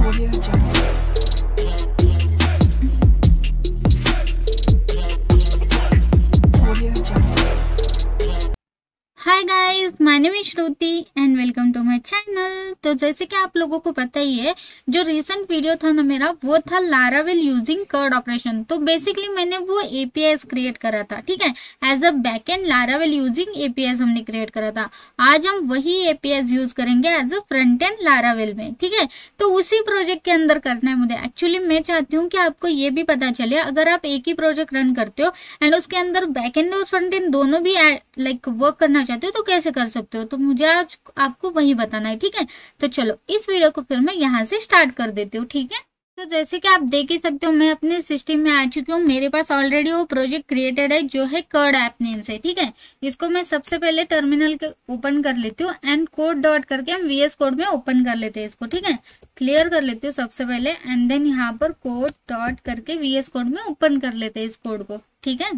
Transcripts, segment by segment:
Audio Jungle. Audio Jungle. Hi guys, my name is Shruti and welcome to my channel. तो जैसे कि आप लोगों को पता ही है, जो रिसेंट वीडियो था ना मेरा, वो था लारावेल यूजिंग कर्ड ऑपरेशन। तो बेसिकली मैंने वो एपीआईज क्रिएट करा था, ठीक है, as a backend Laravel using APIs हमने क्रिएट करा था। आज हम वही एपीआईज यूज करेंगे as a front end Laravel में, ठीक है। तो उसी प्रोजेक्ट के अंदर करना है मुझे। एक्चुअली मैं चाहती हूँ कि आपको ये भी पता चले, अगर आप एक ही प्रोजेक्ट रन करते हो एंड उसके अंदर बैकएंड और फ्रंट एंड दोनों भी लाइक वर्क करना चाहते हो तो कैसे कर सकते हो, तो मुझे आज आपको वही बताना है, ठीक है। तो चलो इस वीडियो को फिर मैं यहाँ से स्टार्ट कर देती हूँ, ठीक है। तो जैसे कि आप देख ही सकते हो, मैं अपने सिस्टम में आ चुकी हूँ। मेरे पास ऑलरेडी वो प्रोजेक्ट क्रिएटेड है जो है कर्ड ऐप नेम से, ठीक है। इसको मैं सबसे पहले टर्मिनल के ओपन कर लेती हूँ एंड कोड डॉट करके हम वीएस कोड में ओपन कर लेते हैं इसको, ठीक है। क्लियर कर लेती हूँ सबसे पहले एंड देन यहाँ पर कोड डॉट करके वीएस कोड में ओपन कर लेते हैं इस कोड को, ठीक है।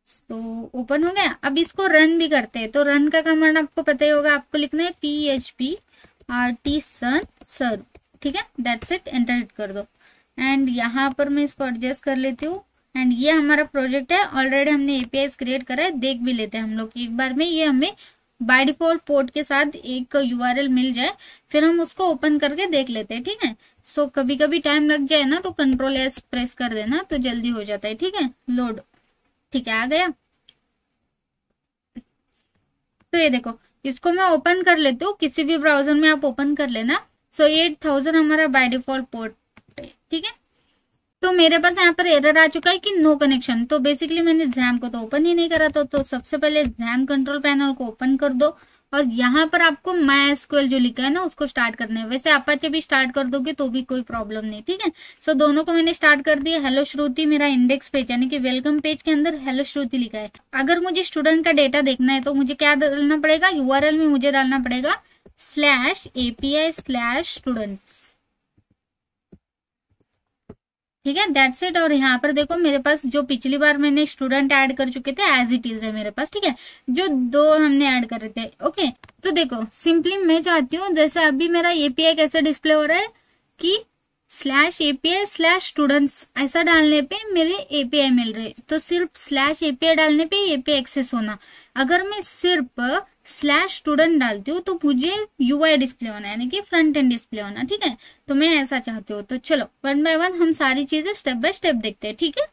तो ओपन हो गया। अब इसको रन भी करते हैं। तो रन का कमांड आपको पता ही होगा, आपको लिखना है php artisan serve, ठीक है। दैट्स इट, एंटर हिट कर दो एंड यहाँ पर मैं इसको एडजस्ट कर लेती हूँ। एंड ये हमारा प्रोजेक्ट है, ऑलरेडी हमने एपीआई क्रिएट करा है। देख भी लेते हैं हम लोग एक बार में, ये हमें बाय डिफॉल्ट पोर्ट के साथ एक यूआरएल मिल जाए, फिर हम उसको ओपन करके देख लेते हैं, ठीक है। सो कभी कभी टाइम लग जाए ना तो कंट्रोल एस प्रेस कर देना तो जल्दी हो जाता है, ठीक है। लोड, ठीक है, आ गया। तो ये देखो, इसको मैं ओपन कर लेती हूँ, किसी भी ब्राउजर में आप ओपन कर लेना। सो 8000 हमारा बाय डिफॉल्ट पोर्ट है, ठीक है। तो मेरे पास यहाँ पर एरर आ चुका है कि नो कनेक्शन। तो बेसिकली मैंने जैम को तो ओपन ही नहीं करा था। तो सबसे पहले जैम कंट्रोल पैनल को ओपन कर दो और यहाँ पर आपको MySQL जो लिखा है ना उसको स्टार्ट करना है। वैसे अपाचे भी स्टार्ट कर दोगे तो भी कोई प्रॉब्लम नहीं, ठीक है। सो दोनों को मैंने स्टार्ट कर दिया। हेलो श्रुति मेरा इंडेक्स पेज यानी कि वेलकम पेज के अंदर हेलो श्रुति लिखा है। अगर मुझे स्टूडेंट का डेटा देखना है तो मुझे क्या डालना पड़ेगा, यूआरएल में मुझे डालना पड़ेगा /API/students, ठीक है। That's it. और यहाँ पर देखो मेरे पास जो पिछली बार मैंने स्टूडेंट ऐड कर चुके थे एज इट इज है मेरे पास, ठीक है। जो दो हमने ऐड कर रहे थे, ओके। तो देखो सिंपली मैं चाहती हूँ, जैसे अभी मेरा एपीआई कैसे डिस्प्ले हो रहा है कि /API/students ऐसा डालने पे मेरे एपीआई मिल रहे, तो सिर्फ /API डालने पे एपीआई एक्सेस होना। अगर मैं सिर्फ /student डालती हूँ तो मुझे यूआई डिस्प्ले होना यानी कि फ्रंट एंड डिस्प्ले होना, ठीक है। तो मैं ऐसा चाहती हूँ। तो चलो वन बाय वन हम सारी चीजें स्टेप बाय स्टेप देखते हैं, ठीक है।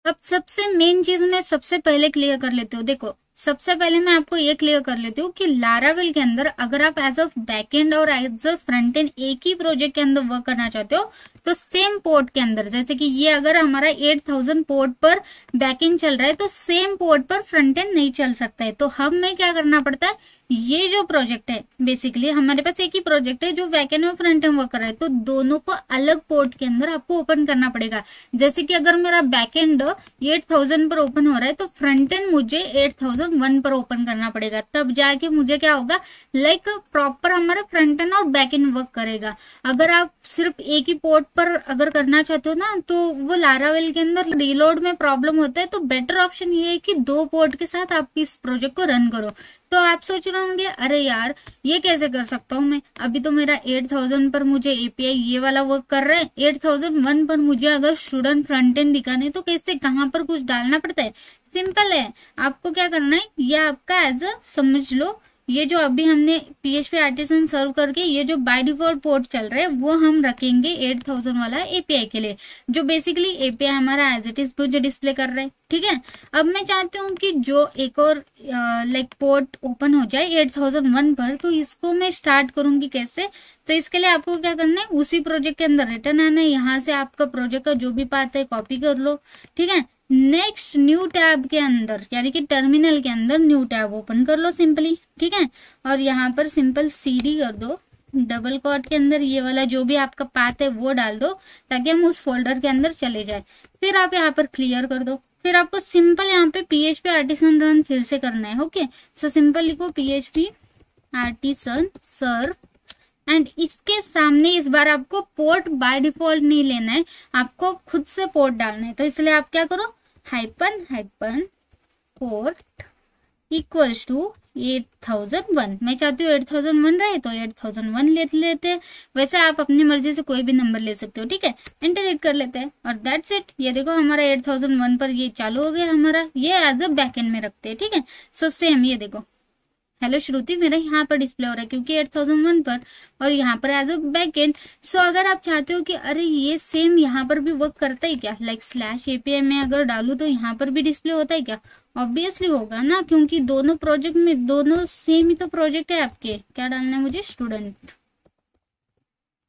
अब सबसे मेन चीज मैं सबसे पहले क्लियर कर लेती हूँ। देखो सबसे पहले मैं आपको ये क्लियर कर लेती हूँ कि लारावेल के अंदर अगर आप एज अ बैकएंड और एज अ फ्रंट एंड एक ही प्रोजेक्ट के अंदर वर्क करना चाहते हो तो सेम पोर्ट के अंदर, जैसे कि ये अगर हमारा 8000 पोर्ट पर बैकएंड चल रहा है तो सेम पोर्ट पर फ्रंट एंड नहीं चल सकता है। तो हमें क्या करना पड़ता है, ये जो प्रोजेक्ट है बेसिकली हमारे पास एक ही प्रोजेक्ट है जो बैकएंड और फ्रंट एंड वर्क कर रहा है, तो दोनों को अलग पोर्ट के अंदर आपको ओपन करना पड़ेगा। जैसे कि अगर मेरा बैकएंड 8000 पर ओपन हो रहा है तो फ्रंट एंड मुझे 8001 पर ओपन करना पड़ेगा, तब जाके मुझे क्या होगा, लाइक प्रॉपर हमारा फ्रंट एंड और बैक एंड वर्क करेगा। अगर आप सिर्फ एक ही पोर्ट पर अगर करना चाहते हो ना तो वो लारावेल के अंदर रीलोड में प्रॉब्लम होता है। तो बेटर ऑप्शन ये है कि दो पोर्ट के साथ आप इस प्रोजेक्ट को रन करो। तो आप सोच रहे होंगे अरे यार ये कैसे कर सकता हूँ मैं, अभी तो मेरा 8000 पर मुझे एपीआई ये वाला वर्क कर रहा है, 8001 पर मुझे अगर स्टूडेंट फ्रंट एंड दिखाने तो कैसे, कहाँ पर कुछ डालना पड़ता है। सिंपल है, आपको क्या करना है, ये आपका एज अ समझ लो, ये जो अभी हमने PHP आर्टिसन सर्व करके ये जो बाय डिफॉल्ट पोर्ट चल रहा है वो हम रखेंगे 8000 वाला एपीआई के लिए, जो बेसिकली एपीआई हमारा एज इट इज मुझे डिस्प्ले कर रहा है, ठीक है। अब मैं चाहती हूँ कि जो एक और लाइक पोर्ट ओपन हो जाए 8001 पर, तो इसको मैं स्टार्ट करूंगी कैसे। तो इसके लिए आपको क्या करना है, उसी प्रोजेक्ट के अंदर रिटर्न आना है, यहाँ से आपका प्रोजेक्ट का जो भी पाथ है कॉपी कर लो, ठीक है। नेक्स्ट न्यू टैब के अंदर यानी कि टर्मिनल के अंदर न्यू टैब ओपन कर लो सिंपली, ठीक है। और यहाँ पर सिंपल CD कर दो, डबल कोट के अंदर ये वाला जो भी आपका पाथ है वो डाल दो ताकि हम उस फोल्डर के अंदर चले जाए। फिर आप यहाँ पर क्लियर कर दो। फिर आपको सिंपल यहाँ पे PHP आर्टिसन रन फिर से करना है, ओके। सो सिंपल लिखो PHP आर्टिसन सर्व एंड इसके सामने इस बार आपको पोर्ट बाय डिफॉल्ट नहीं लेना है, आपको खुद से पोर्ट डालना है। तो इसलिए आप क्या करो, -पोर्ट इक्वल्स टू 8001, मैं चाहती हूँ 8001 रहे तो 8001 ले लेते हैं। वैसे आप अपनी मर्जी से कोई भी नंबर ले सकते हो, ठीक है। एंटर हिट कर लेते हैं और दैट्स इट। ये देखो हमारा 8001 पर ये चालू हो गया हमारा, ये एज अ बैकएंड में रखते हैं, ठीक है। सो सेम ये देखो हेलो श्रुति मेरा यहाँ पर डिस्प्ले हो रहा है क्योंकि 8001 पर, और यहाँ पर एज अ बैकएंड। सो अगर आप चाहते हो कि अरे ये सेम यहाँ पर भी वर्क करता है क्या, लाइक स्लैश एपीआई में अगर डालू तो यहाँ पर भी डिस्प्ले होता है क्या, ऑब्वियसली होगा ना, क्योंकि दोनों प्रोजेक्ट में दोनों सेम ही तो प्रोजेक्ट है आपके। क्या डालना है मुझे, स्टूडेंट,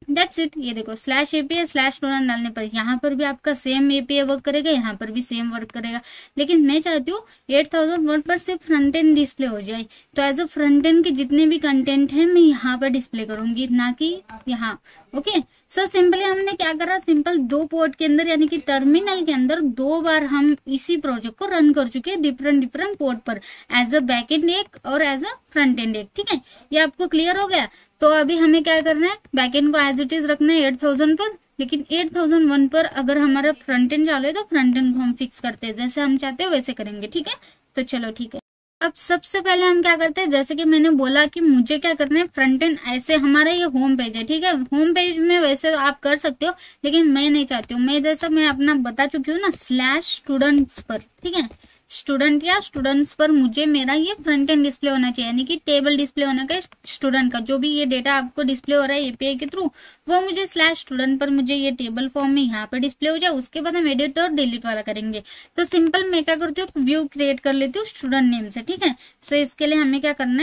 दैट्स इट। ये देखो स्लैश एपीआई स्लैश स्टूडेंट डालने पर यहाँ पर भी आपका सेम एपीआई वर्क करेगा, यहाँ पर भी सेम वर्क करेगा। लेकिन मैं चाहती हूँ 8001 पर सिर्फ फ्रंट एंड डिस्प्ले हो जाए, तो एज अ फ्रंट एंड के जितने भी कंटेंट है मैं यहाँ पर डिस्प्ले करूंगी, ना कि यहाँ। ओके, सो सिंपली हमने क्या करा, सिंपल दो पोर्ट के अंदर यानी कि टर्मिनल के अंदर 2 बार हम इसी प्रोजेक्ट को रन कर चुके हैं डिफरेंट पोर्ट पर, एज अ बैक एंड एक और एज अ फ्रंट एंड एक, ठीक है। ये आपको क्लियर हो गया। तो अभी हमें क्या करना है, बैकएंड को एज इट इज रखना है 8000 पर, लेकिन 8001 पर अगर हमारा फ्रंट एंड चालू है तो फ्रंट एंड को हम फिक्स करते हैं, जैसे हम चाहते हैं वैसे करेंगे, ठीक है। तो चलो ठीक है। अब सबसे पहले हम क्या करते हैं, जैसे कि मैंने बोला कि मुझे क्या करना है, फ्रंट एंड ऐसे हमारा ये होम पेज है, ठीक है। होम पेज में वैसे तो आप कर सकते हो, लेकिन मैं नहीं चाहती हूँ। मैं जैसा मैं अपना बता चुकी हूँ ना, स्लैश स्टूडेंट्स पर, ठीक है, स्टूडेंट या स्टूडेंट्स पर मुझे मेरा ये फ्रंट एंड डिस्प्ले होना चाहिए, यानी कि टेबल डिस्प्ले होना चाहिए स्टूडेंट का। जो भी ये डेटा आपको डिस्प्ले हो रहा है एपीआई के थ्रू, वो मुझे स्लैश स्टूडेंट पर मुझे ये टेबल फॉर्म में यहाँ पर डिस्प्ले हो जाए। उसके बाद हम एडिट और डिलीट वाला करेंगे। तो सिंपल मैं क्या करती हूँ, व्यू क्रिएट कर लेती हूँ स्टूडेंट नेम से, ठीक है। सो इसके लिए हमें क्या करना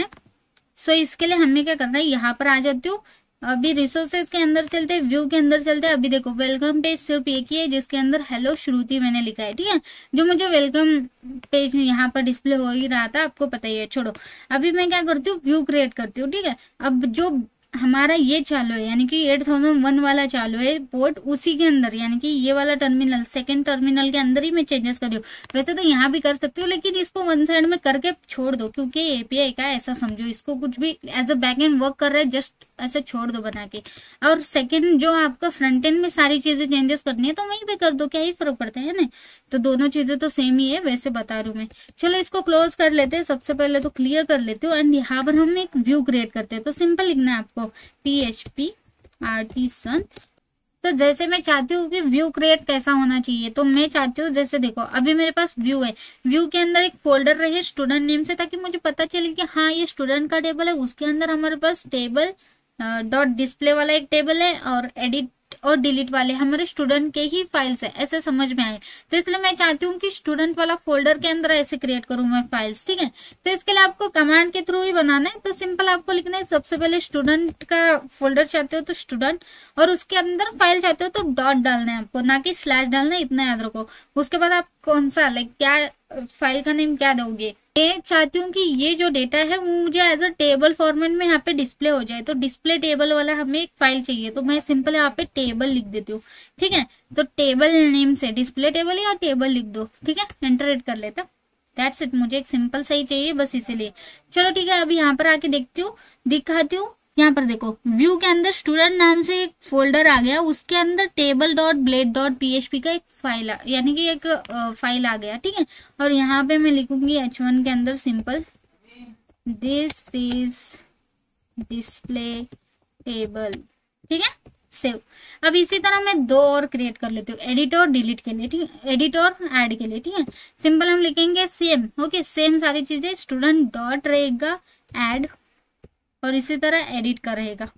है, यहाँ पर आ जाती हूँ। अभी रिसोर्सेज के अंदर चलते हैं, व्यू के अंदर चलते हैं। अभी देखो वेलकम पेज सिर्फ एक ही है जिसके अंदर हेलो श्रुति मैंने लिखा है, ठीक है। जो मुझे वेलकम पेज में यहाँ पर डिस्प्ले हो ही रहा था, आपको पता ही है, छोड़ो। अभी मैं क्या करती हूँ, व्यू क्रिएट करती हूँ, ठीक है। अब जो हमारा ये चालू है यानी कि 8001 वाला चालू है पोर्ट, उसी के अंदर यानी कि ये वाला टर्मिनल, सेकंड टर्मिनल के अंदर ही मैं चेंजेस कर रही हूँ। वैसे तो यहाँ भी कर सकती हूँ, लेकिन इसको वन साइड में करके छोड़ दो, क्योंकि एपीआई का ऐसा समझो, इसको कुछ भी एज अ बैकएंड वर्क कर रहा है, जस्ट ऐसे छोड़ दो बना के। और सेकंड जो आपका फ्रंट एंड में सारी चीजें चेंजेस करनी है तो वहीं पे कर दो, क्या ही फर्क पड़ता है ना। तो दोनों चीजें तो सेम ही है, वैसे बता रही हूँ मैं। चलो इसको क्लोज कर लेते हैं, सबसे पहले तो क्लियर कर लेते हो। एंड यहाँ पर हम एक व्यू क्रिएट करते हैं, तो सिंपल लिखना है आपको PHP आर्टिसन। तो जैसे मैं चाहती हूँ कि व्यू क्रिएट कैसा होना चाहिए, तो मैं चाहती हूँ जैसे देखो अभी मेरे पास व्यू है, व्यू के अंदर एक फोल्डर रहे स्टूडेंट नेम से, ताकि मुझे पता चले कि हाँ ये स्टूडेंट का टेबल है। उसके अंदर हमारे पास टेबल डॉट डिस्प्ले वाला एक टेबल है, और एडिट और डिलीट वाले हमारे स्टूडेंट के ही फाइल्स है, ऐसे समझ में आए। तो इसलिए मैं चाहती हूँ कि स्टूडेंट वाला फोल्डर के अंदर ऐसे क्रिएट करूँ मैं फाइल्स, ठीक है। तो इसके लिए आपको कमांड के थ्रू ही बनाना है। तो सिंपल आपको लिखना है, सबसे पहले स्टूडेंट का फोल्डर चाहते हो तो स्टूडेंट, और उसके अंदर फाइल चाहते हो तो डॉट डालना है आपको, ना कि स्लैश डालना है, इतना याद रखो। उसके बाद आप कौन सा लाइक क्या फाइल का नेम क्या दोगे। मैं चाहती हूँ कि ये जो डेटा है वो मुझे एज अ टेबल फॉर्मेट में यहाँ पे डिस्प्ले हो जाए, तो डिस्प्ले टेबल वाला हमें एक फाइल चाहिए। तो मैं सिंपल यहाँ पे टेबल लिख देती हूँ, ठीक है। तो टेबल नेम से डिस्प्ले टेबल या टेबल लिख दो, ठीक है। एंटर हिट कर लेता, दैट्स इट। मुझे एक सिंपल सा ही चाहिए बस, इसीलिए। चलो ठीक है, अभी यहाँ पर आके देखती हूँ, दिखाती हूँ। यहाँ पर देखो व्यू के अंदर स्टूडेंट नाम से एक फोल्डर आ गया, उसके अंदर table dot blade dot PHP का एक फाइल यानी कि एक फाइल आ गया, ठीक है। और यहाँ पे मैं लिखूंगी H1 के अंदर simple this is display table, ठीक है। सेव। अब इसी तरह मैं 2 और क्रिएट कर लेती हूँ, एडिट और डिलीट के लिए, ठीक है, एडिट और ऐड के लिए, ठीक है। सिंपल हम लिखेंगे सेम, ओके, सेम सारी चीजें, स्टूडेंट डॉट रहेगा ऐड, और इसी तरह एडिट का रहेगा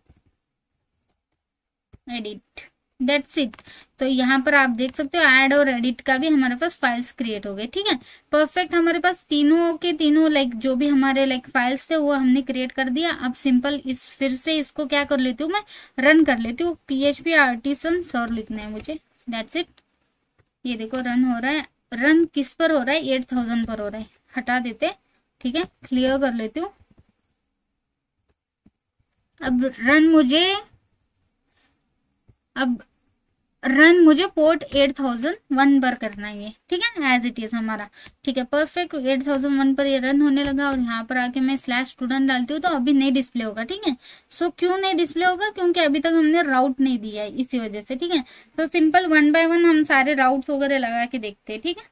एडिट, दैट्स इट। तो यहाँ पर आप देख सकते हो ऐड और एडिट का भी हमारे पास फाइल्स क्रिएट हो गए, ठीक है। परफेक्ट, हमारे पास तीनों के तीनों लाइक जो भी हमारे लाइक फाइल्स थे वो हमने क्रिएट कर दिया। अब सिंपल इस फिर से इसको क्या कर लेती हूँ, मैं रन कर लेती हूँ। PHP आर्टिसन सर लिखना है मुझे, दैट्स इट। ये देखो रन हो रहा है। रन किस पर हो रहा है, 8000 पर हो रहा है, हटा देते, ठीक है। क्लियर कर लेती हूँ। अब रन मुझे पोर्ट 8001 पर करना है, ठीक है, एज इट इज हमारा, ठीक है। परफेक्ट, 8001 पर ये रन होने लगा, और यहाँ पर आके मैं स्लैश स्टूडेंट डालती हूँ तो अभी नहीं डिस्प्ले होगा, ठीक है। सो क्यों नहीं डिस्प्ले होगा, क्योंकि अभी तक हमने राउट नहीं दिया है, इसी वजह से, ठीक है। तो सिंपल 1 बाय 1 हम सारे राउट्स वगैरह लगा के देखते हैं, ठीक है।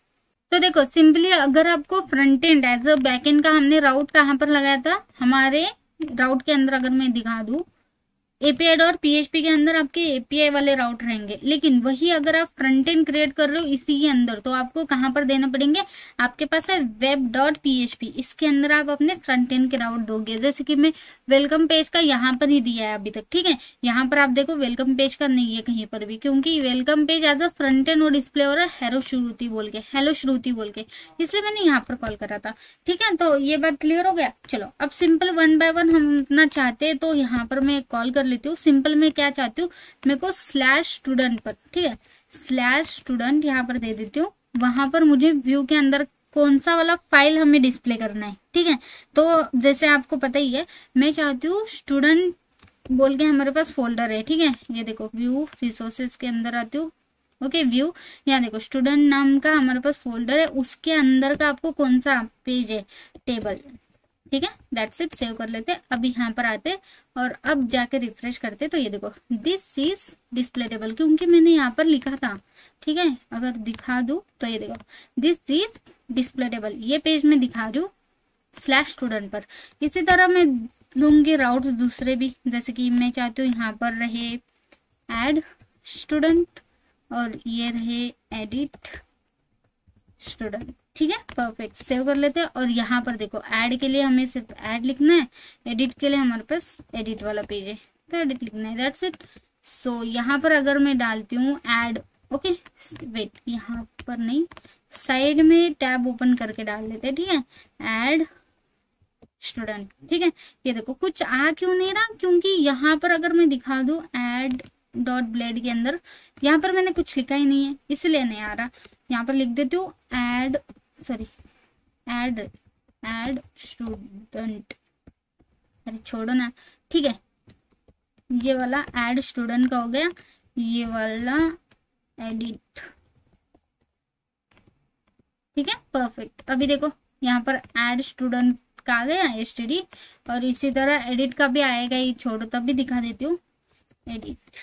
तो देखो सिंपली अगर आपको front end as a back end का हमने राउट कहाँ पर लगाया था, हमारे राउट के अंदर अगर मैं दिखा दूं एपीआई डॉट पीएचपी के अंदर आपके एपीआई वाले राउट रहेंगे, लेकिन वही अगर आप फ्रंट एंड क्रिएट कर रहे हो इसी के अंदर तो आपको कहां पर देना पड़ेंगे, आपके पास है वेब डॉट पीएचपी, इसके अंदर आप अपने फ्रंट एंड के राउट दोगे। जैसे कि मैं वेलकम पेज का यहाँ पर ही दिया है अभी तक, ठीक है। यहाँ पर आप देखो वेलकम पेज का नहीं है कहीं पर भी, क्योंकि welcome page as a front end वो डिस्प्ले हो रहा है हेलो श्रुति बोल के, हेलो श्रुति बोल के, इसलिए मैंने यहाँ पर कॉल करा था, ठीक है। तो ये बात क्लियर हो गया। चलो अब सिंपल वन बाय वन हम अपना चाहते हैं, तो यहाँ पर मैं कॉल कर लेती हूँ। सिंपल में क्या चाहती हूँ, मेरे को स्लैश स्टूडेंट पर, ठीक है, स्लैश स्टूडेंट यहाँ पर दे देती हूँ। वहां पर मुझे व्यू के अंदर कौन सा वाला फाइल हमें डिस्प्ले करना है, ठीक है। तो जैसे आपको पता ही है, मैं चाहती हूँ स्टूडेंट बोल के हमारे पास फोल्डर है, ठीक है। ये देखो व्यू रिसोर्सेज के अंदर आती हूँ, ओके व्यू, यहाँ देखो स्टूडेंट नाम का हमारे पास फोल्डर है, उसके अंदर का आपको कौन सा पेज है, टेबल, ठीक है। दैट्स इट, सेव कर लेते। अभी यहाँ पर आते और अब जाके रिफ्रेश करते, तो ये देखो दिस इज डिस्प्ले टेबल, क्योंकि मैंने यहाँ पर लिखा था, ठीक है। अगर दिखा दूं तो ये देखो दिस इज डिस्प्ले टेबल, ये पेज में दिखा रही हूँ स्लैश स्टूडेंट पर। इसी तरह मैं लूंगी राउट दूसरे भी, जैसे कि मैं चाहती हूँ यहाँ पर रहे एड स्टूडेंट और ये रहे एडिट स्टूडेंट, ठीक है। परफेक्ट, सेव कर लेते हैं। और यहाँ पर देखो ऐड के लिए हमें सिर्फ ऐड लिखना है, एडिट के लिए हमारे पास एडिट वाला पेज है तो एडिट लिखना है, दैट्स इट। सो यहाँ पर अगर मैं डालती हूँ ऐड, ओके वेट, यहाँ पर नहीं, साइड में टैब ओपन करके डाल लेते हैं, ठीक है, ऐड स्टूडेंट, ठीक है। ये देखो कुछ आ क्यों नहीं रहा, क्योंकि यहाँ पर अगर मैं दिखा दूं ऐड डॉट ब्लेड के अंदर, यहाँ पर मैंने कुछ लिखा ही नहीं है इसलिए नहीं आ रहा। यहाँ पर लिख देती हूँ ऐड, सॉरी ऐड स्टूडेंट, अरे छोड़ो ना, ठीक है। ये वाला ऐड स्टूडेंट का हो गया, ये वाला एडिट, ठीक है, परफेक्ट। अभी देखो यहाँ पर ऐड स्टूडेंट का आ गया एसटीडी, और इसी तरह एडिट का भी आएगा, ये छोड़ो तब भी दिखा देती हूँ एडिट,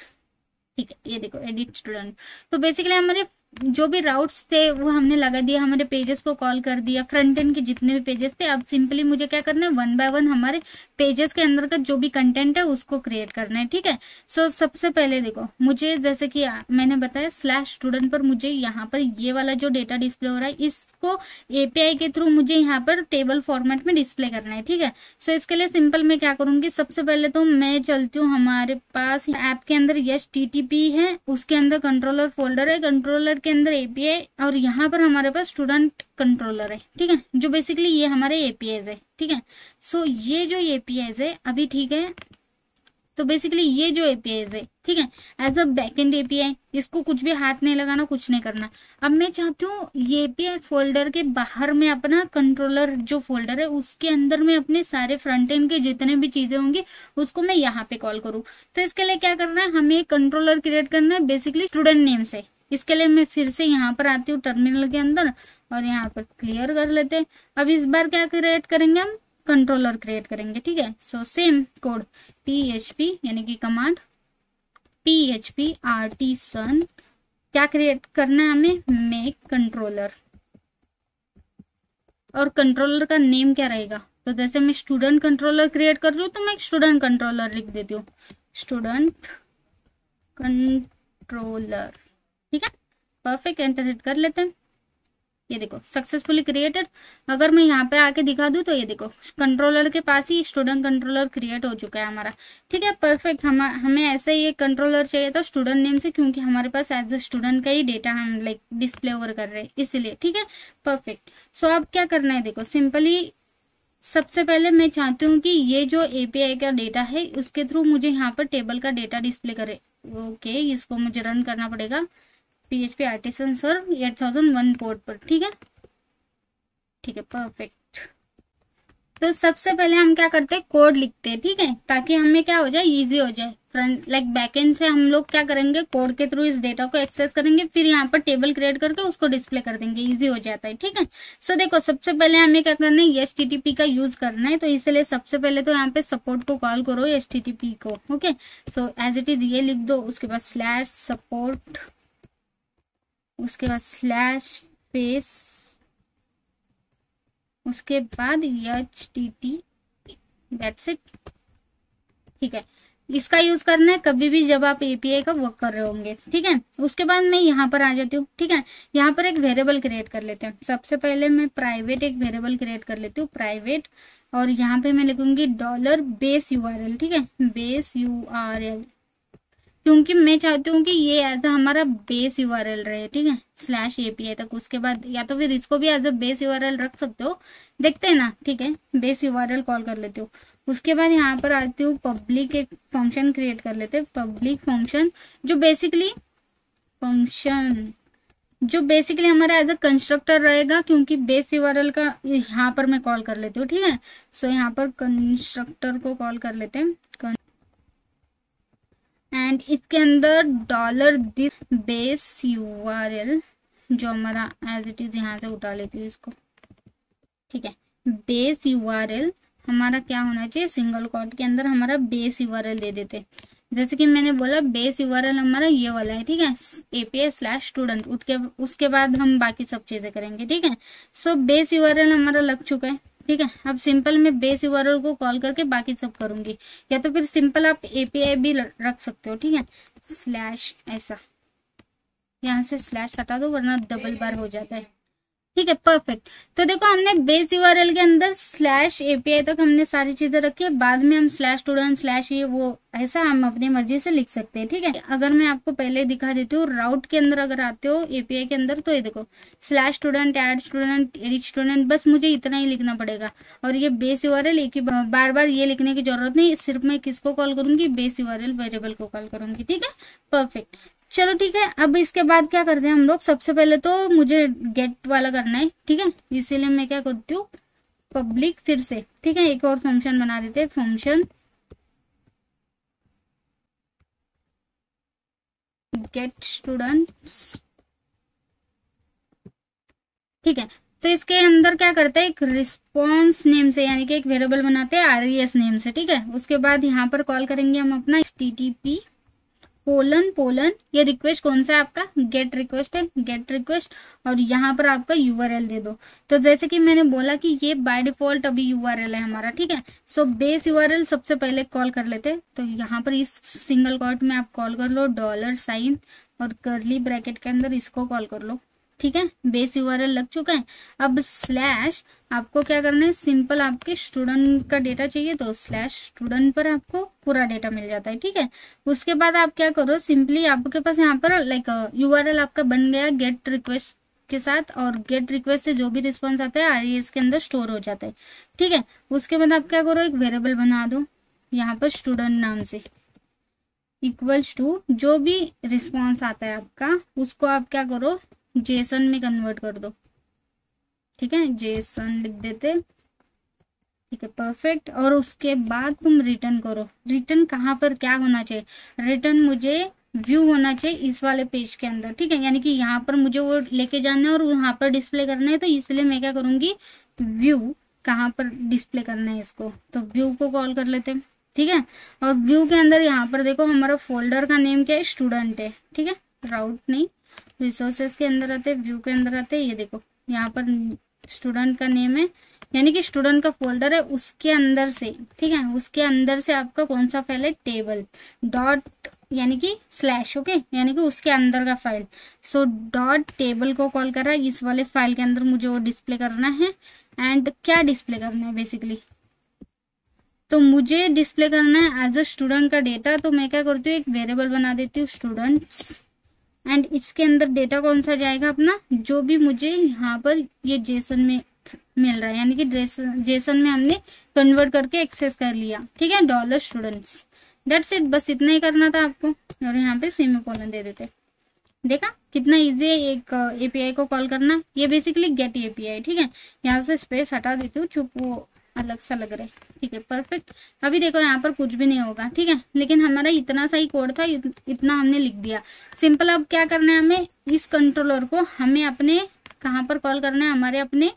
ठीक है। ये देखो एडिट स्टूडेंट। तो बेसिकली हमारे जो भी राउट्स थे वो हमने लगा दिया, हमारे पेजेस को कॉल कर दिया, फ्रंट एंड के जितने भी पेजेस थे। अब सिंपली मुझे क्या करना है, वन बाय वन हमारे पेजेस के अंदर का जो भी कंटेंट है उसको क्रिएट करना है, ठीक है। सो सबसे पहले देखो मुझे, जैसे कि मैंने बताया स्लैश स्टूडेंट पर मुझे यहाँ पर ये वाला जो डेटा डिस्प्ले हो रहा है इसको एपीआई के थ्रू मुझे यहाँ पर टेबल फॉर्मेट में डिस्प्ले करना है, ठीक है। सो इसके लिए सिंपल मैं क्या करूंगी, सबसे पहले तो मैं चलती हूँ, हमारे पास ऐप के अंदर HTTP है, उसके अंदर कंट्रोलर फोल्डर है, कंट्रोलर के अंदर एपीआई, और यहाँ पर हमारे पास स्टूडेंट कंट्रोलर है, ठीक है, जो बेसिकली ये हमारे एपीआई है, ठीक है। सो ये जो एपीआई है अभी, ठीक है, तो बेसिकली ये जो एपीआई है, ठीक है, एज अ बैकएंड एपीआई, इसको कुछ भी हाथ नहीं लगाना, कुछ नहीं करना। अब मैं चाहती हूँ ये एपीआई फोल्डर के बाहर में अपना कंट्रोलर जो फोल्डर है उसके अंदर में अपने सारे फ्रंट एंड के जितने भी चीजें होंगी उसको मैं यहाँ पे कॉल करूँ। तो इसके लिए क्या करना है, हमें कंट्रोलर क्रिएट करना है बेसिकली स्टूडेंट नेम से। इसके लिए मैं फिर से यहाँ पर आती हूँ टर्मिनल के अंदर और यहाँ पर क्लियर कर लेते हैं। अब इस बार क्या क्रिएट करेंगे, हम कंट्रोलर क्रिएट करेंगे, ठीक है। सो सेम कोड php यानी कि कमांड php artisan, क्या क्रिएट करना है हमें, मेक कंट्रोलर, और कंट्रोलर का नेम क्या रहेगा, तो जैसे मैं स्टूडेंट कंट्रोलर क्रिएट कर रही हूँ तो मैं स्टूडेंट कंट्रोलर लिख देती हूँ, स्टूडेंट कंट्रोलर, ठीक है, परफेक्ट। एंटर हिट कर लेते हैं। ये देखो सक्सेसफुली क्रिएटेड। अगर मैं यहाँ पे आके दिखा दूं तो ये देखो कंट्रोलर के पास ही स्टूडेंट कंट्रोलर क्रिएट हो चुका है हमारा, ठीक है, परफेक्ट। हमें ऐसे ही एक कंट्रोलर चाहिए था स्टूडेंट नेम से, क्योंकि हमारे पास एज ए स्टूडेंट का ही डेटा हम लाइक डिस्प्ले ओवर कर रहे हैं इसलिए, ठीक है, परफेक्ट। सो अब क्या करना है, देखो सिंपली सबसे पहले मैं चाहती हूँ कि ये जो एपीआई का डेटा है उसके थ्रू मुझे यहाँ पर टेबल का डेटा डिस्प्ले करे, ओके। इसको मुझे रन करना पड़ेगा PHP आर्टिसन सर्व 8001 पोर्ट पर, ठीक है, ठीक है, परफेक्ट। तो सबसे पहले हम क्या करते हैं, कोड लिखते हैं, ठीक है, ताकि हमें क्या हो जाए, इजी हो जाए। फ्रंट लाइक बैकएंड से हम लोग क्या करेंगे, कोड के थ्रू इस डेटा को एक्सेस करेंगे, फिर यहाँ पर टेबल क्रिएट करके उसको डिस्प्ले कर देंगे, इजी हो जाता है, ठीक है। सो देखो सबसे पहले हमें क्या करना है, HTTP का यूज करना है, तो इसलिए सबसे पहले तो यहाँ पे सपोर्ट को कॉल करो HTTP को, okay. So as it is ये लिख दो, उसके बाद स्लैश सपोर्ट, उसके बाद स्लैश स्पेस उसके बाद HTTP, दैट्स इट। ठीक है, इसका यूज करना है कभी भी जब आप एपीआई का वर्क कर रहे होंगे। ठीक है, उसके बाद मैं यहाँ पर आ जाती हूँ। ठीक है, यहाँ पर एक वेरिएबल क्रिएट कर लेते हैं। सबसे पहले मैं प्राइवेट एक वेरिएबल क्रिएट कर लेती हूँ, प्राइवेट, और यहाँ पे मैं लिखूंगी $base URL। ठीक है, बेस URL, क्योंकि मैं चाहती हूँ कि ये एज अ हमारा बेस यूआरएल रहे। ठीक है, /API तक। उसके बाद या तो फिर इसको भी एज अ बेस यूआरएल रख सकते हो, देखते हैं ना। ठीक है, बेस यूआरएल कॉल कर लेती हूँ। उसके बाद यहाँ पर आती हूँ, पब्लिक एक फंक्शन क्रिएट कर लेते हैं, पब्लिक फंक्शन, जो बेसिकली हमारा एज अ कंस्ट्रक्टर रहेगा, क्योंकि बेस यूआरएल का यहाँ पर मैं कॉल कर लेती हूँ। ठीक है, सो यहाँ पर कंस्ट्रक्टर को कॉल कर लेते हैं, एंड इसके अंदर $this बेस URL, जो हमारा एज इट इज यहाँ से उठा लेती हूँ इसको। ठीक है, बेस URL हमारा क्या होना चाहिए, सिंगल कोट के अंदर हमारा बेस URL दे देते। जैसे कि मैंने बोला बेस URL हमारा ये वाला है। ठीक है, API/student, उसके बाद हम बाकी सब चीजें करेंगे। ठीक है, सो बेस URL हमारा लग चुका है। ठीक है, अब सिंपल मैं बेस URL को कॉल करके बाकी सब करूंगी, या तो फिर सिंपल आप API भी रख सकते हो। ठीक है, स्लैश, ऐसा यहाँ से स्लैश हटा दो वरना डबल बार हो जाता है। ठीक है, परफेक्ट। तो देखो हमने बेस URL के अंदर /API तक हमने सारी चीजें रखी है, बाद में हम /student/ ये वो ऐसा हम अपनी मर्जी से लिख सकते हैं। ठीक है, अगर मैं आपको पहले दिखा देती हूँ, राउट के अंदर अगर आते हो API के अंदर, तो ये देखो /student, add student, edit student, बस मुझे इतना ही लिखना पड़ेगा। और ये बेस URL एक ही बार बार ये लिखने की जरूरत नहीं, सिर्फ मैं किसको कॉल करूंगी, बेस URL वेरिएबल को कॉल करूंगी। ठीक है, परफेक्ट। चलो ठीक है, अब इसके बाद क्या करते हैं हम लोग, सबसे पहले तो मुझे गेट वाला करना है। ठीक है, इसीलिए मैं क्या करती हूँ, पब्लिक फिर से। ठीक है, एक और फंक्शन बना देते हैं, फंक्शन गेट स्टूडेंट्स। ठीक है, तो इसके अंदर क्या करते हैं, एक रिस्पॉन्स नेम से, यानी कि एक वेरिएबल बनाते हैं RES नेम से। ठीक है, उसके बाद यहाँ पर कॉल करेंगे हम अपना HTTP ::, ये रिक्वेस्ट कौन सा है आपका, गेट रिक्वेस्ट है, गेट रिक्वेस्ट, और यहाँ पर आपका URL दे दो। तो जैसे कि मैंने बोला कि ये बाय डिफॉल्ट अभी URL है हमारा। ठीक है, सो बेस URL सबसे पहले कॉल कर लेते हैं। तो यहाँ पर इस सिंगल कोट में आप कॉल कर लो $, और कर्ली ब्रैकेट के अंदर इसको कॉल कर लो। ठीक है, बेस URL लग चुका है। अब स्लैश आपको क्या करना है, सिंपल आपके स्टूडेंट का डेटा चाहिए तो /student पर आपको पूरा डेटा मिल जाता है। ठीक है, उसके बाद आप क्या करो, सिंपली आपके पास यहाँ पर लाइक URL आपका बन गया गेट रिक्वेस्ट के साथ, और गेट रिक्वेस्ट से जो भी रिस्पॉन्स आता है RES के अंदर स्टोर हो जाता है। ठीक है, उसके बाद आप क्या करो, एक वेरिएबल बना दो यहाँ पर स्टूडेंट नाम से, इक्वल्स टू जो भी रिस्पॉन्स आता है आपका, उसको आप क्या करो, JSON में कन्वर्ट कर दो। ठीक है, JSON लिख देते। ठीक है, परफेक्ट। और उसके बाद तुम रिटर्न करो। रिटर्न कहाँ पर क्या होना चाहिए, रिटर्न मुझे व्यू होना चाहिए इस वाले पेज के अंदर। ठीक है, यानी कि यहाँ पर मुझे वो लेके जाना है और यहाँ पर डिस्प्ले करना है, तो इसलिए मैं क्या करूंगी, व्यू कहाँ पर डिस्प्ले करना है इसको, तो व्यू को कॉल कर लेते हैं। ठीक है, और व्यू के अंदर यहाँ पर देखो हमारा फोल्डर का नेम क्या है, स्टूडेंट है। ठीक है, राउट नहीं, रिसोर्सेस के अंदर आते, व्यू के अंदर आते, ये देखो यहाँ पर स्टूडेंट का नेम है, यानी कि स्टूडेंट का फोल्डर है, उसके अंदर से। ठीक है, उसके अंदर से आपका कौन सा फाइल है, टेबल डॉट, यानी कि / ओके, यानी कि उसके अंदर का फाइल। सो .table को कॉल करा, इस वाले फाइल के अंदर मुझे वो डिस्प्ले करना है। एंड क्या डिस्प्ले करना है बेसिकली, तो मुझे डिस्प्ले करना है एज अ स्टूडेंट का डेटा। तो मैं क्या करती हूँ, एक वेरिएबल बना देती हूँ स्टूडेंट्स, एंड इसके अंदर डेटा कौन सा जाएगा अपना, जो भी मुझे यहाँ पर ये JSON में मिल रहा है, यानी कि JSON में हमने कन्वर्ट करके एक्सेस कर लिया। ठीक है, $students, दैट्स इट, बस इतना ही करना था आपको। और यहाँ पे सेमीकोलन दे देते। देखा कितना इजी है एक API को कॉल करना, ये बेसिकली गेट API। ठीक है, यहाँ से स्पेस हटा देती हूँ, चुप वो अलग सा लग रहा है। ठीक है, परफेक्ट। अभी देखो यहाँ पर कुछ भी नहीं होगा। ठीक है, लेकिन हमारा इतना सा ही कोड था, इतना हमने लिख दिया। सिंपल अब क्या करना है, हमें इस कंट्रोलर को हमें अपने कहाँ पर कॉल करना है, हमारे अपने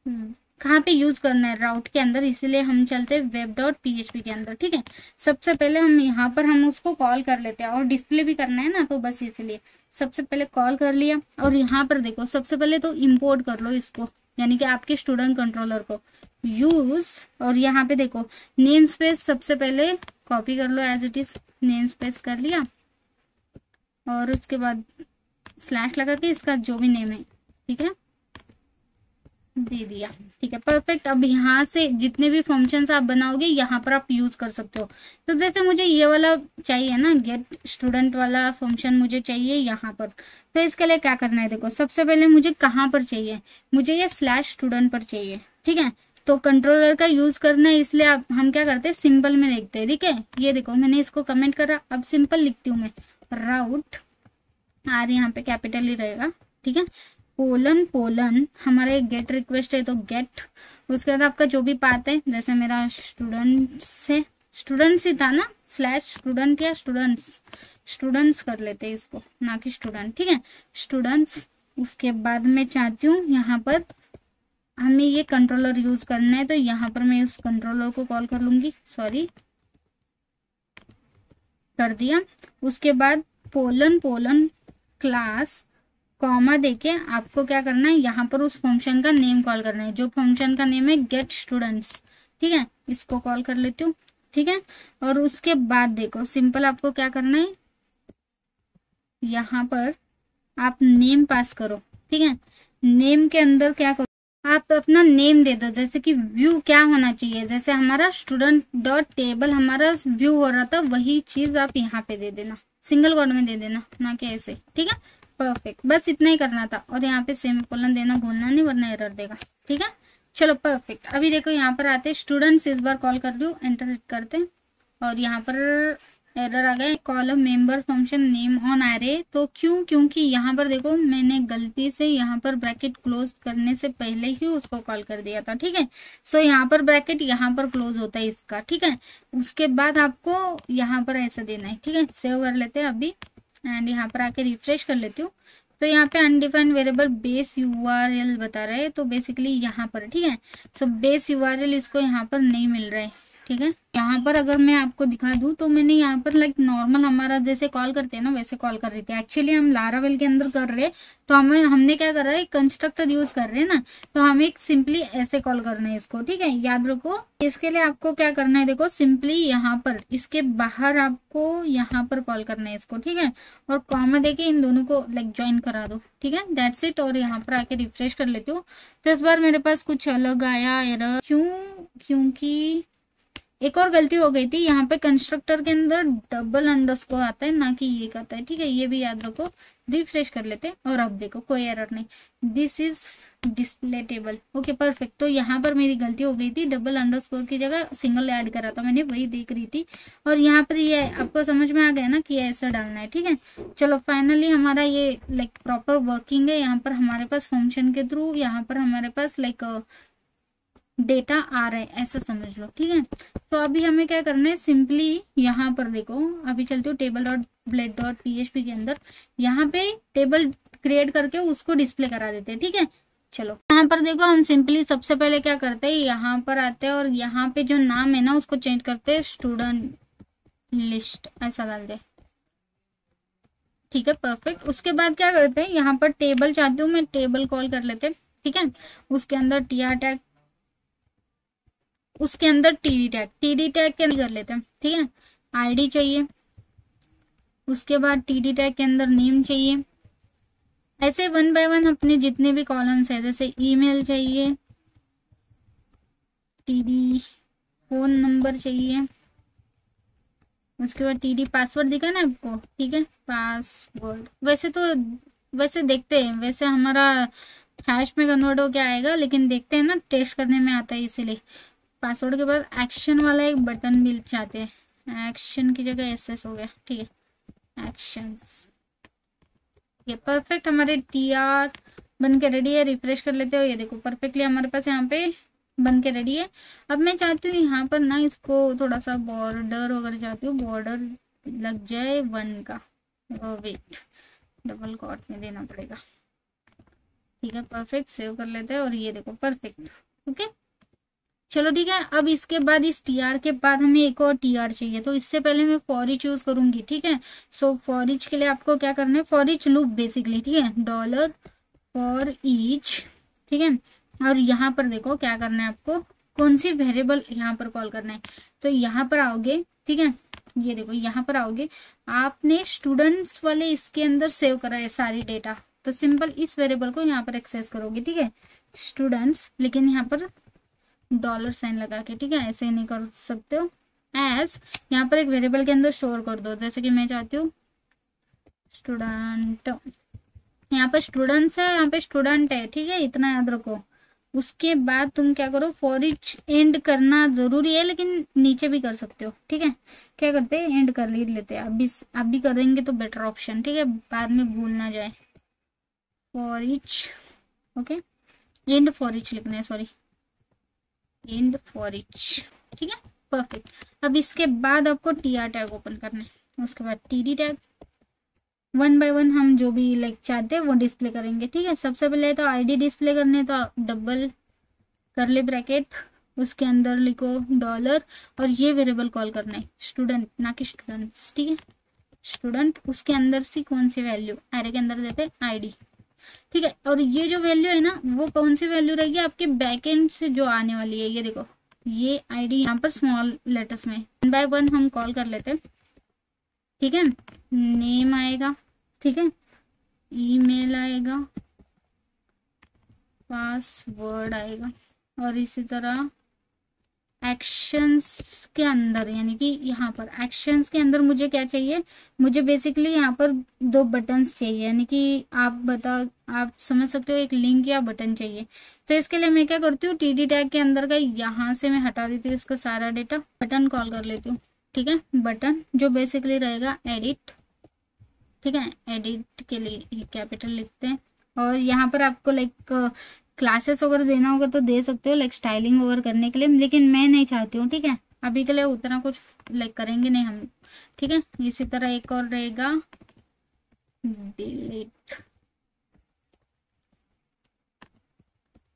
कहाँ पे यूज करना है, राउट के अंदर, इसीलिए हम चलते हैं web.php के अंदर। ठीक है, सबसे पहले हम यहाँ पर हम उसको कॉल कर लेते हैं, और डिस्प्ले भी करना है ना, तो बस इसलिए सबसे पहले कॉल कर लिया। और यहाँ पर देखो सबसे पहले तो इम्पोर्ट कर लो इसको। यानी कि आपके स्टूडेंट कंट्रोलर को यूज, और यहाँ पे देखो नेम स्पेस सबसे पहले कॉपी कर लो as it is, name space कर लिया और उसके बाद स्लैश लगा के इसका जो भी नेम है ठीक है दे दिया। ठीक है परफेक्ट। अब यहाँ से जितने भी फंक्शंस आप बनाओगे यहाँ पर आप यूज कर सकते हो। तो जैसे मुझे ये वाला चाहिए ना, गेट स्टूडेंट वाला फंक्शन मुझे चाहिए यहाँ पर, तो इसके लिए क्या करना है, देखो सबसे पहले मुझे कहाँ पर चाहिए, मुझे ये स्लैश स्टूडेंट पर चाहिए। ठीक है तो कंट्रोलर का यूज करना है, इसलिए आप हम क्या करते हैं सिंपल में लिखते हैं। ठीक है ये देखो मैंने इसको कमेंट करा, अब सिंपल लिखती हूँ मैं, राउट आर यहाँ पे कैपिटल ही रहेगा। ठीक है पोलन पोलन हमारा एक गेट रिक्वेस्ट है तो गेट, उसके बाद आपका जो भी पाथ है, जैसे मेरा स्टूडेंट्स है, स्टूडेंट्स ही था ना, स्लैश स्टूडेंट या स्टूडेंट्स कर लेते हैं इसको, ना कि स्टूडेंट। ठीक है स्टूडेंट्स। उसके बाद मैं चाहती हूँ यहाँ पर हमें ये कंट्रोलर यूज करना है, तो यहाँ पर मैं उस कंट्रोलर को कॉल कर लूंगी, सॉरी कर दिया। उसके बाद पोलन पोलन क्लास कॉमा देके आपको क्या करना है, यहाँ पर उस फंक्शन का नेम कॉल करना है, जो फंक्शन का नेम है गेट स्टूडेंट्स। ठीक है इसको कॉल कर लेती हूँ। ठीक है और उसके बाद देखो सिंपल आपको क्या करना है, यहाँ पर आप नेम पास करो। ठीक है नेम के अंदर क्या करो, आप अपना नेम दे दो, जैसे कि व्यू क्या होना चाहिए, जैसे हमारा स्टूडेंट डॉट टेबल हमारा व्यू हो रहा था वही चीज आप यहाँ पे दे देना, सिंगल कोड में दे देना, ना कि ऐसे। ठीक है परफेक्ट बस इतना ही करना था, और यहाँ पे सेमीकोलन देना भूलना नहीं वरना एरर देगा। ठीक है चलो परफेक्ट। अभी देखो यहाँ पर आते स्टूडेंट्स, इस बार कॉल कर रही हूँ, एंटर हिट करते हैं और यहाँ पर एरर आ गया, column member function name on array. तो क्यों, क्योंकि यहाँ पर देखो मैंने गलती से यहाँ पर ब्रैकेट क्लोज करने से पहले ही उसको कॉल कर दिया था। ठीक है सो यहाँ पर ब्रैकेट यहाँ पर क्लोज होता है इसका। ठीक है उसके बाद आपको यहाँ पर ऐसा देना है। ठीक है सेव कर लेते हैं अभी, एंड यहाँ पर आके रिफ्रेश कर लेती हूँ, तो यहाँ पे अनडिफाइंड वेरिएबल बेस यूआरएल बता रहा है, तो बेसिकली यहाँ पर। ठीक है सो बेस यूआरएल इसको यहाँ पर नहीं मिल रहा है। ठीक है यहाँ पर अगर मैं आपको दिखा दूं तो मैंने यहाँ पर लाइक नॉर्मल हमारा जैसे कॉल करते हैं ना वैसे कॉल कर रही थी, एक्चुअली हम लारावेल के अंदर कर रहे हैं, तो हमने क्या कर रहा है कंस्ट्रक्टर यूज कर रहे हैं ना, तो हमें सिंपली ऐसे कॉल करना है इसको। ठीक है याद रखो इसके लिए आपको क्या करना है, देखो सिंपली यहाँ पर इसके बाहर आपको यहाँ पर कॉल करना है इसको। ठीक है और कॉमा देके इन दोनों को लाइक ज्वाइन करा दो। ठीक है दैट्स इट। और यहाँ पर आके रिफ्रेश कर लेती हूँ, तो इस बार मेरे पास कुछ अलग आया एरर, क्योंकि एक और गलती हो गई थी, यहाँ पे कंस्ट्रक्टर के अंदर डबल अंडरस्कोर आता है ना कि ये आता है। ठीक है ये भी याद रखो। रिफ्रेश कर लेते हैं और अब देखो कोई एरर नहीं, this is display table. Okay perfect. तो यहाँ पर मेरी गलती हो गई थी, डबल अंडरस्कोर की जगह सिंगल ऐड करा था मैंने, वही देख रही थी। और यहाँ पर ये आपको समझ में आ गया ना कि ऐसा डालना है। ठीक है चलो फाइनली हमारा ये लाइक प्रॉपर वर्किंग है। यहाँ पर हमारे पास फंक्शन के थ्रू यहाँ पर हमारे पास लाइक डेटा आ रहा है ऐसा समझ लो। ठीक है तो अभी हमें क्या करना है, सिंपली यहाँ पर देखो अभी चलते हो table dot blade dot PHP के अंदर, यहाँ पे टेबल क्रिएट करके उसको डिस्प्ले करा देते हैं। ठीक है चलो यहाँ पर देखो हम सिंपली सबसे पहले क्या करते हैं, यहाँ पर आते हैं और यहाँ पे जो नाम है ना उसको चेंज करते हैं, स्टूडेंट लिस्ट ऐसा डाल दे। ठीक है परफेक्ट। उसके बाद क्या करते हैं, यहाँ पर टेबल चाहती हूँ मैं, टेबल कॉल कर लेते हैं। ठीक है उसके अंदर टीआर टैग, उसके अंदर टीडी टैग के कर लेते हैं। ठीक है आईडी चाहिए, उसके बाद टीडी टैग के अंदर नेम चाहिए, ऐसे वन बाय वन अपने जितने भी कॉलम्स है, जैसे ईमेल चाहिए, टीडी फोन नंबर चाहिए, उसके बाद टीडी पासवर्ड दिखा ना आपको। ठीक है पासवर्ड वैसे देखते हैं, वैसे हमारा हैश में कन्वर्ट हो क्या आएगा, लेकिन देखते हैं ना टेस्ट करने में आता है इसीलिए। पासवर्ड के बाद एक्शन वाला एक बटन भी चाहते हैं, एक्शन की जगह एसएस हो गया। ठीक है एक्शंस, ये परफेक्ट। हमारे टीआर बन के रेडी है, रिफ्रेश कर लेते हो, ये देखो परफेक्टली हमारे पास यहाँ पे बन के रेडी है। अब मैं चाहती हूँ यहाँ पर ना इसको थोड़ा सा बॉर्डर वगैरह चाहती हूँ, बॉर्डर लग जाए 1 का, वेट डबल कॉट में देना पड़ेगा। ठीक है परफेक्ट सेव कर लेते हैं और ये देखो परफेक्ट। ओके चलो ठीक है। अब इसके बाद इस टीआर के बाद हमें एक और टीआर चाहिए, तो इससे पहले मैं फॉर ईच यूज करूंगी। ठीक है सो फॉर ईच के लिए आपको क्या करना है, फॉर ईच लूप बेसिकली। ठीक है डॉलर फॉर ईच। ठीक है और यहाँ पर देखो क्या करना है आपको, कौन सी वेरिएबल यहाँ पर कॉल करना है। तो यहाँ पर आओगे, ठीक है, ये देखो यहाँ पर आओगे, आपने स्टूडेंट्स वाले इसके अंदर सेव करा है सारी डेटा, तो सिंपल इस वेरिएबल को यहाँ पर एक्सेस करोगे, ठीक है, स्टूडेंट्स, लेकिन यहाँ पर $साइन लगा के, ठीक है, ऐसे नहीं कर सकते हो। एज यहाँ पर एक वेरिएबल के अंदर स्टोर कर दो, जैसे कि मैं चाहती हूँ स्टूडेंट, यहाँ पर स्टूडेंट्स है, यहाँ पे स्टूडेंट है, ठीक है, इतना याद रखो। उसके बाद तुम क्या करो, फॉर ईच एंड करना जरूरी है, लेकिन नीचे भी कर सकते हो, ठीक है। क्या करते हैं, एंड कर लेते हैं, अब भी करेंगे तो बेटर ऑप्शन, ठीक है, बाद में भूल ना जाए। For each, okay, and for each लिखना है, सॉरी, एंड फॉर ईच, ठीक है, परफेक्ट। अब इसके बाद आपको टीआर टैग ओपन करना है, उसके बाद TD tag, one by one हम जो भी लाइक चाहते हैं वो डिस्प्ले करेंगे, ठीक है। सबसे पहले तो आईडी डिस्प्ले करने, तो डबल करली ब्रैकेट, उसके अंदर लिखो $, और ये वेरिएबल कॉल करना है स्टूडेंट, ना कि स्टूडेंट्स, ठीक है, स्टूडेंट। उसके अंदर से कौन सी वैल्यू, एरे के अंदर देते हैं आईडी, ठीक है। और ये जो वैल्यू है ना, वो कौन सी वैल्यू रहेगी, आपके बैकएंड से जो आने वाली है, ये देखो, ये आईडी यहाँ पर स्मॉल लेटर्स में, वन बाय वन हम कॉल कर लेते हैं, ठीक है। नेम आएगा, ठीक है, ईमेल आएगा, पासवर्ड आएगा, और इसी तरह एक्शंस के अंदर, यानी कि यहाँ पर एक्शंस के अंदर मुझे क्या चाहिए, मुझे बेसिकली यहाँ पर 2 बटन्स चाहिए, यानी कि आप समझ सकते हो, एक लिंक या बटन चाहिए। तो इसके लिए मैं क्या करती हूँ, टीडी टैग के अंदर का यहाँ से मैं हटा देती हूँ इसका सारा डेटा, बटन कॉल कर लेती हूँ, ठीक है, बटन जो बेसिकली रहेगा एडिट, ठीक है, एडिट के लिए कैपिटल लिखते हैं। और यहाँ पर आपको लाइक क्लासेस वगैरह देना होगा तो दे सकते हो, लाइक स्टाइलिंग वगैरह करने के लिए, लेकिन मैं नहीं चाहती हूँ, ठीक है, अभी के लिए उतना कुछ लाइक करेंगे नहीं हम, ठीक है। इसी तरह एक और रहेगा डिलीट,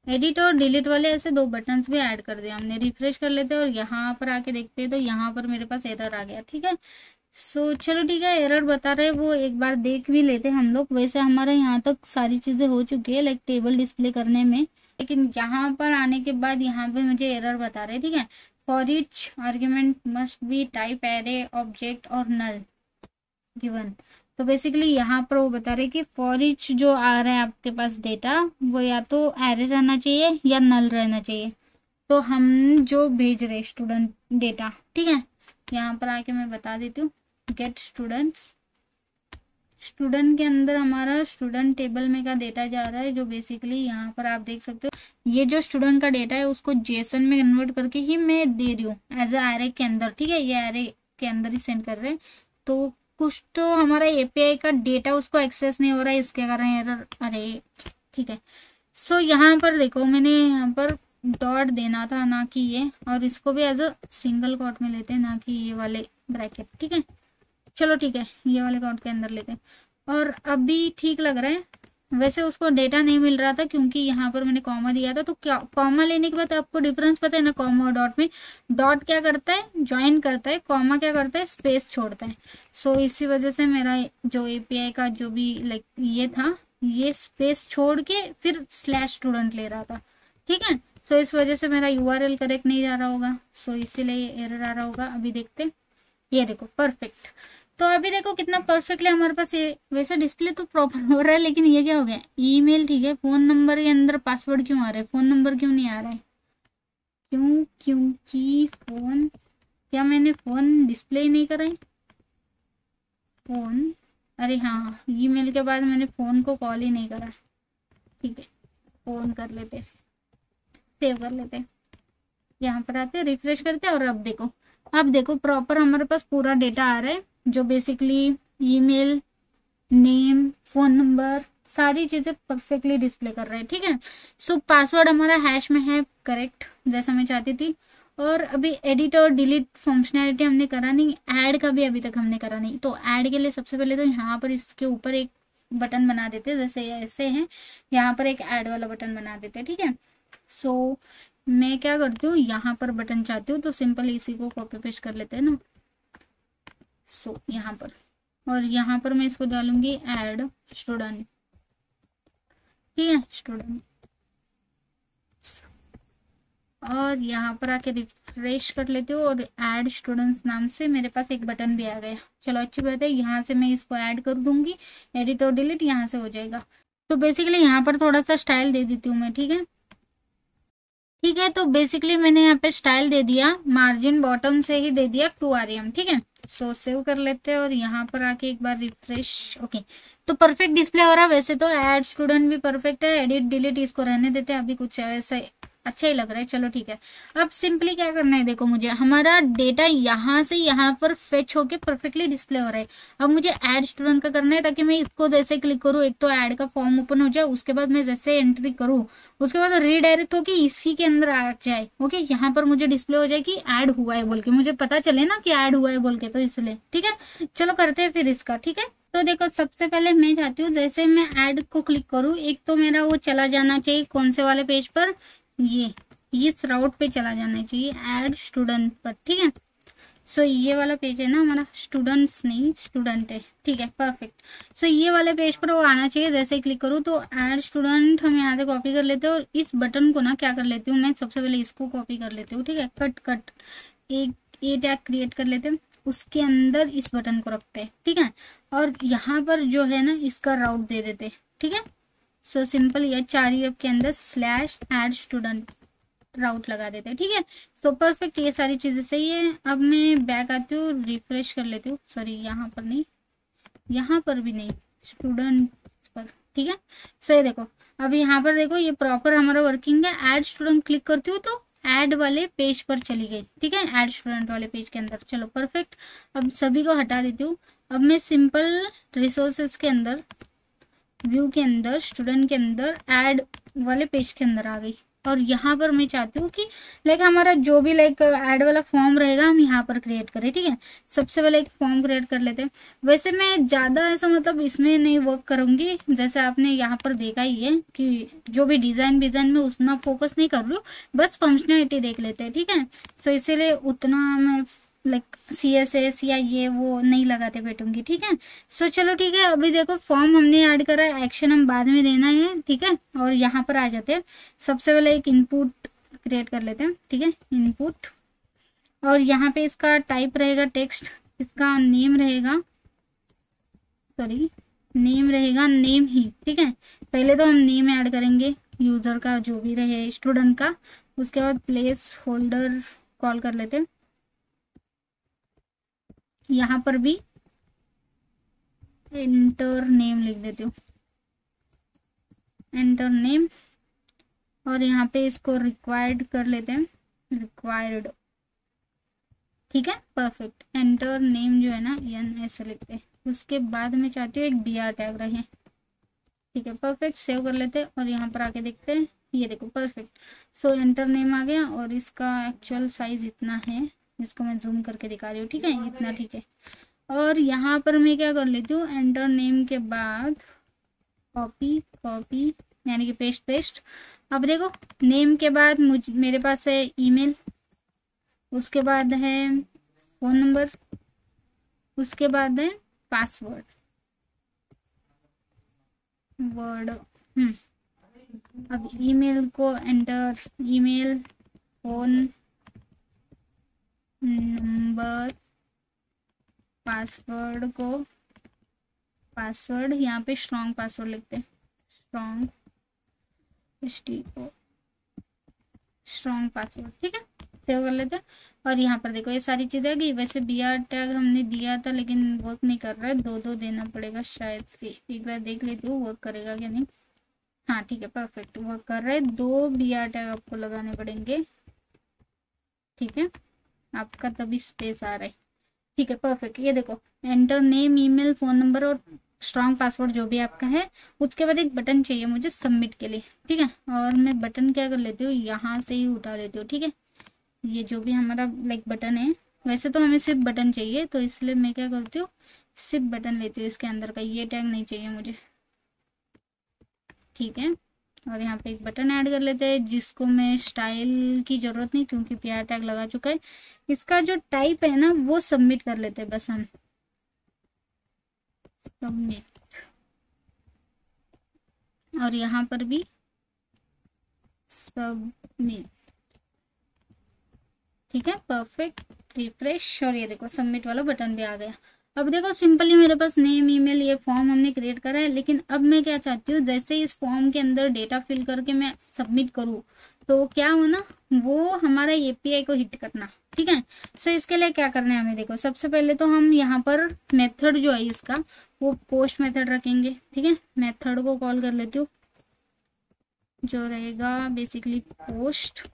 एडिट और डिलीट वाले ऐसे 2 बटन्स भी ऐड कर दिया हमने। रिफ्रेश कर लेते हैं और यहाँ पर आके देखते हैं, तो यहाँ पर मेरे पास एरर आ गया, ठीक है। सो चलो ठीक है, एरर बता रहे वो एक बार देख भी लेते हैं हम लोग। वैसे हमारे यहाँ तक सारी चीजें हो चुकी है लाइक टेबल डिस्प्ले करने में, लेकिन यहाँ पर आने के बाद यहाँ पे मुझे एरर बता रहे, ठीक है। For each argument must be type array object और नल गिवन। तो बेसिकली यहाँ पर वो बता रहे कि फॉर ईच जो आ रहा है आपके पास डेटा, वो या तो एरे रहना चाहिए या नल रहना चाहिए। तो हम जो भेज रहे स्टूडेंट डेटा, ठीक है, यहाँ पर आके मैं बता देती हूँ, गेट स्टूडेंट्स, स्टूडेंट के अंदर हमारा स्टूडेंट टेबल में का डेटा जा रहा है, जो बेसिकली यहाँ पर आप देख सकते हो, ये जो स्टूडेंट का डेटा है उसको जेसन में कन्वर्ट करके ही मैं दे रही हूँ एज अ एरे के अंदर, ठीक है, ये एरे के अंदर ही सेंड कर रहे हैं। तो कुछ तो हमारा एपीआई का डेटा उसको एक्सेस नहीं हो रहा है, इसके कारण एरर, अरे ठीक है। सो यहाँ पर देखो, मैंने यहाँ पर डॉट देना था, ना कि ये, और इसको भी एज अ सिंगल कोट में लेते हैं, ना कि ये वाले ब्रैकेट, ठीक है। चलो ठीक है, ये वाले कोट के अंदर लेते हैं, और अभी ठीक लग रहा है। वैसे उसको डेटा नहीं मिल रहा था क्योंकि यहाँ पर मैंने कॉमा दिया था, तो क्या कॉमा लेने के बाद आपको डिफरेंस पता है ना, कॉमा और डॉट में, डॉट क्या करता है, ज्वाइन करता है, कॉमा क्या करता है, स्पेस छोड़ता है। सो इसी वजह से मेरा जो एपीआई का जो भी लाइक ये था, ये स्पेस छोड़ के फिर स्लैश स्टूडेंट ले रहा था, ठीक है। सो इस वजह से मेरा यूआरएल करेक्ट नहीं जा रहा होगा, सो इसीलिए एरर आ रहा होगा। अभी देखते, ये देखो परफेक्ट। तो अभी देखो कितना परफेक्टली हमारे पास ये, वैसे डिस्प्ले तो प्रॉपर हो रहा है, लेकिन ये क्या हो गया, ईमेल, ठीक है, फोन नंबर के अंदर पासवर्ड क्यों आ रहा है, फोन नंबर क्यों नहीं आ रहा है, क्यों, क्योंकि फोन, क्या मैंने फोन डिस्प्ले ही नहीं करा है, फोन, अरे हाँ, ईमेल के बाद मैंने फोन को कॉल ही नहीं करा, ठीक है, फोन कर लेते, सेव कर लेते, यहाँ पर आते, रिफ्रेश करते, और अब देखो प्रॉपर हमारे पास पूरा डेटा आ रहा है, जो basically email, name, phone number, सारी चीजें परफेक्टली डिस्प्ले कर रहा है, ठीक है। सो पासवर्ड हमारा हैश में है, करेक्ट, जैसा मैं चाहती थी। और अभी एडिट और डिलीट फंक्शनैलिटी हमने करा नहीं, ऐड का भी अभी तक हमने करा नहीं। तो ऐड के लिए सबसे पहले तो यहाँ पर इसके ऊपर एक बटन बना देते, जैसे ऐसे है, यहाँ पर एक ऐड वाला बटन बना देते, ठीक है। सो मैं क्या करती हूँ, यहाँ पर बटन चाहती हूँ तो सिंपल इसी को कॉपी पेस्ट कर लेते हैं ना। सो यहाँ पर, और यहाँ पर मैं इसको डालूंगी ऐड स्टूडेंट, ठीक है, स्टूडेंट, और यहाँ पर आके रिफ्रेश कर लेती हूँ और ऐड स्टूडेंट्स नाम से मेरे पास एक बटन भी आ गया। चलो अच्छी बात है, यहाँ से मैं इसको ऐड कर दूंगी, एडिट और डिलीट यहाँ से हो जाएगा। तो बेसिकली यहाँ पर थोड़ा सा स्टाइल दे देती हूँ मैं, ठीक है। ठीक है, तो बेसिकली मैंने यहाँ पे स्टाइल दे दिया, मार्जिन बॉटम से ही दे दिया 2 rem, ठीक है। सो सेव कर लेते हैं और यहाँ पर आके एक बार रिफ्रेश। ओके, तो परफेक्ट डिस्प्ले हो रहा है। वैसे तो ऐड स्टूडेंट भी परफेक्ट है, एडिट डिलीट इसको रहने देते हैं, अभी कुछ ऐसा अच्छा ही लग रहा है। चलो ठीक है, अब सिंपली क्या करना है, देखो मुझे हमारा डेटा यहाँ से यहाँ पर फेच होके परफेक्टली डिस्प्ले हो रहा है। अब मुझे ऐड स्टूडेंट का करना है, ताकि मैं इसको जैसे क्लिक करूँ, एक तो ऐड का फॉर्म ओपन हो जाए, उसके बाद मैं जैसे एंट्री करूँ, उसके बाद रीडायरेक्ट होके इसी के अंदर आ जाए। ओके, यहाँ पर मुझे डिस्प्ले हो जाए कि ऐड हुआ है बोल के, मुझे पता चले ना कि ऐड हुआ है बोल के, तो इसलिए ठीक है। चलो करते हैं फिर इसका, ठीक है। तो देखो सबसे पहले मैं चाहती हूँ जैसे मैं ऐड को क्लिक करूँ, एक तो मेरा वो चला जाना चाहिए कौन से वाले पेज पर, ये इस राउट पे चला जाना चाहिए, ऐड स्टूडेंट पर, ठीक है। सो ये वाला पेज है ना हमारा, स्टूडेंट्स नहीं स्टूडेंट है, ठीक है परफेक्ट। सो ये वाले पेज पर वो आना चाहिए। जैसे क्लिक करूँ तो ऐड स्टूडेंट हम यहाँ से कॉपी कर लेते हैं, और इस बटन को ना क्या कर लेती हूँ मैं, सबसे पहले इसको कॉपी कर लेती हूँ, ठीक है। कट कट एक ए टैग क्रिएट कर लेते हैं, उसके अंदर इस बटन को रखते हैं, ठीक है। और यहाँ पर जो है ना इसका राउट दे देते, ठीक है। सो सिंपल, ये 4 के अंदर स्लैश ऐड स्टूडेंट राउट लगा देते हैं, ठीक है। सो परफेक्ट, ये सारी चीजें सही है। अब मैं बैक आती हूँ, रिफ्रेश कर लेती हूँ, सॉरी यहाँ पर नहीं, यहाँ पर भी नहीं, स्टूडेंट पर, ठीक है। सो ये देखो, अब यहाँ पर देखो ये प्रॉपर हमारा वर्किंग है। ऐड स्टूडेंट क्लिक करती हूँ तो ऐड वाले पेज पर चली गई, ठीक है, ऐड स्टूडेंट वाले पेज के अंदर। चलो परफेक्ट, अब सभी को हटा देती हूँ। अब मैं सिंपल रिसोर्सेज के अंदर, व्यू के अंदर, स्टूडेंट के अंदर, ऐड वाले पेज के अंदर आ गई। और यहाँ पर मैं चाहती हूँ कि लाइक हमारा जो भी लाइक ऐड वाला फॉर्म रहेगा हम यहाँ पर क्रिएट करें, ठीक है। सबसे पहले एक फॉर्म क्रिएट कर लेते हैं। वैसे मैं ज्यादा ऐसा मतलब इसमें नहीं वर्क करूंगी, जैसे आपने यहाँ पर देखा ही है कि जो भी डिजाइन में उतना फोकस नहीं कर रही हूँ, बस फंक्शनलिटी देख लेते हैं, ठीक है। सो इसीलिए उतना मैं लाइक CSS या ये वो नहीं लगाते बैठूंगी, ठीक है। सो चलो ठीक है, अभी देखो फॉर्म हमने ऐड करा है, एक्शन हम बाद में देना है, ठीक है। और यहाँ पर आ जाते हैं, सबसे पहले एक इनपुट क्रिएट कर लेते हैं, ठीक है, इनपुट। और यहाँ पे इसका टाइप रहेगा टेक्स्ट, इसका नेम रहेगा, सॉरी नेम रहेगा नेम ही, ठीक है। पहले तो हम नेम ऐड करेंगे यूजर का, जो भी रहे स्टूडेंट का। उसके बाद प्लेस होल्डर कॉल कर लेते हैं, यहाँ पर भी एंटर नेम लिख देती हूँ, एंटर नेम। और यहाँ पे इसको रिक्वायर्ड कर लेते हैं, रिक्वायर्ड, ठीक है परफेक्ट। एंटर नेम जो है ना एन ऐसे लिखते हैं। उसके बाद मैं चाहती हूँ एक BR टैग रहे, ठीक है परफेक्ट। सेव कर लेते हैं और यहाँ पर आके देखते हैं, ये देखो परफेक्ट। सो एंटर नेम आ गया और इसका एक्चुअल साइज इतना है, इसको मैं जूम करके दिखा रही हूँ, ठीक है, इतना ठीक है। और यहाँ पर मैं क्या कर लेती हूँ, एंटर नेम के बाद कॉपी कॉपी यानी कि पेस्ट पेस्ट। अब देखो नेम के बाद मेरे पास है ईमेल, उसके बाद है फोन नंबर, उसके बाद है पासवर्ड वर्ड। अब ईमेल को enter, email, phone number, password को पासवर्ड, यहाँ पे स्ट्रॉन्ग पासवर्ड लिखते हैं, स्ट्रॉन्ग स्ट्रॉन्ग पासवर्ड, ठीक है। सेव कर लेते हैं और यहाँ पर देखो ये सारी चीजें आ गई। वैसे BR टैग हमने दिया था लेकिन वर्क नहीं कर रहा है, 2 देना पड़ेगा शायद से, एक बार देख लेती हूँ वर्क करेगा क्या नहीं। हाँ ठीक है परफेक्ट, वर्क कर रहा है। 2 BR टैग आपको लगाने पड़ेंगे, ठीक है, आपका तभी स्पेस आ रहा है, ठीक है परफेक्ट। ये देखो enter name, email, phone number और स्ट्रॉन्ग पासवर्ड जो भी आपका है। उसके बाद एक बटन चाहिए मुझे सबमिट के लिए, ठीक है। और मैं बटन क्या कर लेती हूँ, यहाँ से ही उठा लेती हूँ, ठीक है। ये जो भी हमारा लाइक बटन है, वैसे तो हमें सिर्फ बटन चाहिए, तो इसलिए मैं क्या करती हूँ, सिर्फ बटन लेती हूँ, इसके अंदर का ये टैग नहीं चाहिए मुझे, ठीक है। और यहाँ पे एक बटन ऐड कर लेते हैं, जिसको मैं स्टाइल की जरूरत नहीं क्योंकि BR टैग लगा चुका है। इसका जो टाइप है ना वो सबमिट कर लेते हैं बस हम, सबमिट। और यहाँ पर भी सबमिट, ठीक है, परफेक्ट, रिफ्रेश, और ये देखो सबमिट वाला बटन भी आ गया। अब देखो सिंपली मेरे पास नेम, ईमेल, ये फॉर्म हमने क्रिएट करा है, लेकिन अब मैं क्या चाहती हूँ, जैसे ही इस फॉर्म के अंदर डेटा फिल करके मैं सबमिट करूँ तो क्या हो ना, वो हमारा एपीआई को हिट करना। ठीक है, सो इसके लिए क्या करना है हमें, देखो सबसे पहले तो हम यहाँ पर मेथड जो है इसका वो पोस्ट मेथड रखेंगे। ठीक है, मेथड को कॉल कर लेती हूँ, जो रहेगा बेसिकली पोस्ट।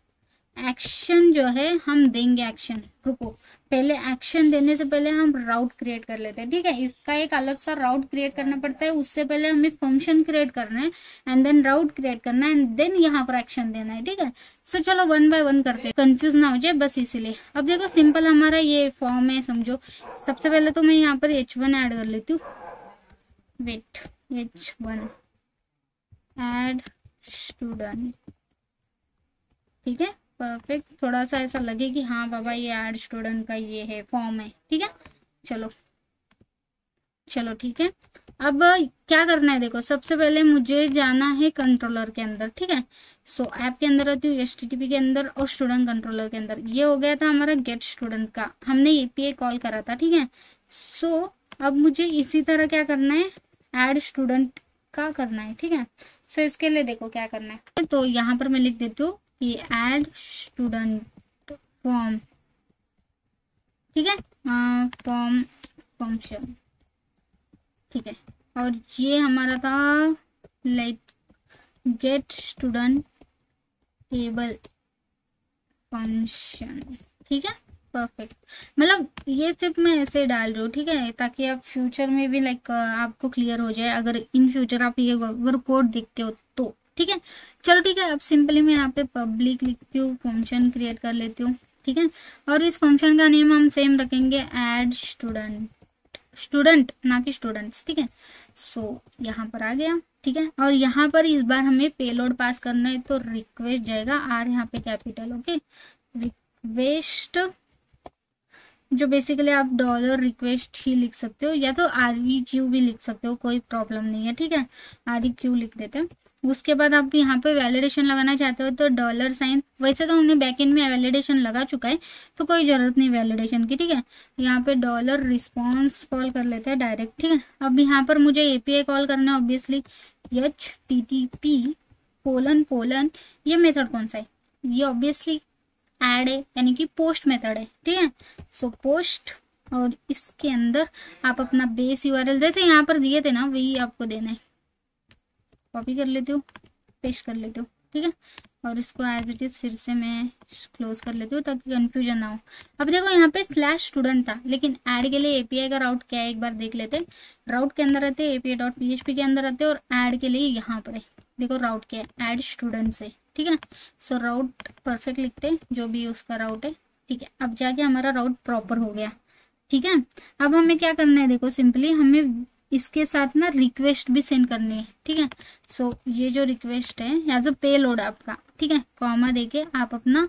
एक्शन जो है हम देंगे, एक्शन, रुको पहले एक्शन देने से पहले हम राउट क्रिएट कर लेते हैं। ठीक है, इसका एक अलग सा राउट क्रिएट करना पड़ता है, उससे पहले हमें फंक्शन क्रिएट करना है एंड देन राउट क्रिएट करना है एंड देन यहाँ पर एक्शन देना है। ठीक है, सो चलो वन बाय वन करते हैं, कंफ्यूज ना हो जाए बस इसीलिए। अब देखो सिंपल हमारा ये फॉर्म है समझो। सबसे पहले तो मैं यहाँ पर H1 ऐड कर लेती हूँ, वेट, H1 ऐड स्टूडेंट। ठीक है, परफेक्ट, थोड़ा सा ऐसा लगे कि हाँ बाबा ये ऐड स्टूडेंट का ये है फॉर्म है। ठीक है, चलो चलो ठीक है। अब क्या करना है, देखो सबसे पहले मुझे जाना है कंट्रोलर के अंदर। ठीक है, सो ऐप के अंदर आती हूँ, HTTP के अंदर और स्टूडेंट कंट्रोलर के अंदर। ये हो गया था हमारा गेट स्टूडेंट का, हमने एपीआई कॉल करा था। ठीक है, सो अब मुझे इसी तरह क्या करना है, ऐड स्टूडेंट का करना है। ठीक है, सो इसके लिए देखो क्या करना है, तो यहाँ पर मैं लिख देती हूँ ये ऐड स्टूडेंट फॉर्म। ठीक है, फॉर्म फंक्शन। ठीक है, और ये हमारा था like get student table function. ठीक है, परफेक्ट, मतलब ये सिर्फ मैं ऐसे डाल रही हूँ। ठीक है, ताकि आप फ्यूचर में भी लाइक आपको क्लियर हो जाए, अगर इन फ्यूचर आप ये अगर कोड देखते हो तो। ठीक है, चलो ठीक है, अब सिंपली मैं यहाँ पे पब्लिक लिखती हूँ, फंक्शन क्रिएट कर लेती हूँ। ठीक है, और इस फंक्शन का नेम हम सेम रखेंगे, ऐड स्टूडेंट, स्टूडेंट ना कि स्टूडेंट्स। ठीक है, सो यहाँ पर आ गया। ठीक है, और यहाँ पर इस बार हमें पेलोड पास करना है, तो रिक्वेस्ट जाएगा, आर यहाँ पे कैपिटल, ओके, रिक्वेस्ट, जो बेसिकली आप डॉलर रिक्वेस्ट ही लिख सकते हो, या तो REQ भी लिख सकते हो, कोई प्रॉब्लम नहीं है। ठीक है, REQ लिख देते हैं। उसके बाद आप यहाँ पे वैलिडेशन लगाना चाहते हो तो $, वैसे तो हमने बैकएंड में वैलिडेशन लगा चुका है तो कोई जरूरत नहीं वैलिडेशन की। ठीक है, यहाँ पे $रिस्पॉन्स कॉल कर लेते हैं डायरेक्ट। ठीक है, अब यहाँ पर मुझे एपीआई कॉल करना है ऑब्वियसली, HTTP::, ये मेथड कौन सा है, ये ऑब्वियसली ऐड है, यानी कि पोस्ट मेथड है। ठीक है, सो पोस्ट, और इसके अंदर आप अपना बेस URL जैसे यहाँ पर दिए थे ना वही आपको देना है। कॉपी कर लेती हूँ, पेस्ट कर लेती हूँ। ठीक है, और इसको एज इट इज फिर से मैं क्लोज कर लेती हूँ ताकि कंफ्यूजन ना हो। अब देखो यहाँ पे /student था, लेकिन ऐड के लिए एपीआई का राउट क्या है एक बार देख लेते हैं। राउट के अंदर आते हैं, API.php के अंदर आते हैं, और ऐड के लिए यहाँ पर है, देखो राउट क्या है, ऐड स्टूडेंट से। ठीक है, सो राउट परफेक्ट लिखते हैं, जो भी उसका राउट है। ठीक है, अब जाके हमारा राउट प्रॉपर हो गया। ठीक है, अब हमें क्या करना है, देखो सिंपली हमें इसके साथ ना रिक्वेस्ट भी सेंड करनी है। ठीक है, सो ये जो रिक्वेस्ट है एज अ पेलोड आपका। ठीक है, कॉमा देके आप अपना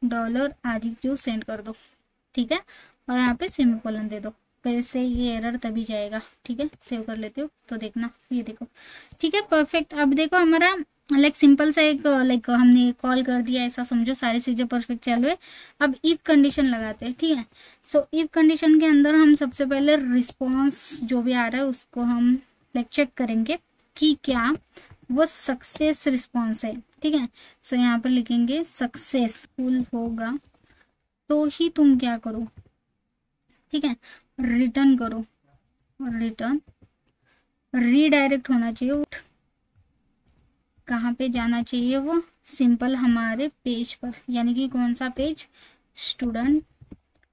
$REQ सेंड कर दो। ठीक है, और यहाँ पे सेमीकोलन दे दो, वैसे ये एरर तभी जाएगा। ठीक है, सेव कर लेती हूँ तो देखना, ये देखो। ठीक है, परफेक्ट, अब देखो हमारा लाइक सिंपल सा एक लाइक हमने कॉल कर दिया, ऐसा समझो, सारी चीजें परफेक्ट चालू है। अब इफ कंडीशन लगाते हैं। ठीक है, सो इफ कंडीशन के अंदर हम सबसे पहले रिस्पॉन्स जो भी आ रहा है उसको हम लाइक चेक करेंगे कि क्या वो सक्सेस रिस्पॉन्स है। ठीक है, सो यहाँ पर लिखेंगे सक्सेसफुल होगा तो ही तुम क्या करो, ठीक है, रिटर्न करो, रिटर्न रीडायरेक्ट होना चाहिए, कहाँ पे जाना चाहिए वो, सिंपल हमारे पेज पर, यानी कि कौन सा पेज, स्टूडेंट।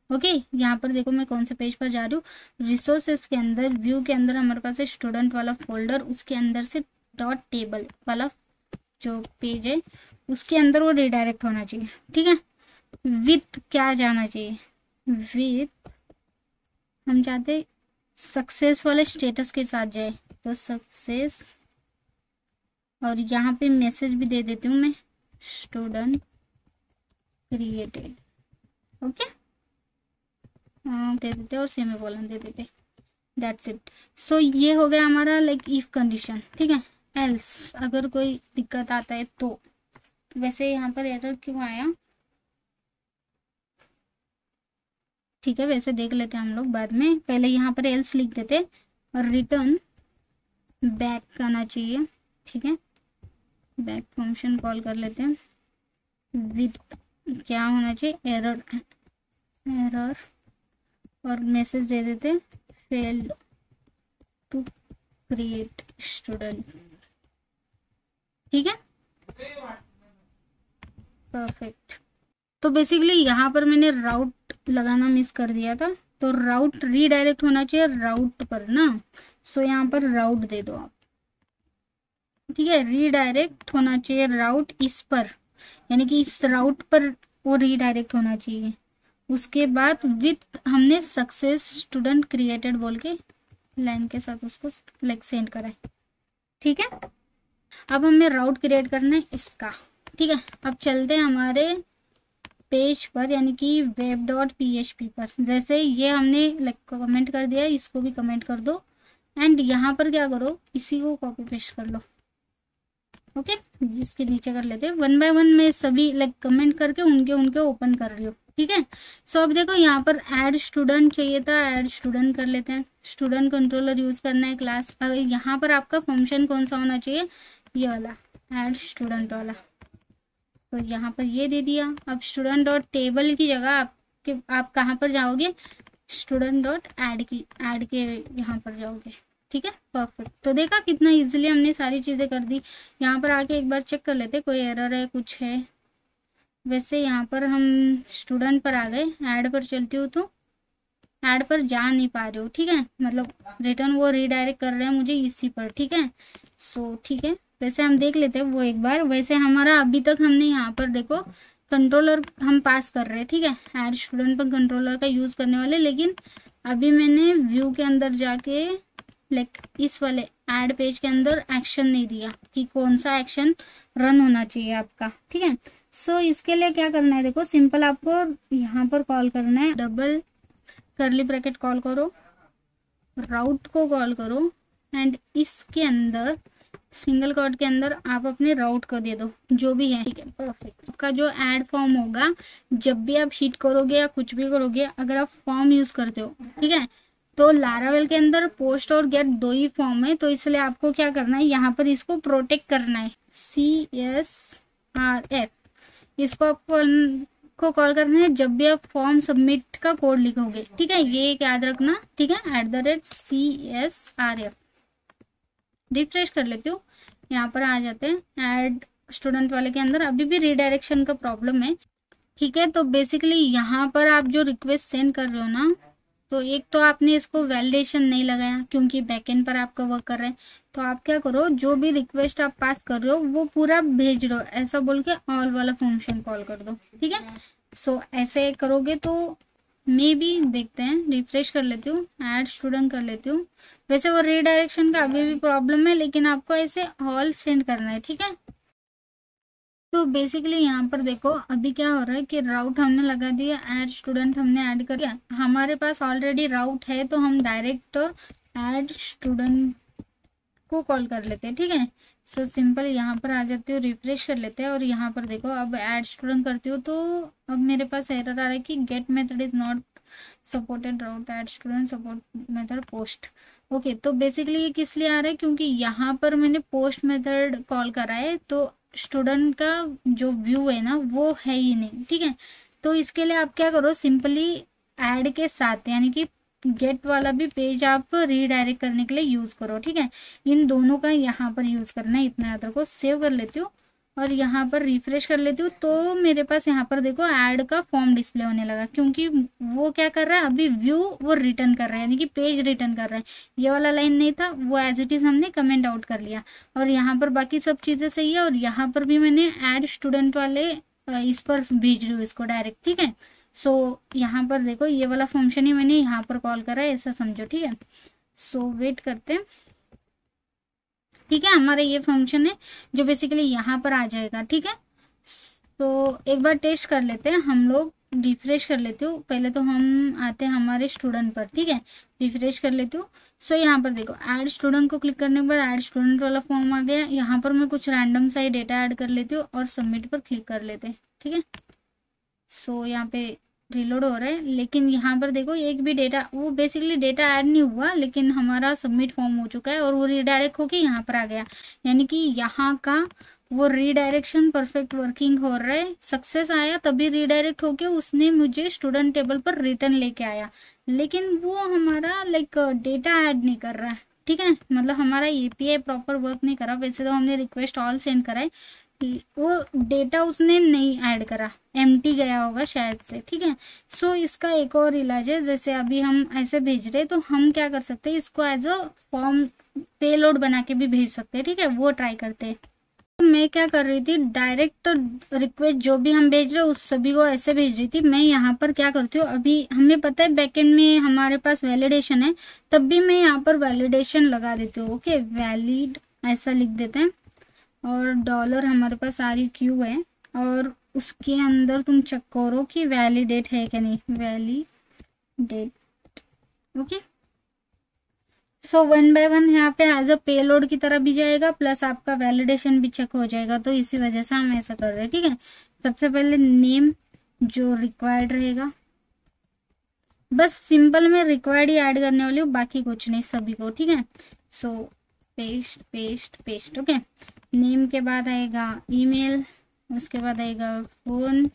ओके, यहाँ पर देखो मैं कौन से पेज पर जा रही हूँ, रिसोर्सेस के अंदर, व्यू के अंदर हमारे पास है स्टूडेंट वाला फोल्डर, उसके अंदर से .table वाला जो पेज है उसके अंदर वो रिडायरेक्ट होना चाहिए। ठीक है, विथ क्या जाना चाहिए, विथ हम चाहते सक्सेस वाले स्टेटस के साथ जाए, तो सक्सेस, और यहाँ पे मैसेज भी दे देती हूँ मैं, स्टूडेंट क्रिएटेड। ओके, दे देते और सेमीकोलन दे देते, दैट्स इट। सो ये हो गया हमारा लाइक इफ कंडीशन। ठीक है, एल्स अगर कोई दिक्कत आता है तो, वैसे यहाँ पर एरर क्यों आया, ठीक है, वैसे देख लेते हैं हम लोग बाद में, पहले यहाँ पर एल्स लिख देते और रिटर्न बैक आना चाहिए। ठीक है, बैक फंक्शन कॉल कर लेते हैं विथ क्या होना चाहिए, एरर और मैसेज दे देते फेल्ड टू क्रिएट स्टूडेंट। ठीक है, परफेक्ट। तो बेसिकली यहाँ पर मैंने राउट लगाना मिस कर दिया था, तो राउट रीडायरेक्ट होना चाहिए राउट पर ना, सो यहाँ पर राउट दे दो आप। ठीक है, रीडायरेक्ट होना चाहिए राउट इस पर, यानी कि इस राउट पर वो रीडायरेक्ट होना चाहिए। उसके बाद विथ हमने सक्सेस स्टूडेंट क्रिएटेड बोल के लाइन के साथ उसको लाइक सेंड करा है। ठीक है, अब हमें राउट क्रिएट करना है इसका। ठीक है, अब चलते हैं हमारे पेज पर, यानी कि web.php पर। जैसे ये हमने लाइक कमेंट कर दिया, इसको भी कमेंट कर दो एंड यहाँ पर क्या करो, इसी को कॉपी पेस्ट कर लो। ओके, जिसके नीचे कर लेते हैं 1 बाय 1 में सभी लाइक कमेंट करके उनके ओपन कर रही हो। ठीक है, सो अब देखो यहाँ पर ऐड स्टूडेंट चाहिए था, ऐड स्टूडेंट कर लेते हैं। स्टूडेंट कंट्रोलर यूज करना है क्लास। यहाँ पर आपका फंक्शन कौन सा होना चाहिए, ये वाला ऐड स्टूडेंट वाला, तो यहाँ पर ये दे दिया। अब स्टूडेंट डॉट टेबल की जगह आप कहाँ पर जाओगे, स्टूडेंट डॉट ऐड के यहाँ पर जाओगे। ठीक है, परफेक्ट। तो देखा कितना इजीली हमने सारी चीजें कर दी। यहाँ पर आके एक बार चेक कर लेते कोई एरर है, कुछ है। वैसे यहाँ पर हम स्टूडेंट पर आ गए, ऐड पर चलती हूँ तो ऐड पर जा नहीं पा रहे हो। ठीक है, मतलब रिटर्न वो रीडायरेक्ट कर रहे हैं मुझे इसी पर। ठीक है, सो ठीक है, वैसे हम देख लेते हैं वो एक बार। वैसे हमारा अभी तक हमने यहाँ पर देखो कंट्रोलर हम पास कर रहे हैं। ठीक है, ऐड स्टूडेंट पर कंट्रोलर का यूज करने वाले, लेकिन अभी मैंने व्यू के अंदर जाके लाइक इस वाले ऐड पेज के अंदर एक्शन नहीं दिया कि कौन सा एक्शन रन होना चाहिए आपका। ठीक है, सो इसके लिए क्या करना है, देखो सिंपल आपको यहाँ पर कॉल करना है, डबल कर्ली ब्रैकेट कॉल करो, राउट को कॉल करो एंड इसके अंदर सिंगल कोट के अंदर आप अपने राउट को दे दो जो भी है। ठीक है, परफेक्ट। आपका जो ऐड फॉर्म होगा, जब भी आप शीट करोगे या कुछ भी करोगे, अगर आप फॉर्म यूज करते हो, ठीक है, तो लारावेल के अंदर पोस्ट और गेट दो ही फॉर्म है, तो इसलिए आपको क्या करना है, यहाँ पर इसको प्रोटेक्ट करना है, CSRF इसको आपको कॉल करना है जब भी आप फॉर्म सबमिट का कोड लिखोगे। ठीक है, ये याद रखना। ठीक है, @CSRF रिफ्रेश कर लेती हूँ, यहाँ पर आ जाते हैं ऐड स्टूडेंट वाले के अंदर। अभी भी रीडायरेक्शन का प्रॉब्लम है। ठीक है, तो बेसिकली यहाँ पर आप जो रिक्वेस्ट सेंड कर रहे हो ना, तो एक तो आपने इसको वैलिडेशन नहीं लगाया क्योंकि बैकएंड पर आपका वर्क कर रहे हैं, तो आप क्या करो, जो भी रिक्वेस्ट आप पास कर रहे हो वो पूरा भेज रहे हो ऐसा बोल के ऑल वाला फंक्शन कॉल कर दो। ठीक है, सो ऐसे करोगे तो मे बी देखते हैं, रिफ्रेश कर लेती हूँ, ऐड स्टूडेंट कर लेती हूँ। वैसे वो रीडायरेक्शन का अभी भी प्रॉब्लम है, लेकिन आपको ऐसे ऑल सेंड करना है। ठीक है, तो बेसिकली यहाँ पर देखो अभी क्या हो रहा है कि राउट हमने लगा दिया, ऐड स्टूडेंट हमने ऐड कर दिया, हमारे पास ऑलरेडी राउट है, तो हम डायरेक्ट ऐड स्टूडेंट को कॉल कर लेते हैं। ठीक है, सो सिंपल यहाँ पर आ जाती हूँ, रिफ्रेश कर लेते हैं और यहाँ पर देखो अब ऐड स्टूडेंट करती हूँ, तो अब मेरे पास एरर आ रहा है कि get method is not supported route add student support method post. Okay, तो बेसिकली ये किस लिए आ रहा है, क्योंकि यहाँ पर मैंने पोस्ट मेथड कॉल करा है, तो स्टूडेंट का जो व्यू है ना वो है ही नहीं। ठीक है, तो इसके लिए आप क्या करो, सिंपली ऐड के साथ यानी कि गेट वाला भी पेज आप रीडायरेक्ट करने के लिए यूज करो। ठीक है, इन दोनों का यहाँ पर यूज करना है, इतना याद रखो। सेव कर लेती हूँ और यहाँ पर रिफ्रेश कर लेती हूँ, तो मेरे पास यहाँ पर देखो ऐड का फॉर्म डिस्प्ले होने लगा, क्योंकि वो क्या कर रहा है, अभी व्यू वो रिटर्न कर रहा है, यानी कि पेज रिटर्न कर रहा है। ये वाला लाइन नहीं था, वो एज इट इज हमने कमेंट आउट कर लिया, और यहाँ पर बाकी सब चीजें सही है, और यहाँ पर भी मैंने ऐड स्टूडेंट वाले इस पर भेज रही हूँ इसको डायरेक्ट। ठीक है, सो यहाँ पर देखो ये वाला फंक्शन ही मैंने यहाँ पर कॉल करा है, ऐसा समझो। ठीक है, सो वेट करते हैं। ठीक है, हमारा ये फंक्शन है जो बेसिकली यहाँ पर आ जाएगा। ठीक है, तो एक बार टेस्ट कर लेते हैं हम लोग, रिफ्रेश कर लेती हूँ। पहले तो हम आते हैं हमारे स्टूडेंट पर। ठीक है, रिफ्रेश कर लेती हूँ। सो यहाँ पर देखो ऐड स्टूडेंट को क्लिक करने के बाद ऐड स्टूडेंट वाला फॉर्म आ गया। यहाँ पर मैं कुछ रैंडम सा ही डेटा ऐड कर लेती हूँ और सबमिट पर क्लिक कर लेते हैं। ठीक है, सो यहाँ पे रिलोड हो रहा है, लेकिन यहाँ पर देखो एक भी डेटा, वो बेसिकली डेटा ऐड नहीं हुआ, लेकिन हमारा सबमिट फॉर्म हो चुका है और वो रीडायरेक्ट होके यहाँ पर आ गया। यानी कि यहाँ का वो रीडायरेक्शन परफेक्ट वर्किंग हो रहा है, सक्सेस आया तभी रीडायरेक्ट होके उसने मुझे स्टूडेंट टेबल पर रिटर्न लेके आया, लेकिन वो हमारा लाइक डेटा ऐड नहीं कर रहा है। ठीक है, मतलब हमारा एपीआई प्रॉपर वर्क नहीं करा। वैसे तो हमने रिक्वेस्ट ऑल सेंड करा है, वो डेटा उसने नहीं ऐड करा, एम्प्टी गया होगा शायद से। ठीक है, सो इसका एक और इलाज है, जैसे अभी हम ऐसे भेज रहे तो हम क्या कर सकते हैं, इसको एज अ फॉर्म पेलोड बना के भी भेज सकते हैं। ठीक है, वो ट्राई करते हैं। तो मैं क्या कर रही थी, डायरेक्ट रिक्वेस्ट जो भी हम भेज रहे हैं उस सभी को ऐसे भेज रही थी। मैं यहाँ पर क्या करती हूँ, अभी हमें पता है बैकएंड में हमारे पास वैलिडेशन है, तब भी मैं यहाँ पर वैलिडेशन लगा देती हूँ। ओके, वैलिड ऐसा लिख देते हैं और डॉलर हमारे पास REQ है, और उसके अंदर तुम चेक करो कि वैलिडेट है क्या नहीं, वैलिडेट। ओके, सो 1 बाय 1 यहाँ पे एज अ पेलोड की तरह भी जाएगा, प्लस आपका वैलिडेशन भी चेक हो जाएगा। तो इसी वजह से हम ऐसा कर रहे हैं। ठीक है, सबसे पहले नेम जो रिक्वायर्ड रहेगा, बस सिंपल में रिक्वायर्ड ही ऐड करने वाली हूँ, बाकी कुछ नहीं सभी को। ठीक है, so paste paste paste. Okay, name के बाद आएगा ईमेल, उसके बाद आएगा फोन,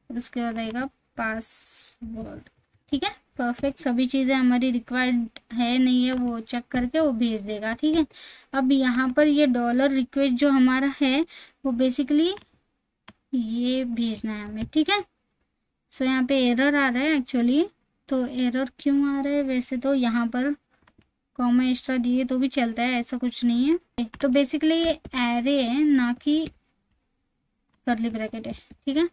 उसके बाद आएगा पासवर्ड। ठीक है, परफेक्ट, सभी चीज़ें हमारी रिक्वायर्ड है नहीं है वो चेक करके वो भेज देगा। ठीक है, अब यहाँ पर ये डॉलर रिक्वेस्ट जो हमारा है वो बेसिकली ये भेजना है हमें। ठीक है, सो यहाँ पे एरर आ रहा है एक्चुअली। तो एरर क्यों आ रहा है, वैसे तो यहाँ पर कॉमा एक्स्ट्रा दिए तो भी चलता है, ऐसा कुछ नहीं है। तो बेसिकली ये एरे है ना कि कर्ली ब्रैकेट है। ठीक है,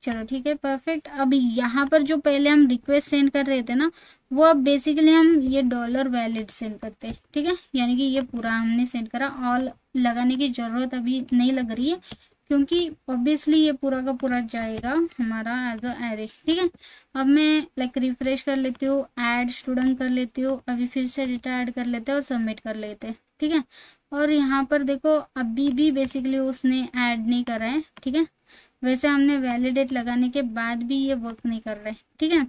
चलो ठीक है, परफेक्ट। अब यहाँ पर जो पहले हम रिक्वेस्ट सेंड कर रहे थे ना, वो अब बेसिकली हम ये डॉलर वैलिड सेंड करते हैं। ठीक है, यानी कि ये पूरा हमने सेंड करा, ऑल लगाने की जरूरत अभी नहीं लग रही है, क्योंकि ऑब्वियसली ये पूरा का पूरा जाएगा हमारा एज अ एरे। ठीक है, अब मैं लाइक रिफ्रेश कर लेती हूँ, ऐड स्टूडेंट कर लेती हूँ, अभी फिर से डेटा ऐड कर लेते हैं और सबमिट कर लेते हैं। ठीक है, और यहाँ पर देखो अभी भी बेसिकली उसने ऐड नहीं करा है। ठीक है, वैसे हमने वैलिडेट लगाने के बाद भी ये वर्क नहीं कर रहे। ठीक है,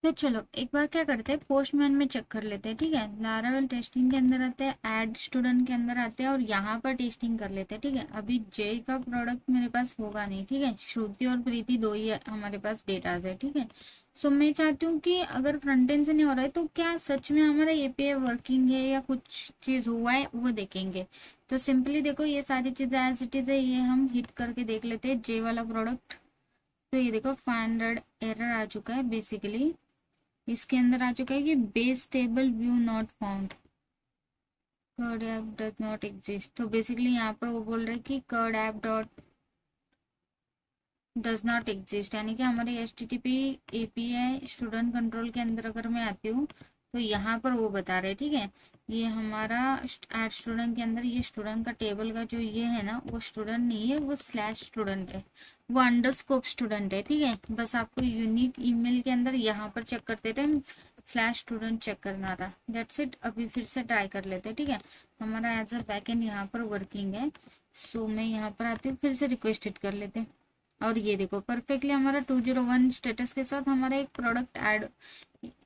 तो चलो एक बार क्या करते हैं, पोस्टमैन में चेक कर लेते हैं। ठीक है, लारावेल टेस्टिंग के अंदर आते हैं, ऐड स्टूडेंट के अंदर आते हैं और यहाँ पर टेस्टिंग कर लेते हैं। ठीक है, अभी जे का प्रोडक्ट मेरे पास होगा नहीं। ठीक है, श्रुति और प्रीति दो ही हमारे पास डेटाज है। ठीक है, सो मैं चाहती हूँ कि अगर फ्रंट एंड से नहीं हो रहा है तो क्या सच में हमारा एपीआई वर्किंग है या कुछ चीज़ हुआ है, वो देखेंगे। तो सिंपली देखो ये सारी चीज़ें एज इट इज़ है, ये हम हिट करके देख लेते हैं जे वाला प्रोडक्ट। तो ये देखो 500 एरर आ चुका है, बेसिकली इसके अंदर आ चुका है कि base table view not found, CRUD app does not exist. तो बेसिकली यहाँ पर वो बोल रहे हैं कि CRUD app does not exist, यानी कि हमारे HTTP API स्टूडेंट कंट्रोल के अंदर अगर मैं आती हूँ तो यहाँ पर वो बता रहे हैं। ठीक है, ये हमारा एड स्टूडेंट के अंदर ये स्टूडेंट का टेबल का जो ये है ना, वो स्टूडेंट नहीं है, वो स्लैश स्टूडेंट है, वो अंडरस्कोप स्टूडेंट है। ठीक है, बस आपको यूनिक ईमेल के अंदर यहाँ पर चेक करते टाइम स्लैश स्टूडेंट चेक करना था, दैट्स इट। अभी फिर से ट्राई कर लेते हैं। ठीक है, हमारा एज अ बैकएंड यहाँ पर वर्किंग है। सो मैं यहाँ पर आती हूँ, फिर से रिक्वेस्ट हिट कर लेते हैं और ये देखो परफेक्टली हमारा 201 स्टेटस के साथ हमारा एक प्रोडक्ट ऐड,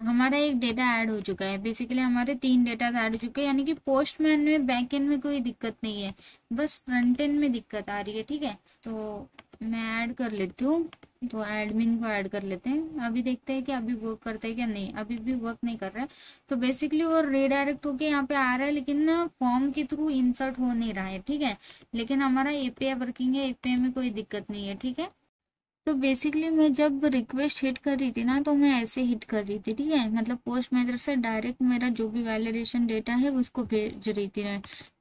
हमारा एक डेटा ऐड हो चुका है। बेसिकली हमारे 3 डेटा ऐड हो चुके हैं, यानी कि पोस्टमैन में बैक एंड में कोई दिक्कत नहीं है, बस फ्रंट एंड में दिक्कत आ रही है। ठीक है, तो मैं ऐड कर लेती हूँ, तो एडमिन को ऐड कर लेते हैं। अभी देखते हैं कि अभी वर्क करता है क्या नहीं, अभी भी वर्क नहीं कर रहा है। तो बेसिकली वो रीडायरेक्ट होके यहाँ पे आ रहा है, लेकिन फॉर्म के थ्रू इंसर्ट हो नहीं रहा है। ठीक है, लेकिन हमारा एपीआई वर्किंग है, एपीआई में कोई दिक्कत नहीं है। ठीक है, तो बेसिकली मैं जब रिक्वेस्ट हिट कर रही थी ना, तो मैं ऐसे हिट कर रही थी। ठीक है, मतलब पोस्ट मेथड से डायरेक्ट मेरा जो भी वैलिडेशन डेटा है उसको भेज रही थी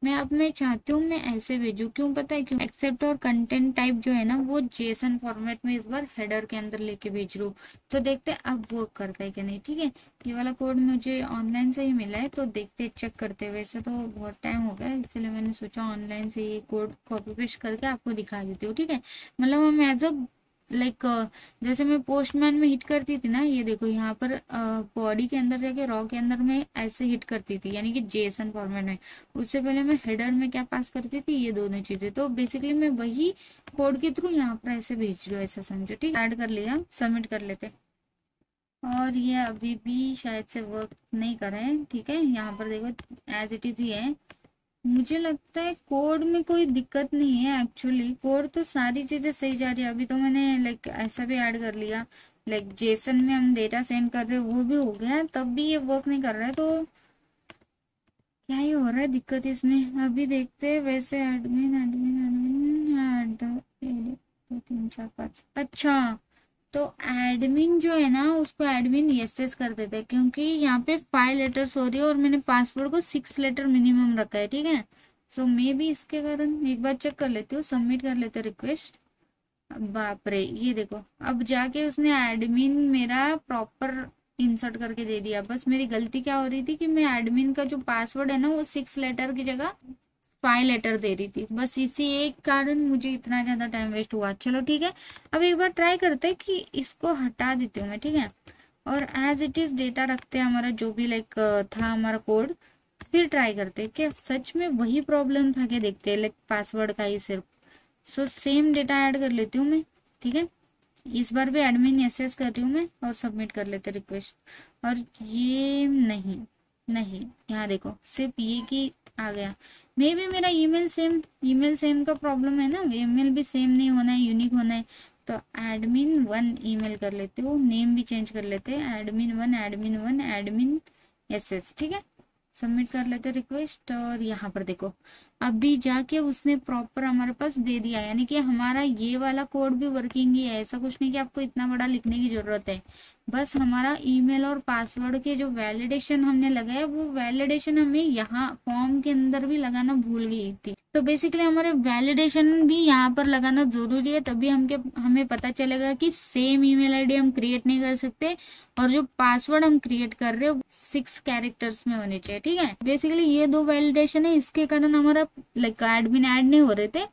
मैं। अब मैं चाहती हूँ मैं ऐसे भेजूँ, क्यों पता है क्यों, एक्सेप्ट और कंटेंट टाइप जो है ना वो जेसन फॉर्मेट में इस बार हेडर के अंदर लेके भेज रही हूँ। तो देखते हैं अब वर्क करता है कि नहीं। ठीक है, ये वाला कोड मुझे ऑनलाइन से ही मिला है, तो देखते चेक करते हैं। वैसे तो बहुत टाइम हो गया, इसलिए मैंने सोचा ऑनलाइन से ये कोड कॉपी पेस्ट करके आपको दिखा देती हूँ। ठीक है, मतलब हम एज अ लाइक जैसे मैं पोस्टमैन में हिट करती थी ना, ये देखो यहाँ पर बॉडी के अंदर जाके रॉ के अंदर में ऐसे हिट करती थी, यानी कि जेसन फॉर्मेट में। उससे पहले मैं हेडर में क्या पास करती थी, ये दोनों चीजें। तो बेसिकली मैं वही कोड के थ्रू यहाँ पर ऐसे भेज रही हूँ, ऐसा समझो, ठीक। ऐड कर लिया, सबमिट कर लेते। और ये अभी भी शायद से वर्क नहीं कर रहे हैं, ठीक है। यहाँ पर देखो एज इट इज ही है। मुझे लगता है कोड में कोई दिक्कत नहीं है एक्चुअली, कोड तो सारी चीजें सही जा रही है। अभी तो मैंने लाइक ऐसा भी ऐड कर लिया, लाइक जेसन में हम डेटा सेंड कर रहे हैं वो भी हो गया, तब भी ये वर्क नहीं कर रहा है। तो क्या ही हो रहा है दिक्कत इसमें, अभी देखते हैं। वैसे एडमिन एडमिन एडमिन ऐड 1 2 3 4 5, अच्छा तो एडमिन जो है ना उसको एडमिन यस कर देते हैं, क्योंकि यहाँ पे 5 लेटर्स हो रही है और मैंने पासवर्ड को 6 लेटर मिनिमम रखा है, ठीक है। सो मे बी इसके कारण एक बार चेक कर लेती हूँ, सबमिट कर लेते रिक्वेस्ट। बाप रे, ये देखो अब जाके उसने एडमिन मेरा प्रॉपर इंसर्ट करके दे दिया। बस मेरी गलती क्या हो रही थी कि मैं एडमिन का जो पासवर्ड है ना वो 6 लेटर की जगह 5 लेटर दे रही थी, बस इसी एक कारण मुझे इतना ज्यादा टाइम वेस्ट हुआ। चलो ठीक है, अब एक बार ट्राई करते हैं कि इसको हटा देती हूँ मैं, ठीक है। और एज इट इज डेटा रखते हैं हमारा जो भी लाइक था हमारा कोड, फिर ट्राई करते हैं कि सच में वही प्रॉब्लम था क्या, देखते हैं लाइक पासवर्ड का ही सिर्फ। सो सेम डेटा ऐड कर लेती हूँ मैं, ठीक है। इस बार भी एडमिन एसेस कर रही हूँ मैं और सबमिट कर लेते रिक्वेस्ट। और ये नहीं नहीं, यहाँ देखो सिर्फ ये की आ गया। मे भी मेरा ईमेल सेम का प्रॉब्लम है ना, ईमेल भी सेम नहीं होना है, यूनिक होना है। तो एडमिन 1 ईमेल कर लेते हो, नेम भी चेंज कर लेते हैं, एडमिन 1 एडमिन एसएस, ठीक है। सबमिट कर लेते रिक्वेस्ट। और यहाँ पर देखो अभी जाके उसने प्रॉपर हमारे पास दे दिया, यानी कि हमारा ये वाला कोड भी वर्किंग ही है। ऐसा कुछ नहीं कि आपको इतना बड़ा लिखने की जरूरत है, बस हमारा ईमेल और पासवर्ड के जो वैलिडेशन हमने लगाया वो वैलिडेशन हमें यहाँ फॉर्म के अंदर भी लगाना भूल गई थी। तो बेसिकली हमारे वैलिडेशन भी यहाँ पर लगाना जरूरी है, तभी हमें पता चलेगा कि सेम ईमेल आईडी हम क्रिएट नहीं कर सकते और जो पासवर्ड हम क्रिएट कर रहे हैं 6 कैरेक्टर्स में होने चाहिए, ठीक है। बेसिकली ये 2 वैलिडेशन है, इसके कारण हमारा लाइक एडमिन ऐड नहीं हो रहे थे,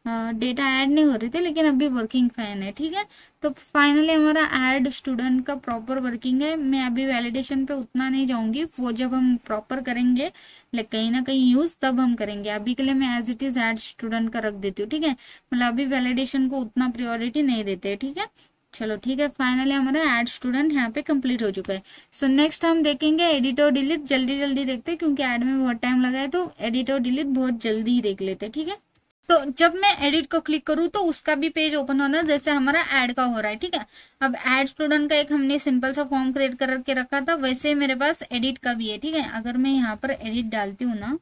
डेटा ऐड नहीं हो रहे थे, लेकिन अभी वर्किंग फाइन है, ठीक है। तो फाइनली हमारा ऐड स्टूडेंट का प्रॉपर वर्किंग है। मैं अभी वैलिडेशन पे उतना नहीं जाऊंगी, वो जब हम प्रॉपर करेंगे लाइक कहीं ना कहीं यूज तब हम करेंगे। अभी के लिए मैं as it is add student का रख देती हूँ, ठीक है। मतलब अभी वैलिडेशन को उतना प्रायोरिटी नहीं देते, ठीक है। चलो ठीक है, फाइनली हमारा ऐड स्टूडेंट यहाँ पे कंप्लीट हो चुका है। सो नेक्स्ट हम देखेंगे एडिट और डिलीट, जल्दी जल्दी देखते हैं क्योंकि ऐड में बहुत टाइम लगा है, तो एडिट और डिलीट बहुत जल्दी ही देख लेते हैं, ठीक है। तो जब मैं एडिट को क्लिक करूँ तो उसका भी पेज ओपन होना है जैसे हमारा ऐड का हो रहा है, ठीक है। अब ऐड स्टूडेंट का एक हमने सिंपल सा फॉर्म क्रिएट करके रखा था, वैसे मेरे पास एडिट का भी है, ठीक है। अगर मैं यहाँ पर एडिट डालती हूँ ना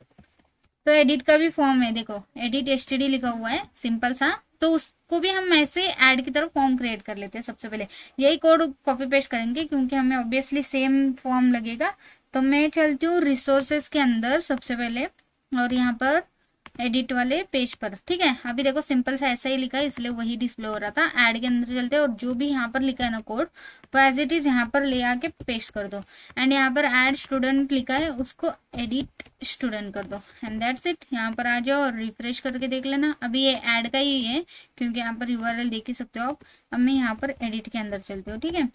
तो एडिट का भी फॉर्म है, देखो एडिट एसटीडी लिखा हुआ है सिंपल सा। तो उसको भी हम ऐसे ऐड की तरफ फॉर्म क्रिएट कर लेते हैं। सबसे पहले यही कोड कॉपी पेस्ट करेंगे क्योंकि हमें ऑब्वियसली सेम फॉर्म लगेगा। तो मैं चलती हूँ रिसोर्सेस के अंदर सबसे पहले और यहाँ पर एडिट वाले पेज पर, ठीक है। अभी देखो सिंपल सा ऐसा ही लिखा है इसलिए वही डिस्प्ले हो रहा था। ऐड के अंदर चलते हैं और जो भी यहाँ पर लिखा है ना कोड वो एज इट इज यहाँ पर ले आके पेस्ट कर दो। एंड यहाँ पर ऐड स्टूडेंट लिखा है उसको एडिट स्टूडेंट कर दो एंड दैट्स इट। यहाँ पर आ जाओ और रिफ्रेश करके देख लेना। अभी ये ऐड का ही है क्योंकि यहाँ पर यूआरएल देख ही सकते हो आप। अब मैं यहाँ पर एडिट के अंदर चलती हूँ, ठीक है।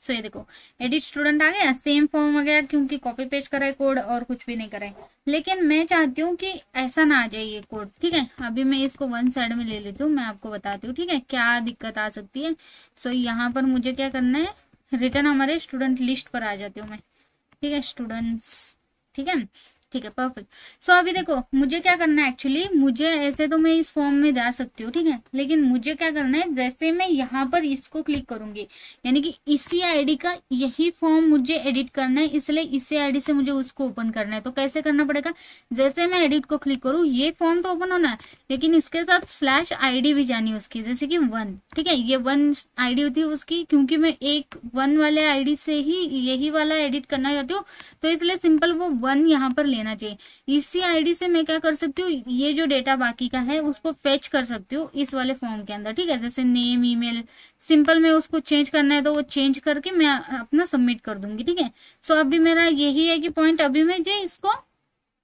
सो ये देखो एडिट स्टूडेंट आ गया, सेम फॉर्म आ गया क्योंकि कॉपी पेस्ट करा है कोड और कुछ भी नहीं करा है। लेकिन मैं चाहती हूँ कि ऐसा ना आ जाए ये कोड, ठीक है। अभी मैं इसको 1 साइड में ले लेती हूँ, मैं आपको बताती हूँ, ठीक है, क्या दिक्कत आ सकती है। सो यहाँ पर मुझे क्या करना है, रिटर्न हमारे स्टूडेंट लिस्ट पर आ जाती हूँ मैं, ठीक है, स्टूडेंट्स, ठीक है, ठीक है, परफेक्ट। सो अभी देखो मुझे क्या करना है, एक्चुअली मुझे ऐसे तो मैं इस फॉर्म में जा सकती हूँ, ठीक है, लेकिन मुझे क्या करना है, जैसे मैं यहाँ पर इसको क्लिक करूंगी यानी कि इसी आईडी का यही फॉर्म मुझे एडिट करना है, इसलिए इसी आईडी से मुझे उसको ओपन करना है। तो कैसे करना पड़ेगा, जैसे मैं एडिट को क्लिक करूँ ये फॉर्म तो ओपन होना है, लेकिन इसके साथ /ID भी जानी है उसकी, जैसे कि 1, ठीक है। ये 1 आईडी होती है उसकी, क्योंकि मैं एक 1 वाले आईडी से ही यही वाला एडिट करना चाहती हूँ, तो इसलिए सिंपल वो 1 यहाँ पर लेना चाहिए। इसी आईडी से मैं क्या कर सकती हूँ, ये जो डेटा बाकी का है उसको फेच कर सकती हूँ इस वाले फॉर्म के अंदर, ठीक है। जैसे नेम, ईमेल, सिंपल में उसको चेंज करना है तो वो चेंज करके मैं अपना सबमिट कर दूंगी, ठीक है। सो अभी मेरा यही है कि पॉइंट, अभी मैं जो इसको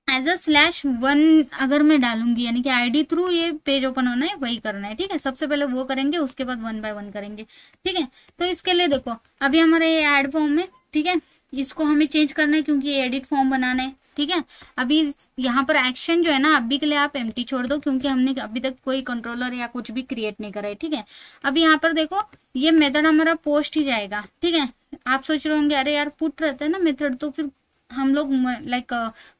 एज अ /1 अगर मैं डालूंगी, यानी कि आईडी थ्रू ये पेज ओपन होना है, वही करना है। ठीक है, सबसे पहले वो करेंगे, उसके बाद 1 बाय 1 करेंगे। ठीक है, तो इसके लिए देखो अभी हमारे ये ऐड फॉर्म है। ठीक है, इसको हमें चेंज करना है क्योंकि ये एडिट फॉर्म बनाना है। ठीक है, अभी यहाँ पर एक्शन जो है ना, अभी के लिए आप एम्प्टी छोड़ दो क्योंकि हमने अभी तक कोई कंट्रोलर या कुछ भी क्रिएट नहीं करा है। ठीक है, अभी यहाँ पर देखो ये मेथड हमारा पोस्ट ही जाएगा। ठीक है, आप सोच रहे होंगे अरे यार पुट रहता है ना मेथड, तो फिर हम लोग लाइक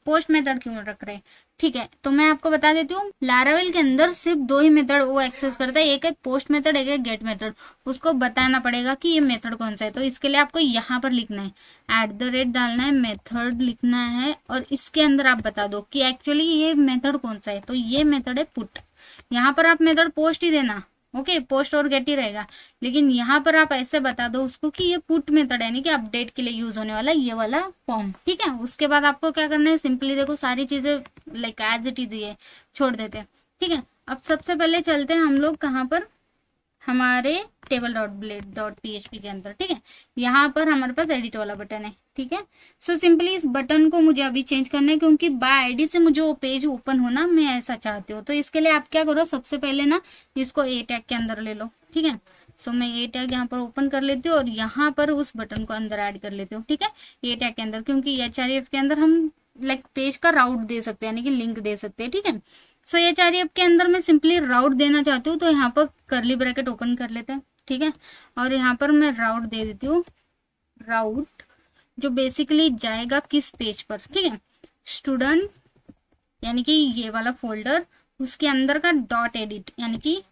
पोस्ट मेथड क्यों रख रहे हैं। ठीक है, तो मैं आपको बता देती हूँ, लारावेल के अंदर सिर्फ 2 ही मेथड वो एक्सेस करता है, एक है पोस्ट मेथड, एक है गेट मेथड। उसको बताना पड़ेगा कि ये मेथड कौन सा है, तो इसके लिए आपको यहाँ पर लिखना है @ डालना है, मेथड लिखना है, और इसके अंदर आप बता दो कि एक्चुअली ये मेथड कौन सा है। तो ये मेथड है पुट। यहाँ पर आप मेथड पोस्ट ही देना, ओके, पोस्ट और गेट ही रहेगा, लेकिन यहाँ पर आप ऐसे बता दो उसको कि ये पुट मेथड है, यानी कि अपडेट के लिए यूज होने वाला ये वाला फॉर्म। ठीक है, उसके बाद आपको क्या करना है, सिंपली देखो सारी चीजें लाइक एज इट इज ये छोड़ देते हैं। ठीक है, अब सबसे पहले चलते हैं हम लोग कहाँ पर, हमारे table.blade.php के अंदर। ठीक है, यहाँ पर हमारे पास एडिट वाला बटन है। ठीक है, सो सिंपली इस बटन को मुझे अभी चेंज करना है क्योंकि बाय आईडी से मुझे वो पेज ओपन होना, मैं ऐसा चाहती हूँ। तो इसके लिए आप क्या करो, सबसे पहले ना इसको ए टैग के अंदर ले लो। ठीक है, सो मैं ए टैग यहाँ पर ओपन कर लेती हूँ और यहाँ पर उस बटन को अंदर ऐड कर लेती हूँ। ठीक है, ए टैग के अंदर, क्योंकि HREF के अंदर हम लाइक पेज का राउट दे सकते हैं, यानी कि लिंक दे सकते हैं। ठीक है, सो HREF के अंदर मैं सिंपली राउट देना चाहती हूँ, तो यहाँ पर करली ब्रैकेट ओपन कर लेते हैं। ठीक है, और यहाँ पर मैं राउट दे देती हूँ, राउट जो बेसिकली जाएगा किस पेज पर। ठीक है, स्टूडेंट यानी कि ये वाला फोल्डर, उसके अंदर का .edit यानी कि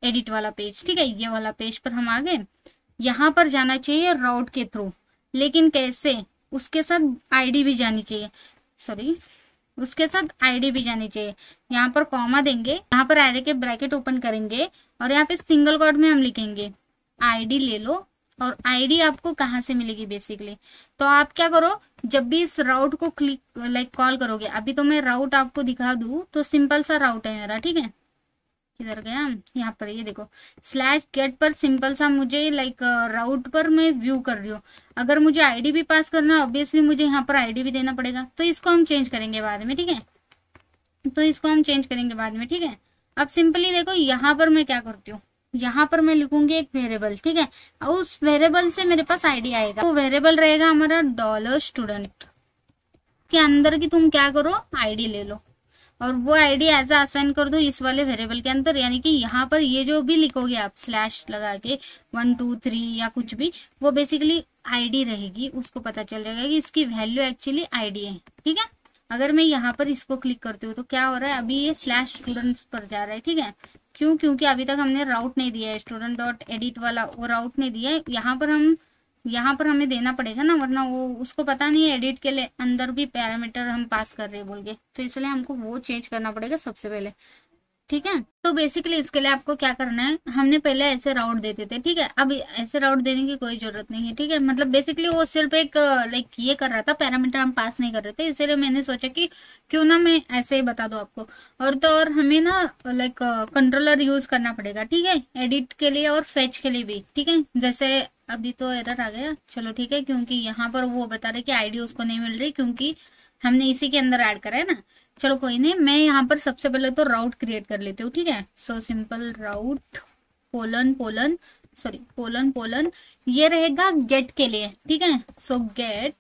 एडिट वाला पेज। ठीक है, ये वाला पेज पर हम आ गए। यहाँ पर जाना चाहिए राउट के थ्रू, लेकिन कैसे, उसके साथ आईडी भी जानी चाहिए, सॉरी उसके साथ आईडी भी जानी चाहिए। यहाँ पर कॉमा देंगे, यहाँ पर एरे के ब्रैकेट ओपन करेंगे और यहाँ पे सिंगल कोट में हम लिखेंगे आईडी ले लो। और आईडी आपको कहाँ से मिलेगी बेसिकली, तो आप क्या करो, जब भी इस राउट को क्लिक लाइक कॉल करोगे, अभी तो मैं राउट आपको दिखा दूं, तो सिंपल सा राउट है मेरा। ठीक है, किधर गया, यहाँ पर ये देखो /get पर सिंपल सा मुझे लाइक राउट पर मैं व्यू कर रही हूँ। अगर मुझे आईडी भी पास करना है, ऑब्वियसली मुझे यहाँ पर आईडी भी देना पड़ेगा, तो इसको हम चेंज करेंगे बाद में। ठीक है, तो इसको हम चेंज करेंगे बाद में। ठीक है, अब सिंपली देखो यहाँ पर मैं क्या करती हूँ, यहाँ पर मैं लिखूंगी एक वेरिएबल। ठीक है, उस वेरिएबल से मेरे पास आईडी आएगा, तो वेरिएबल रहेगा हमारा $student के अंदर की तुम क्या करो, आईडी ले लो और वो आईडी एज असाइन कर दो इस वाले वेरिएबल के अंदर। यानी कि यहाँ पर ये जो भी लिखोगे आप स्लैश लगा के 1 2 3 या कुछ भी, वो बेसिकली आईडी रहेगी, उसको पता चल जाएगा कि इसकी वैल्यू एक्चुअली आईडी है। ठीक है, अगर मैं यहाँ पर इसको क्लिक करती हूँ तो क्या हो रहा है, अभी ये /students पर जा रहा है। ठीक है, क्यों, क्योंकि अभी तक हमने राउट नहीं दिया है, student.edit वाला वो राउट नहीं दिया है। यहाँ पर हमें देना पड़ेगा ना, वरना वो उसको पता नहीं है एडिट के लिए अंदर भी पैरामीटर हम पास कर रहे हैं बोल के, तो इसलिए हमको वो चेंज करना पड़ेगा सबसे पहले। ठीक है, तो बेसिकली इसके लिए आपको क्या करना है, हमने पहले ऐसे राउट देते थे। ठीक है, अब ऐसे राउट देने की कोई जरूरत नहीं है। ठीक है, मतलब बेसिकली वो सिर्फ एक लाइक ये कर रहा था, पैरामीटर हम पास नहीं कर रहे थे, इसलिए मैंने सोचा कि क्यों ना मैं ऐसे ही बता दूं आपको। और तो और हमें ना लाइक कंट्रोलर यूज करना पड़ेगा। ठीक है, एडिट के लिए और फेच के लिए भी। ठीक है, जैसे अभी तो एरर आ गया, चलो ठीक है, क्योंकि यहाँ पर वो बता रहे कि आईडी उसको नहीं मिल रही क्योंकि हमने इसी के अंदर ऐड करा है ना। चलो कोई नहीं, मैं यहाँ पर सबसे पहले तो राउट क्रिएट कर लेती हूँ। ठीक है, सो सिंपल राउट पोलन ये रहेगा गेट के लिए। ठीक है, सो गेट,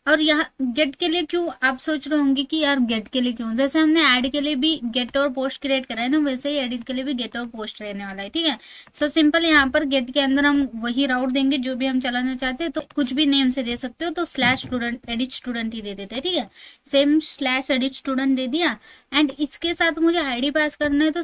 और यहाँ गेट के लिए क्यों आप सोच रहे होंगे कि यार गेट के लिए क्यों, जैसे हमने ऐड के लिए भी गेट और पोस्ट क्रिएट करा है ना, वैसे ही एडिट के लिए भी गेट और पोस्ट रहने वाला है। ठीक है, सो सिंपल यहाँ पर गेट के अंदर हम वही राउट देंगे जो भी हम चलाना चाहते हैं, तो कुछ भी नेम से दे सकते हो, तो /edit student ही दे देते हैं। ठीक है, सेम /edit student दे दिया, एंड इसके साथ मुझे आईडी पास करना है, तो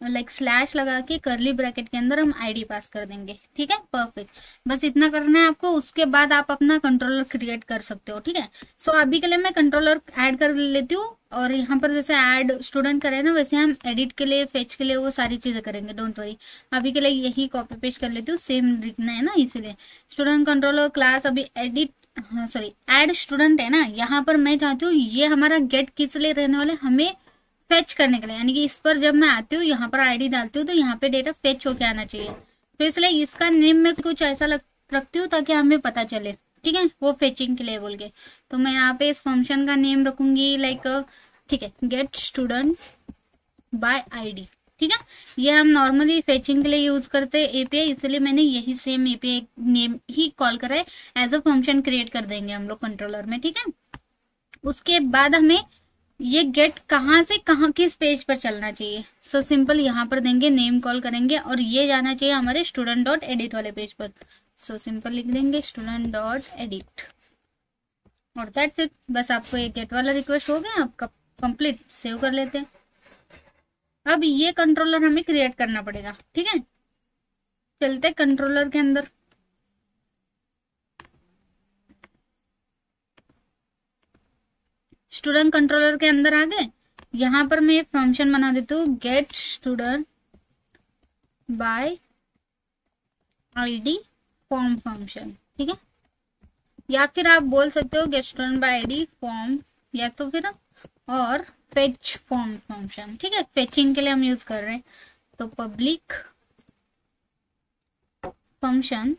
लाइक स्लैश लगा के करली ब्रैकेट के अंदर हम आईडी पास कर देंगे। ठीक है, परफेक्ट, बस इतना करना है आपको, उसके बाद आप अपना कंट्रोलर क्रिएट कर सकते हो। ठीक है, सो अभी के लिए मैं कंट्रोलर ऐड कर लेती हूँ, और यहाँ पर जैसे ऐड स्टूडेंट करे ना, वैसे हम एडिट के लिए फेच के लिए वो सारी चीजें करेंगे, डोंट वरी। अभी के लिए यही कॉपी पेस्ट कर लेती हूँ, सेम लिखना है ना, इसीलिए स्टूडेंट कंट्रोलर क्लास अभी ऐड स्टूडेंट है ना, यहाँ पर मैं चाहती हूँ ये हमारा गेट किस लिए रहने वाले, हमें फेच करने के लिए, यानी कि इस पर जब मैं आती हूँ यहाँ पर आईडी डालती हूँ तो यहाँ पे डेटा फेच होके आना चाहिए, तो इसलिए इसका नेम में कुछ ऐसा रखती हूँ ताकि हमें पता चले। ठीक है, वो फेचिंग के लिए बोल के, तो मैं यहाँ पे इस फंक्शन का नेम रखूंगी लाइक, ठीक है, गेट स्टूडेंट बाय आईडी। ठीक है, ये हम नॉर्मली फेचिंग के लिए यूज करते हैं एपीआई, इसलिए मैंने यही सेम एपीआई नेम ही कॉल करा है। एज अ फंक्शन क्रिएट कर देंगे हम लोग कंट्रोलर में। ठीक है, उसके बाद हमें ये गेट कहाँ से कहाँ किस पेज पर चलना चाहिए। सो सिंपल यहाँ पर देंगे, नेम कॉल करेंगे और ये जाना चाहिए हमारे स्टूडेंट डॉट एडिट वाले पेज पर। सो सिंपल लिख देंगे स्टूडेंट डॉट एडिट और दैट्स इट। बस आपको ये गेट वाला रिक्वेस्ट हो गया आपका कंप्लीट। सेव कर लेते हैं। अब ये कंट्रोलर हमें क्रिएट करना पड़ेगा। ठीक है, चलते कंट्रोलर के अंदर। स्टूडेंट कंट्रोलर के अंदर आ गए। यहां पर मैं फंक्शन बना देती हूँ get student by ID form function. ठीक है, या फिर आप बोल सकते हो get student by ID form, या तो फिर और फेच फॉर्म फंक्शन। ठीक है, फेचिंग के लिए हम यूज कर रहे हैं। तो पब्लिक फंक्शन,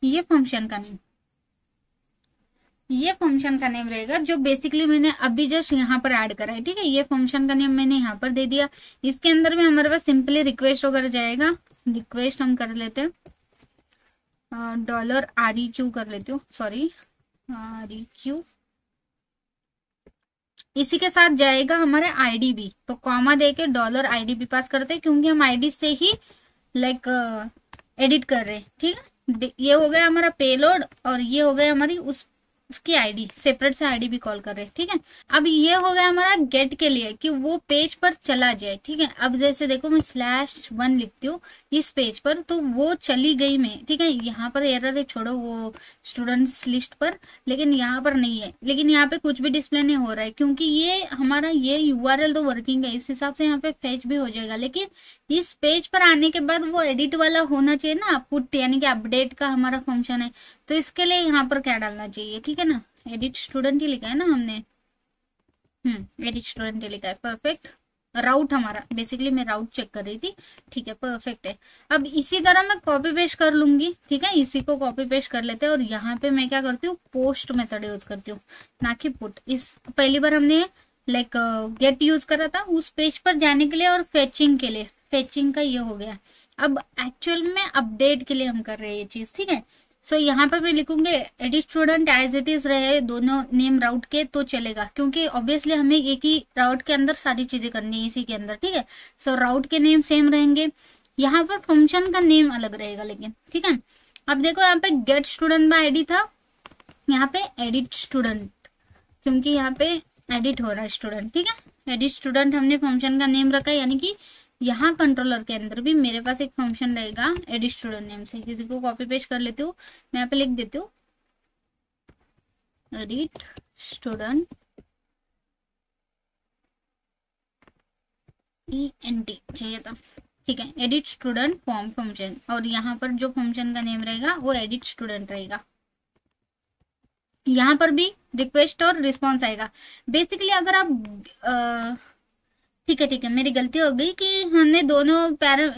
ये फंक्शन का नेम रहेगा जो बेसिकली मैंने अभी जस्ट यहाँ पर ऐड करा है। ठीक है, ये फंक्शन का नेम मैंने यहाँ पर दे दिया। इसके अंदर भी हमारे पास सिंपली रिक्वेस्ट वगैरह जाएगा। रिक्वेस्ट हम कर लेते हैं $REQ कर लेती हूँ, सॉरी REQ। इसी के साथ जाएगा हमारे आईडी भी, तो कॉमा देके $ID भी पास करते हैं क्योंकि हम आईडी से ही लाइक एडिट कर रहे हैं। ठीक है, ये हो गया हमारा पेलोड और ये हो गया हमारी उसकी आईडी, सेपरेट से आईडी भी कॉल कर रहे हैं। ठीक है, अब ये हो गया हमारा गेट के लिए कि वो पेज पर चला जाए। ठीक है, अब जैसे देखो मैं /1 लिखती हूँ इस पेज पर, तो वो चली गई मैं। ठीक है, यहाँ पर एरर है, छोड़ो वो स्टूडेंट्स लिस्ट पर, लेकिन यहाँ पर नहीं है। लेकिन यहाँ पे कुछ भी डिस्प्ले नहीं हो रहा है क्योंकि ये हमारा ये यूआरएल तो वर्किंग है, इस हिसाब से यहाँ पे फेच भी हो जाएगा। लेकिन इस पेज पर आने के बाद वो एडिट वाला होना चाहिए ना, पुट यानी कि अपडेट का हमारा फंक्शन है। तो इसके लिए यहाँ पर क्या डालना चाहिए, ठीक है ना, एडिट स्टूडेंट ही लिखा है ना हमने, एडिट स्टूडेंट ही लिखा है। परफेक्ट। राउट हमारा बेसिकली मैं राउट चेक कर रही थी। ठीक है, परफेक्ट है। अब इसी तरह मैं कॉपी पेस्ट कर लूंगी। ठीक है, इसी को कॉपी पेस्ट कर लेते हैं और यहाँ पे मैं क्या करती हूँ, पोस्ट मेथड यूज करती हूँ ना कि पुट। इस पहली बार हमने लाइक गेट यूज करा था उस पेज पर जाने के लिए और फेचिंग के लिए। फेचिंग का ये हो गया। अब एक्चुअल में अपडेट के लिए हम कर रहे हैं ये चीज। ठीक है, सो यहाँ पर मैं लिखूंगे edit student as it is रहे दोनों नेम राउट के तो चलेगा, क्योंकि ऑब्वियसली हमें एक ही राउट के अंदर सारी चीजें करनी है इसी के अंदर। ठीक है, सो राउट के नेम सेम रहेंगे, यहाँ पर फंक्शन का नेम अलग रहेगा लेकिन। ठीक है, अब देखो यहाँ पे गेट स्टूडेंट बाय आईडी था, यहाँ पे एडिट स्टूडेंट, क्योंकि यहाँ पे एडिट हो रहा है स्टूडेंट। ठीक है, एडिट स्टूडेंट हमने फंक्शन का नेम रखा है, यानी कि यहाँ कंट्रोलर के अंदर भी मेरे पास एक फंक्शन रहेगा एडिट स्टूडेंट नेम से। किसी को कॉपी पेस्ट कर लेती हूँ, मैं यहाँ पे लिख देती हूँ एडिट स्टूडेंट ENT चाहिए था। ठीक है, एडिट स्टूडेंट फॉर्म फंक्शन, और यहाँ पर जो फंक्शन का नेम रहेगा वो एडिट स्टूडेंट रहेगा। यहाँ पर भी रिक्वेस्ट और रिस्पॉन्स आएगा। बेसिकली अगर आप ठीक है, मेरी गलती हो गई कि हमने दोनों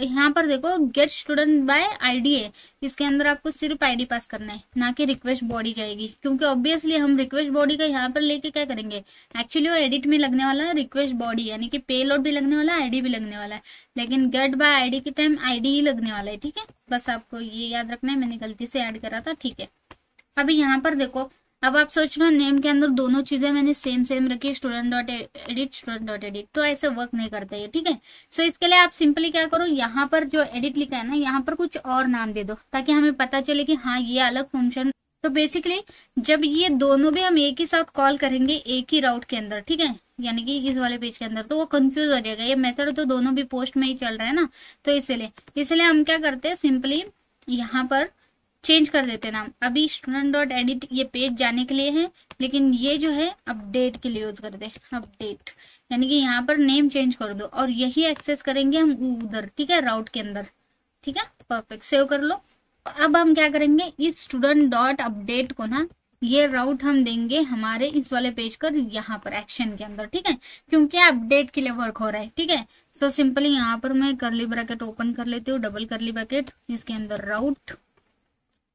यहाँ पर देखो गेट स्टूडेंट बाय आईडी है, इसके अंदर आपको सिर्फ आईडी पास करना है, ना कि रिक्वेस्ट बॉडी जाएगी, क्योंकि ऑब्वियसली हम रिक्वेस्ट बॉडी का यहाँ पर लेके क्या करेंगे, एक्चुअली वो एडिट में लगने वाला है रिक्वेस्ट बॉडी, यानी कि पेलोड भी लगने वाला है, आईडी भी लगने वाला है, लेकिन गेट बाय आईडी के टाइम आईडी ही लगने वाला है। ठीक है, बस आपको ये याद रखना है, मैंने गलती से ऐड करा था। ठीक है, अभी यहाँ पर देखो, अब आप सोच रहे हो नेम के अंदर दोनों चीजें मैंने सेम रखी, student dot edit student dot edit, तो ऐसे वर्क नहीं करता है। ठीक है, सो इसके लिए आप सिंपली क्या करो, यहाँ पर जो एडिट लिखा है ना, यहाँ पर कुछ और नाम दे दो ताकि हमें पता चले कि हाँ ये अलग फंक्शन। तो बेसिकली जब ये दोनों भी हम एक ही साथ कॉल करेंगे एक ही राउट के अंदर, ठीक है, यानी कि इस वाले पेज के अंदर, तो वो कंफ्यूज हो जाएगा। ये मेथड तो दोनों भी पोस्ट में ही चल रहा है ना, तो इसलिए हम क्या करते हैं, सिंपली यहाँ पर चेंज कर देते नाम। अभी स्टूडेंट डॉट एडिट ये पेज जाने के लिए है, लेकिन ये जो है अपडेट के लिए यूज करते हैं। अपडेट यानी कि यहाँ पर नेम चेंज कर दो और यही एक्सेस करेंगे हम उधर, ठीक है, राउट के अंदर। ठीक है, परफेक्ट, सेव कर लो। अब हम क्या करेंगे, इस स्टूडेंट डॉट अपडेट को ना, ये राउट हम देंगे हमारे इस वाले पेज पर, यहाँ पर एक्शन के अंदर। ठीक है, क्योंकि अपडेट के लिए वर्क हो रहा है। ठीक है, सो सिंपली यहाँ पर मैं करली ब्रैकेट ओपन कर लेती हूँ, डबल करली ब्रैकेट, इसके अंदर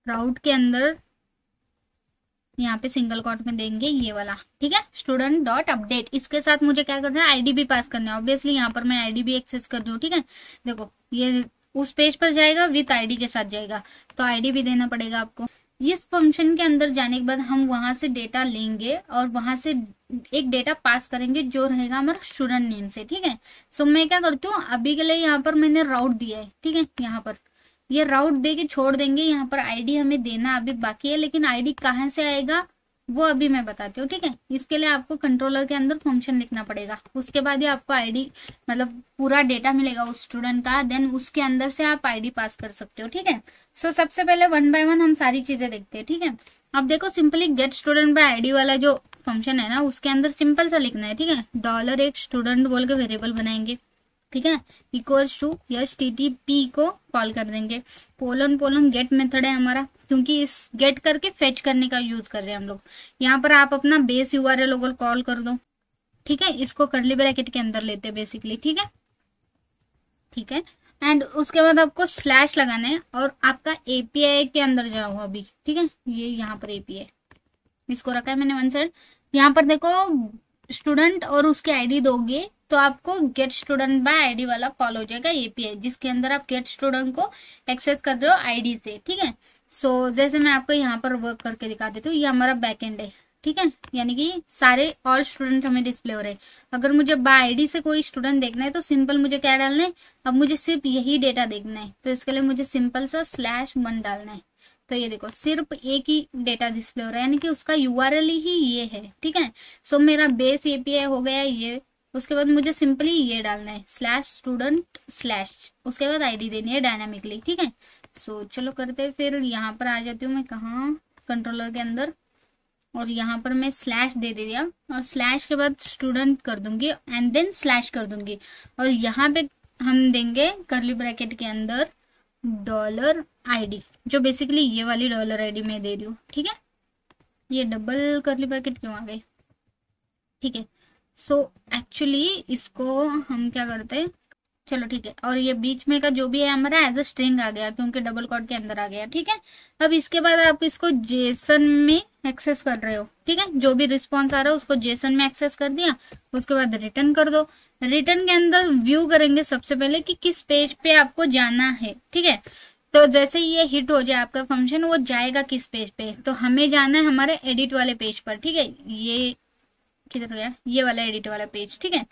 राउट के अंदर यहाँ पे सिंगल कोट में देंगे ये वाला, ठीक है, स्टूडेंट डॉट अपडेट। इसके साथ मुझे क्या करना है, आईडी भी पास करना है। ऑब्वियसली यहाँ पर मैं आईडी भी एक्सेस कर दूँ, ठीक है। देखो ये उस पेज पर जाएगा, विथ आईडी के साथ जाएगा, तो आईडी भी देना पड़ेगा आपको। इस फंक्शन के अंदर जाने के बाद हम वहां से डेटा लेंगे और वहां से एक डेटा पास करेंगे जो रहेगा हमारा स्टूडेंट नेम से, ठीक है। सो मैं क्या करती हूँ, अभी के लिए यहाँ पर मैंने राउट दिया है, ठीक है। यहाँ पर ये राउट दे के छोड़ देंगे। यहाँ पर आईडी हमें देना अभी बाकी है, लेकिन आईडी कहाँ से आएगा वो अभी मैं बताती हूँ, ठीक है। इसके लिए आपको कंट्रोलर के अंदर फंक्शन लिखना पड़ेगा, उसके बाद ही आपको आईडी मतलब पूरा डेटा मिलेगा उस स्टूडेंट का, देन उसके अंदर से आप आईडी पास कर सकते हो, ठीक है। सो सबसे पहले 1 बाय 1 हम सारी चीजें देखते हैं, ठीक है। अब देखो simply get student by ID वाला जो फंक्शन है ना, उसके अंदर सिंपल सा लिखना है, ठीक है। डॉलर एक स्टूडेंट बोल के वेरिएबल बनाएंगे, ठीक है, इक्वल्स टू HTTP को कॉल कर देंगे। पोलन गेट मेथड है हमारा, क्योंकि इस गेट करके फेच करने का यूज कर रहे हैं हम लोग। यहाँ पर आप अपना बेस URL लोगों कॉल कर दो, ठीक है। इसको कर्ली ब्रैकेट के अंदर लेते हैं बेसिकली, ठीक है, ठीक है। एंड उसके बाद आपको स्लैश लगाना है और आपका API के अंदर जाओ अभी, ठीक है। ये यहाँ पर API इसको रखा है मैंने वन साइड। यहाँ पर देखो स्टूडेंट और उसकी आईडी दोगे तो आपको गेट स्टूडेंट बाय आईडी वाला कॉल हो जाएगा API, जिसके अंदर आप गेट स्टूडेंट को एक्सेस कर रहे हो आईडी से, ठीक है। सो जैसे मैं आपको यहाँ पर वर्क करके दिखा देती हूँ, ये हमारा बैकएंड है, ठीक है, यानी कि सारे ऑल स्टूडेंट हमें डिस्प्ले हो रहे हैं। अगर मुझे बाय आईडी से कोई स्टूडेंट देखना है तो सिंपल मुझे क्या डालना है, अब मुझे सिर्फ यही डेटा देखना है, तो इसके लिए मुझे सिंपल सा /1 डालना है। तो ये देखो सिर्फ एक ही डेटा डिस्प्ले हो रहा है, यानी कि उसका URL ही ये है, ठीक है। सो मेरा बेस API हो गया ये। उसके बाद मुझे सिंपली ये डालना है /student/, उसके बाद आईडी देनी है डायनामिकली, ठीक है। सो चलो करते हैं, फिर यहाँ पर आ जाती हूँ मैं कहाँ, कंट्रोलर के अंदर, और यहाँ पर मैं स्लैश दे दिया और स्लैश के बाद स्टूडेंट कर दूंगी एंड देन स्लैश कर दूंगी, और यहाँ पे हम देंगे कर्ली ब्रैकेट के अंदर $ID, जो बेसिकली ये वाली $ID मैं दे रही हूँ, ठीक है। ये डबल कर्ली ब्रैकेट क्यों आ गई, ठीक है। सो एक्चुअली इसको हम क्या करते हैं, चलो ठीक है, और ये बीच में का जो भी है हमारा एज अ स्ट्रिंग आ गया क्योंकि डबल कोट के अंदर आ गया, ठीक है। अब इसके बाद आप इसको जेसन में एक्सेस कर रहे हो, ठीक है, जो भी रिस्पॉन्स आ रहा है उसको जेसन में एक्सेस कर दिया, उसके बाद रिटर्न कर दो। रिटर्न के अंदर व्यू करेंगे सबसे पहले कि किस पेज पे आपको जाना है, ठीक है। तो जैसे ये हिट हो जाए आपका फंक्शन, वो जाएगा किस पेज पे, तो हमें जाना है हमारे एडिट वाले पेज पर, ठीक है। ये किधर गया, ये वाला एडिट वाला पेज, ठीक है।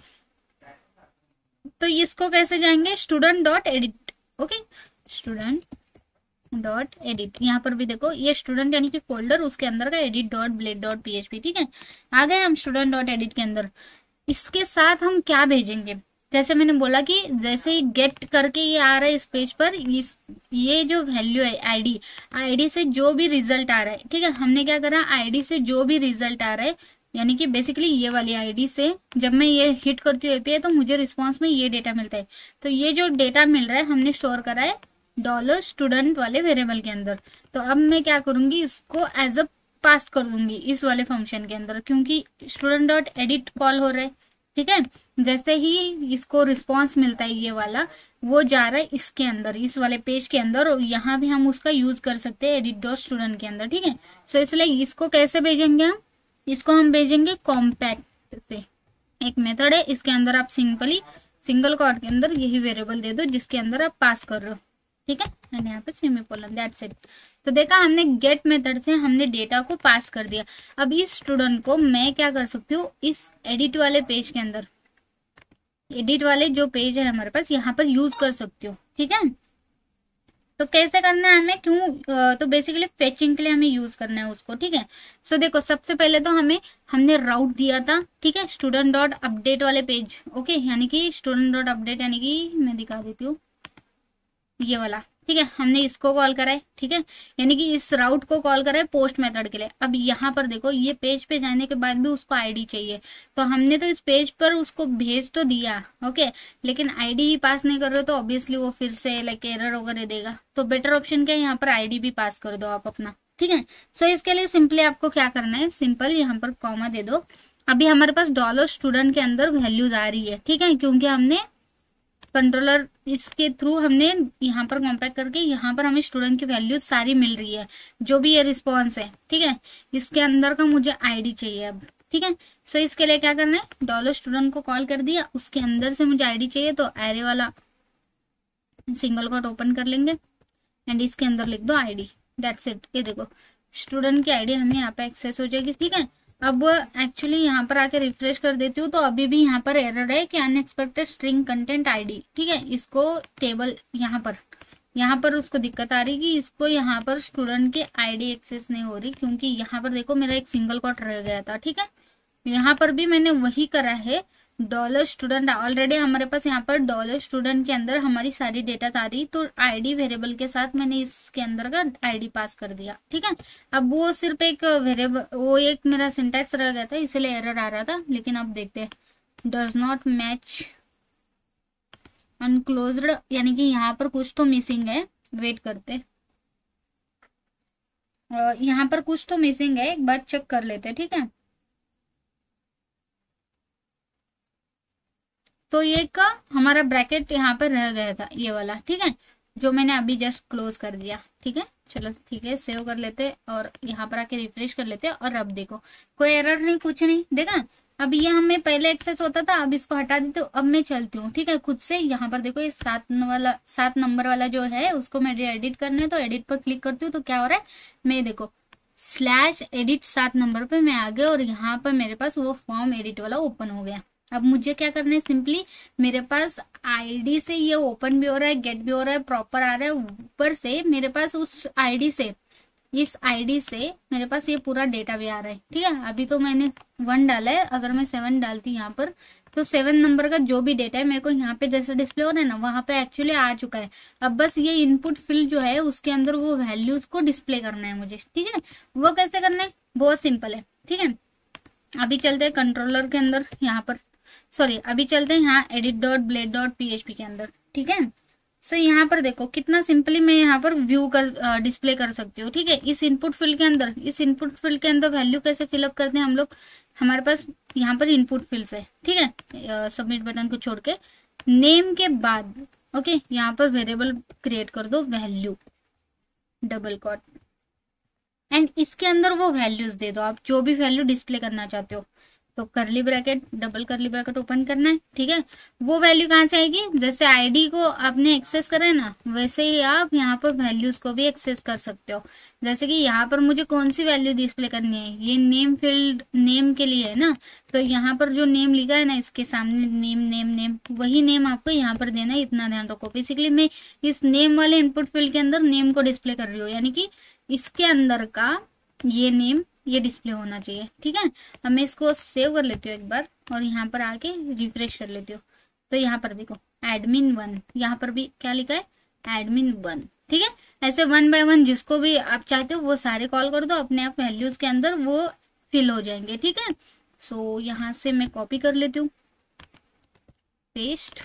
तो इसको कैसे जाएंगे, student.edit, ओके, student.edit। यहाँ पर भी देखो ये स्टूडेंट यानी कि फोल्डर, उसके अंदर का edit.blade.php, ठीक है। आ गए हम student.edit के अंदर। इसके साथ हम क्या भेजेंगे, जैसे मैंने बोला कि जैसे ही गेट करके ये आ रहा है इस पेज पर, ये जो वैल्यू है आईडी से जो भी रिजल्ट आ रहा है, ठीक है, हमने क्या करा, आईडी से जो भी रिजल्ट आ रहा है, यानी कि बेसिकली ये वाली आईडी से जब मैं ये हिट करती हूँ API तो मुझे रिस्पॉन्स में ये डेटा मिलता है। तो ये जो डेटा मिल रहा है हमने स्टोर करा है $student वाले वेरिएबल के अंदर। तो अब मैं क्या करूंगी, इसको एज अ पास कर दूंगी इस वाले फंक्शन के अंदर, क्योंकि student.edit कॉल हो रहा है, ठीक है। जैसे ही इसको रिस्पॉन्स मिलता है ये वाला, वो जा रहा है इसके अंदर, इस वाले पेज के अंदर, और यहाँ भी हम उसका यूज कर सकते हैं edit.student के अंदर, ठीक है। सो इसलिए इसको कैसे भेजेंगे हम, इसको हम भेजेंगे कॉम्पैक्ट से, एक मेथड है, इसके अंदर आप सिंपली सिंगल कोट के अंदर यही वेरिएबल दे दो जिसके अंदर आप पास कर रहे हो, ठीक है, एंड यहाँ पे सेमीकोलन, दैट्स इट। तो देखा हमने गेट मेथड से हमने डेटा को पास कर दिया। अब इस स्टूडेंट को मैं क्या कर सकती हूँ, इस एडिट वाले पेज के अंदर, एडिट वाले जो पेज है हमारे पास, यहाँ पर यूज कर सकती हूँ, ठीक है। तो कैसे करना है हमें, क्यों, तो बेसिकली फेचिंग के लिए हमें यूज करना है उसको, ठीक है। सो देखो सबसे पहले तो हमने राउट दिया था, ठीक है, student.update वाले पेज, ओके, यानी कि student.update, यानी कि मैं दिखा देती हूँ ये वाला, ठीक है, हमने इसको कॉल करा है, ठीक है, यानी कि इस राउट को कॉल करा है पोस्ट मेथड के लिए। अब यहाँ पर देखो ये पेज पे जाने के बाद भी उसको आईडी चाहिए, तो हमने तो इस पेज पर उसको भेज तो दिया, ओके, लेकिन आईडी ही पास नहीं कर रहे हो तो ऑब्वियसली वो फिर से लाइक एरर वगैरह देगा। तो बेटर ऑप्शन क्या है, यहाँ पर आईडी भी पास कर दो आप अपना, ठीक है। सो इसके लिए सिंपली आपको क्या करना है, सिंपल यहाँ पर कॉमा दे दो। अभी हमारे पास $student के अंदर वैल्यूज आ रही है, ठीक है, क्योंकि हमने कंट्रोलर इसके थ्रू हमने यहाँ पर कॉम्पैक्ट करके यहाँ पर हमें स्टूडेंट की वैल्यूज सारी मिल रही है, जो भी ये रिस्पॉन्स है, ठीक है। इसके अंदर का मुझे आईडी चाहिए अब, ठीक है। सो इसके लिए क्या करना है, डॉलर स्टूडेंट को कॉल कर दिया, उसके अंदर से मुझे आईडी चाहिए, तो एरे वाला सिंगल कोट ओपन कर लेंगे एंड इसके अंदर लिख दो आईडी, दैट्स इट। ये देखो स्टूडेंट की आईडी हमें यहाँ पे एक्सेस हो जाएगी, ठीक है। अब एक्चुअली यहाँ पर आके रिफ्रेश कर देती हूँ तो अभी भी यहाँ पर एरर है कि अनएक्सपेक्टेड स्ट्रिंग कंटेंट आईडी, ठीक है। इसको टेबल यहाँ पर उसको दिक्कत आ रही कि इसको यहाँ पर स्टूडेंट की आईडी एक्सेस नहीं हो रही, क्योंकि यहाँ पर देखो मेरा एक सिंगल कोट रह गया था, ठीक है। यहाँ पर भी मैंने वही करा है, डॉलर स्टूडेंट ऑलरेडी हमारे पास यहाँ पर डॉलर स्टूडेंट के अंदर हमारी सारी डेटा आ रही, तो आईडी वेरिएबल के साथ मैंने इसके अंदर का आईडी पास कर दिया, ठीक है। अब वो सिर्फ एक वेरिएबल, वो एक मेरा सिंटैक्स रह गया था, इसलिए एरर आ रहा था। लेकिन अब देखते हैं, डज नॉट मैच अनक्लोज्ड, यानी कि यहाँ पर कुछ तो मिसिंग है, वेट करते, यहाँ पर कुछ तो मिसिंग है, एक बार चेक कर लेते, ठीक है। तो ये का हमारा ब्रैकेट यहाँ पर रह गया था, ये वाला, ठीक है, जो मैंने अभी जस्ट क्लोज कर दिया, ठीक है। चलो ठीक है, सेव कर लेते और यहाँ पर आके रिफ्रेश कर लेते, और अब देखो कोई एरर नहीं, कुछ नहीं, देखा। अब ये हमें पहले एक्सेस होता था, अब इसको हटा देते, अब मैं चलती हूँ, ठीक है, खुद से। यहाँ पर देखो ये 7 नंबर वाला जो है उसको मैं एडिट करना है, तो एडिट पर क्लिक करती हूँ तो क्या हो रहा है, मैं देखो /edit 7 नंबर पे मैं आ गया और यहाँ पर मेरे पास वो फॉर्म एडिट वाला ओपन हो गया। अब मुझे क्या करना है, सिंपली मेरे पास आईडी से ये ओपन भी हो रहा है, गेट भी हो रहा है, प्रॉपर आ रहा है, ऊपर से मेरे पास उस आईडी से, इस आईडी से मेरे पास ये पूरा डेटा भी आ रहा है, ठीक है। अभी तो मैंने 1 डाला है, अगर मैं 7 डालती यहाँ पर तो 7 नंबर का जो भी डेटा है मेरे को यहाँ पे जैसे डिस्प्ले हो रहा है ना, वहां पे एक्चुअली आ चुका है। अब बस ये इनपुट फील्ड जो है उसके अंदर वो वैल्यूज को डिस्प्ले करना है मुझे, ठीक है। वो कैसे करना है, बहुत सिंपल है, ठीक है। अभी चलते हैं कंट्रोलर के अंदर, यहाँ पर अभी चलते हैं यहाँ edit.blade.php के अंदर, ठीक है। सो यहाँ पर देखो कितना सिंपली मैं यहाँ पर व्यू कर डिस्प्ले कर सकती हूँ, ठीक है। इस इनपुट फील्ड के अंदर वैल्यू कैसे फिलअप करते हैं हम लोग, हमारे पास यहाँ पर इनपुट फील्ड्स है, ठीक है। सबमिट बटन को छोड़ के नेम के बाद ओके, यहाँ पर वेरिएबल क्रिएट कर दो वैल्यू डबल कोट, एंड इसके अंदर वो वैल्यूज दे दो, आप जो भी वैल्यू डिस्प्ले करना चाहते हो। तो करली ब्रैकेट, डबल करली ब्रैकेट ओपन करना है, ठीक है। वो वैल्यू कहाँ से आएगी, जैसे आईडी को आपने एक्सेस करा है ना, वैसे ही आप यहाँ पर वैल्यूज को भी एक्सेस कर सकते हो। जैसे कि यहाँ पर मुझे कौन सी वैल्यू डिस्प्ले करनी है, ये नेम फील्ड नेम के लिए है ना, तो यहाँ पर जो नेम लिखा है ना इसके सामने नेम नेम नेम, वही नेम आपको यहाँ पर देना है, इतना ध्यान रखो। बेसिकली मैं इस नेम वाले इनपुट फील्ड के अंदर नेम को डिस्प्ले कर रही हूँ, यानी कि इसके अंदर का ये नेम ये डिस्प्ले होना चाहिए, ठीक है। अब मैं इसको सेव कर लेती हूँ एक बार और यहाँ पर आके रिफ्रेश कर लेती हूँ, तो यहाँ पर देखो admin1, यहाँ पर भी क्या लिखा है admin1, ठीक है। ऐसे 1 by 1 जिसको भी आप चाहते हो वो सारे कॉल कर दो, अपने आप वैल्यूज के अंदर वो फिल हो जाएंगे, ठीक है। सो यहाँ से मैं कॉपी कर लेती हूँ, पेस्ट,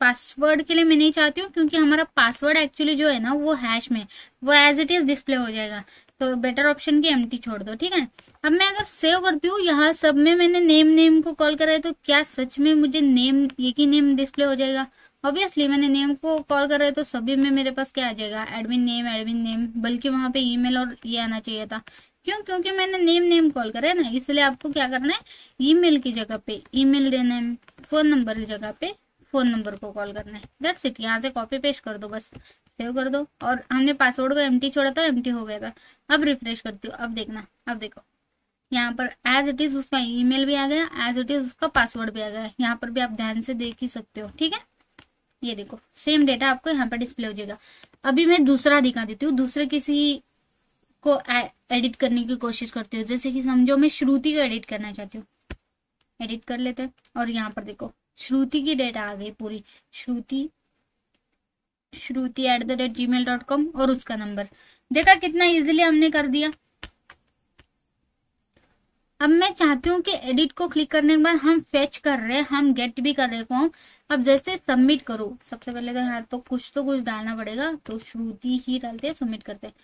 पासवर्ड के लिए मैं नहीं चाहती हूँ क्योंकि हमारा पासवर्ड एक्चुअली जो है ना वो हैश में, वो एज इट इज डिस्प्ले हो जाएगा, तो बेटर ऑप्शन की एम्प्टी छोड़ दो, ठीक है। अब मैं अगर सेव करती हूँ, यहाँ सब में मैंने नेम को कॉल करा है, तो क्या सच में मुझे नेम एक ही नेम डिस्प्ले हो जाएगा? ऑब्वियसली मैंने नेम को कॉल करा है तो सभी में मेरे पास क्या आ जाएगा, एडमिन नेम, बल्कि वहां पे ईमेल और ये आना चाहिए था। क्यों? क्योंकि मैंने नेम कॉल करा है ना, इसलिए आपको क्या करना है, ईमेल की जगह पे ईमेल देना है, फोन नंबर की जगह पे फोन नंबर को कॉल करना है, दैट्स इट। यहाँ से कॉपी पेस्ट कर दो, बस सेव कर दो। और हमने पासवर्ड को एम्प्टी छोड़ा था, एम्प्टी हो गया था। अब रिफ्रेश करती हूँ, अब देखना, अब देखो यहाँ पर एज इट इज उसका ईमेल भी आ गया, एज इट इज उसका पासवर्ड भी आ गया। यहाँ पर भी आप ध्यान से देख ही सकते हो, ठीक है। ये देखो सेम डेटा आपको यहाँ पर डिस्प्ले हो जाएगा। अभी मैं दूसरा दिखा देती हूँ, दूसरे किसी को एडिट करने की कोशिश करती हूँ। जैसे कि समझो मैं श्रुति को एडिट करना चाहती हूँ, एडिट कर लेते हैं। और यहाँ पर देखो श्रुति की डेटा आ गई पूरी, श्रुति @gmail.com और उसका नंबर। देखा कितना इजीली हमने कर दिया। अब मैं चाहती हूँ कि एडिट को क्लिक करने के बाद हम फेच कर रहे हैं, हम गेट भी कर रहे हैं फॉर्म। अब जैसे सबमिट करो, सबसे पहले तो यहाँ तो कुछ डालना पड़ेगा, तो श्रुति ही डालते हैं, सबमिट करते हैं।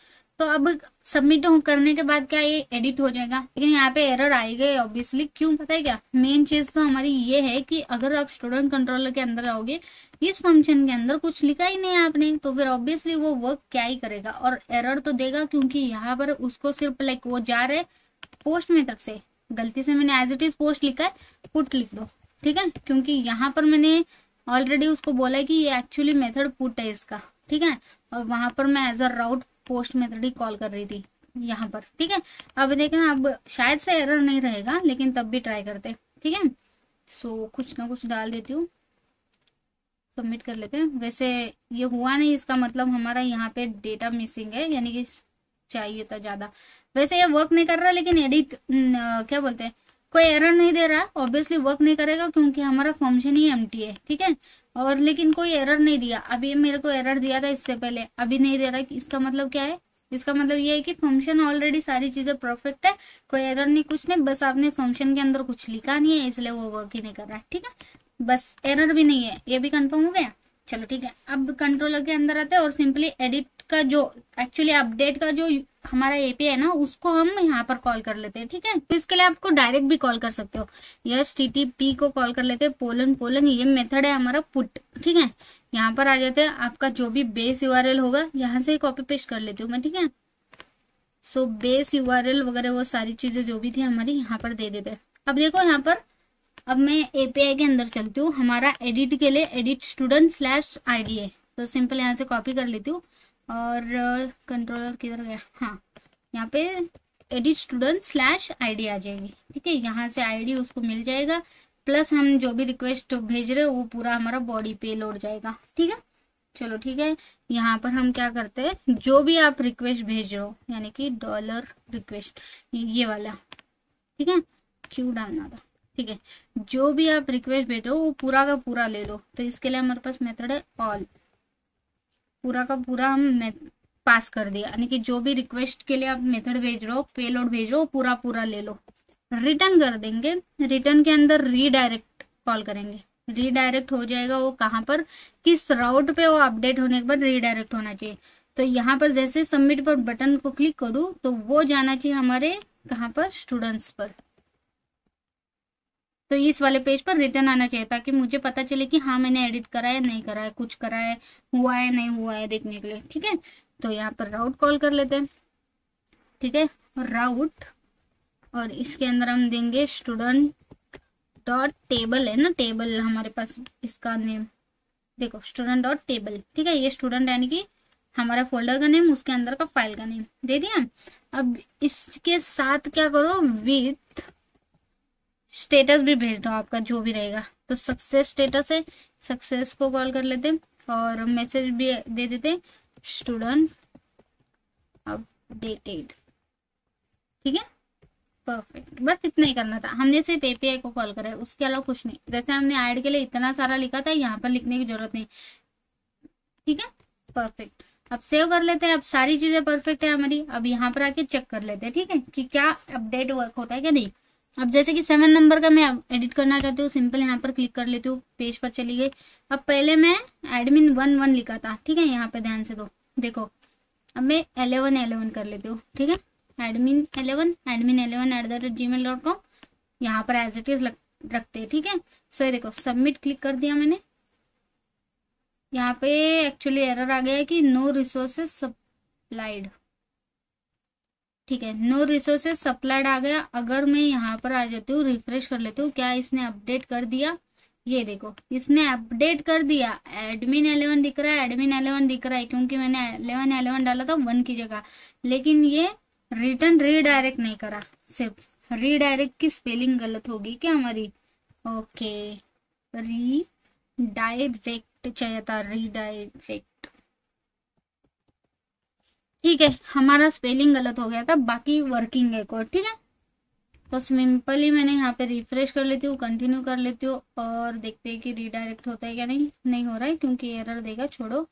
तो अब सबमिट करने के बाद क्या ये एडिट हो जाएगा, लेकिन यहाँ पे एरर आएगा ऑब्वियसली। क्यों पता है क्या, मेन चीज तो हमारी ये है कि अगर आप स्टूडेंट कंट्रोलर के अंदर आओगे, इस फंक्शन के अंदर कुछ लिखा ही नहीं है आपने, तो फिर ऑब्वियसली वो वर्क क्या ही करेगा और एरर तो देगा, क्योंकि यहाँ पर उसको सिर्फ लाइक वो जा रहे पोस्ट मेथड से, गलती से मैंने एज इट इज पोस्ट लिखा है, पुट लिख दो, ठीक है, क्योंकि यहाँ पर मैंने ऑलरेडी उसको बोला है कि ये एक्चुअली मेथड पुट है इसका, ठीक है, और वहां पर मैं as a route post method ही कॉल कर रही थी यहाँ पर, ठीक है। अब देखना, अब शायद से एरर नहीं रहेगा, लेकिन तब भी ट्राई करते, ठीक है। सो कुछ ना कुछ डाल देती हूँ, सबमिट कर लेते हैं। वैसे ये हुआ नहीं, इसका मतलब हमारा यहाँ पे डेटा मिसिंग है, यानी कि चाहिए था ज्यादा। वैसे ये वर्क नहीं कर रहा, लेकिन एडिट क्या बोलते हैं, कोई एरर नहीं दे रहा, ऑब्वियसली वर्क नहीं करेगा क्योंकि हमारा फंक्शन ही एम्प्टी है, ठीक है। और लेकिन कोई एरर नहीं दिया, अभी मेरे को एरर दिया था इससे पहले, अभी नहीं दे रहा। इसका मतलब क्या है, इसका मतलब ये है कि फंक्शन ऑलरेडी सारी चीजें परफेक्ट है, कोई एरर नहीं, कुछ नहीं, बस आपने फंक्शन के अंदर कुछ लिखा नहीं है, इसलिए वो वर्क ही नहीं कर रहा है, ठीक है। बस एरर भी नहीं है, ये भी कंफर्म हो गया। चलो ठीक है, अब कंट्रोलर के अंदर आते हैं और सिंपली एडिट का जो एक्चुअली अपडेट का जो हमारा एपीआई है ना, उसको हम यहाँ पर कॉल कर लेते हैं, ठीक है। तो इसके लिए आपको डायरेक्ट भी कॉल कर सकते हो, यस टीटीपी को कॉल कर लेते हैं, पोलन पोलन, ये मेथड है हमारा पुट, ठीक है। यहाँ पर आ जाते हैं, आपका जो भी बेस यूआरएल होगा यहाँ से कॉपी पेस्ट कर लेती हूँ मैं, ठीक है। सो बेस यूआरएल वगैरह वो सारी चीजें जो भी थी हमारी यहाँ पर दे देते हैं। अब देखो यहाँ पर, अब मैं एपीआई के अंदर चलती हूँ, हमारा एडिट के लिए एडिट स्टूडेंट स्लैश आईडी है, तो सिंपल यहाँ से कॉपी कर लेती हूँ और कंट्रोलर किधर गया, हाँ यहाँ पे एडिट स्टूडेंट स्लैश आईडी आ जाएगी, ठीक है। यहाँ से आईडी उसको मिल जाएगा, प्लस हम जो भी रिक्वेस्ट भेज रहे हो वो पूरा हमारा बॉडी पे लोड जाएगा, ठीक है। चलो ठीक है, यहाँ पर हम क्या करते हैं, जो भी आप रिक्वेस्ट भेज रहे हो, यानी कि डॉलर रिक्वेस्ट ये वाला, ठीक है, क्यों डालना था, ठीक है, जो भी आप रिक्वेस्ट भेजो वो पूरा का पूरा ले लो। तो इसके लिए हमारे पास मेथड है ऑल, पूरा का पूरा हम पास कर दिया, यानी कि जो भी रिक्वेस्ट के लिए आप मेथड भेज रहे हो, पेलोड भेज रहे हो, पूरा पूरा ले लो। रिटर्न कर देंगे, रिटर्न के अंदर रीडायरेक्ट कॉल करेंगे, रीडायरेक्ट हो जाएगा वो कहाँ पर, किस राउट पे वो अपडेट होने के बाद रीडायरेक्ट होना चाहिए। तो यहाँ पर जैसे सबमिट पर बटन को क्लिक करूँ तो वो जाना चाहिए हमारे कहाँ पर, स्टूडेंट्स पर, तो इस वाले पेज पर रिटर्न आना चाहिए, ताकि मुझे पता चले कि हाँ मैंने एडिट करा है नहीं करा है, कुछ करा है, हुआ है नहीं हुआ है, देखने के लिए, ठीक है। तो यहाँ पर राउट कॉल कर लेते हैं, ठीक है, राउट, और इसके अंदर हम देंगे स्टूडेंट डॉट टेबल, है ना टेबल हमारे पास, इसका नेम देखो स्टूडेंट डॉट टेबल, ठीक है। ये स्टूडेंट यानी कि हमारा फोल्डर का नेम, उसके अंदर का फाइल का नेम दे दिया। अब इसके साथ क्या करो, विथ स्टेटस भी भेज दो आपका जो भी रहेगा। तो सक्सेस स्टेटस है, सक्सेस को कॉल कर लेते और मैसेज भी दे देते स्टूडेंट अपडेटेड, ठीक है, परफेक्ट। बस इतना ही करना था, हमने सिर्फ एपीआई को कॉल करा है, उसके अलावा कुछ नहीं। जैसे हमने ऐड के लिए इतना सारा लिखा था, यहाँ पर लिखने की जरूरत नहीं, ठीक है, परफेक्ट। अब सेव कर लेते हैं, अब सारी चीजें परफेक्ट है हमारी। अब यहाँ पर आके चेक कर लेते हैं, ठीक है, कि क्या अपडेट वर्क होता है क्या नहीं। अब जैसे कि 7 नंबर का मैं एडिट करना चाहती हूँ, सिंपल यहाँ पर क्लिक कर लेती हूँ, पेज पर चली गई। अब पहले मैं एडमिन 1 लिखा था, ठीक है, यहाँ पे ध्यान से दो, देखो अब मैं 11 कर लेती हूँ, ठीक है, एडमिन 11@gmail.com, यहाँ पर एज इट इज रखते हैं, ठीक है। सो ये देखो सबमिट क्लिक कर दिया मैंने, यहाँ पे एक्चुअली एरर आ गया है कि नो रिसोर्सेज सप्लाइड, ठीक है, नो रिसोर्सेज सप्लाइड आ गया। अगर मैं यहाँ पर आ जाती हूँ, रिफ्रेश कर लेती हूँ, क्या इसने अपडेट कर दिया, ये देखो इसने अपडेट कर दिया, एडमिन 11 दिख रहा है, एडमिन 11 दिख रहा है, क्योंकि मैंने 11 डाला था 1 की जगह। लेकिन ये रिटर्न रीडायरेक्ट नहीं करा, सिर्फ रीडायरेक्ट की स्पेलिंग गलत होगी क्या हमारी, ओके, रीडायरेक्ट चाहिए था, रीडायरेक्ट, ठीक है, हमारा स्पेलिंग गलत हो गया था, बाकी वर्किंग है कोड, ठीक है। तो सिंपली मैंने यहाँ पे रिफ्रेश कर लेती हूँ, कंटिन्यू कर लेती हूँ और देखते हैं कि रीडायरेक्ट होता है क्या, नहीं हो रहा है, क्योंकि एरर देगा, छोड़ो,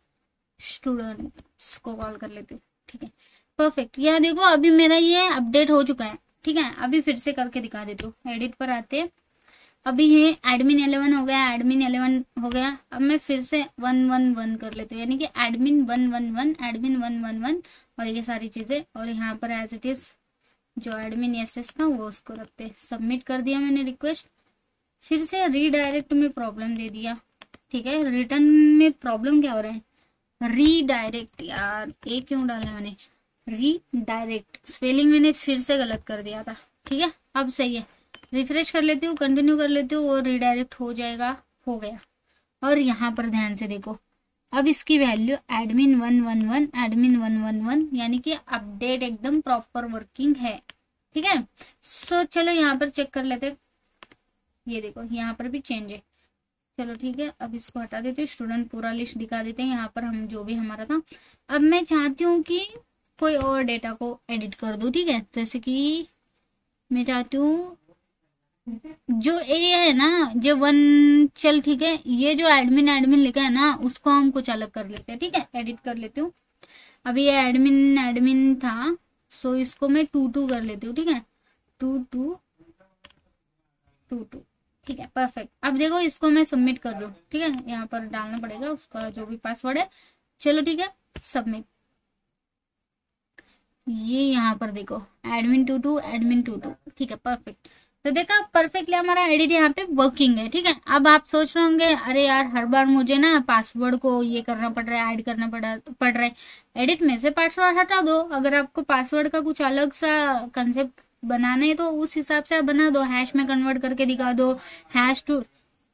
स्टूडेंट्स को कॉल कर लेती हूँ, ठीक है, परफेक्ट। यहाँ देखो अभी मेरा ये अपडेट हो चुका है, ठीक है। अभी फिर से करके दिखा देती हूँ, एडिट पर आते हैं, अभी ये एडमिन 11 हो गया, एडमिन 11 हो गया। अब मैं फिर से 111 कर लेती हूँ, यानी कि एडमिन 111, एडमिन 111 और ये सारी चीजें, और यहाँ पर एज इट इज जो एडमिन एसएस था वो उसको रखते। सबमिट कर दिया मैंने रिक्वेस्ट। फिर से रीडायरेक्ट में प्रॉब्लम दे दिया, ठीक है। रिटर्न में प्रॉब्लम क्या हो रहा है, रीडायरेक्ट, यार ये क्यों डाला मैंने, रीडायरेक्ट स्पेलिंग मैंने फिर से गलत कर दिया था, ठीक है। अब सही है, रिफ्रेश कर लेती हूँ, कंटिन्यू कर लेती हूँ और रीडायरेक्ट हो जाएगा, हो गया। और यहाँ पर ध्यान से देखो, अब इसकी वैल्यू एडमिन 111, एडमिन 111, यानी कि अपडेट एकदम प्रॉपर वर्किंग है, ठीक है। सो चलो यहाँ पर चेक कर लेते, ये देखो यहाँ पर भी चेंज है। चलो ठीक है, अब इसको हटा देते हैं, स्टूडेंट पूरा लिस्ट दिखा देते हैं यहाँ पर हम जो भी हमारा था। अब मैं चाहती हूँ कि कोई और डेटा को एडिट कर दूँ, ठीक है। जैसे कि मैं चाहती हूँ जो ए है ना, जो वन, चल ठीक है, ये जो एडमिन एडमिन लिखा है ना उसको हम कुछ अलग कर लेते हैं, ठीक है। एडिट कर लेती हूँ। अभी ये एडमिन एडमिन था, सो इसको मैं 22 कर लेती हूँ, ठीक है। 2222, ठीक है, परफेक्ट। अब देखो इसको मैं सबमिट कर दूँ, ठीक है। यहाँ पर डालना पड़ेगा उसका जो भी पासवर्ड है। चलो ठीक है, सबमिट। ये यहाँ पर देखो एडमिन 22, एडमिन 22, ठीक है, परफेक्ट। तो देखा परफेक्टली हमारा एडिट यहाँ पे वर्किंग है, ठीक है। अब आप सोच रहे होंगे अरे यार हर बार मुझे ना पासवर्ड को ये करना पड़ रहा है, ऐड करना पड़ रहा है। एडिट में से पासवर्ड हटा दो। अगर आपको पासवर्ड का कुछ अलग सा कंसेप्ट बनाना है तो उस हिसाब से आप बना दो, हैश में कन्वर्ट करके दिखा दो। हैश टू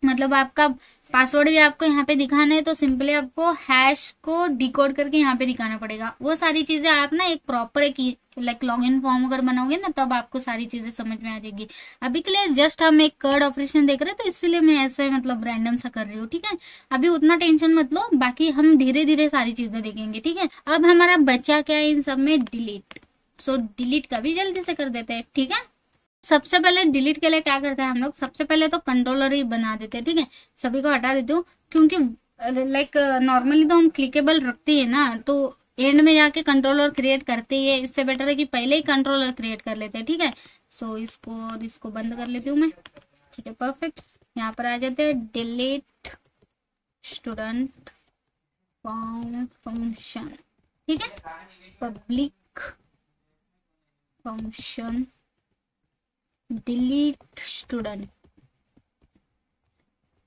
मतलब आपका पासवर्ड भी आपको यहाँ पे दिखाना है तो सिंपली आपको हैश को डिकोड करके यहाँ पे दिखाना पड़ेगा। वो सारी चीजें आप ना एक प्रॉपर एक लाइक लॉगिन फॉर्म अगर बनाओगे ना तब आपको सारी चीजें समझ में आ जाएगी। अभी के लिए जस्ट हम एक कर्ड ऑपरेशन देख रहे हैं तो इसीलिए मैं ऐसे मतलब रैंडम सा कर रही हूँ, ठीक है। अभी उतना टेंशन मत लो, बाकी हम धीरे धीरे सारी चीजें देखेंगे, ठीक है। अब हमारा बच्चा क्या है इन सब में, डिलीट। सो डिलीट का भी जल्दी से कर देते हैं, ठीक है। सबसे पहले डिलीट के लिए क्या करते हैं हम लोग, सबसे पहले तो कंट्रोलर ही बना देते हैं, ठीक है। सभी को हटा देती हूँ क्योंकि लाइक नॉर्मली तो हम क्लिकेबल रखते हैं ना, तो एंड में जाके कंट्रोलर क्रिएट करते हैं। इससे बेटर है कि पहले ही कंट्रोलर क्रिएट कर लेते हैं, ठीक है। सो इसको बंद कर लेती हूँ मैं, ठीक है, परफेक्ट। यहाँ पर आ जाते हैं डिलीट स्टूडेंट फंक्शन, ठीक है, पब्लिक फंक्शन डिलीट स्टूडेंट।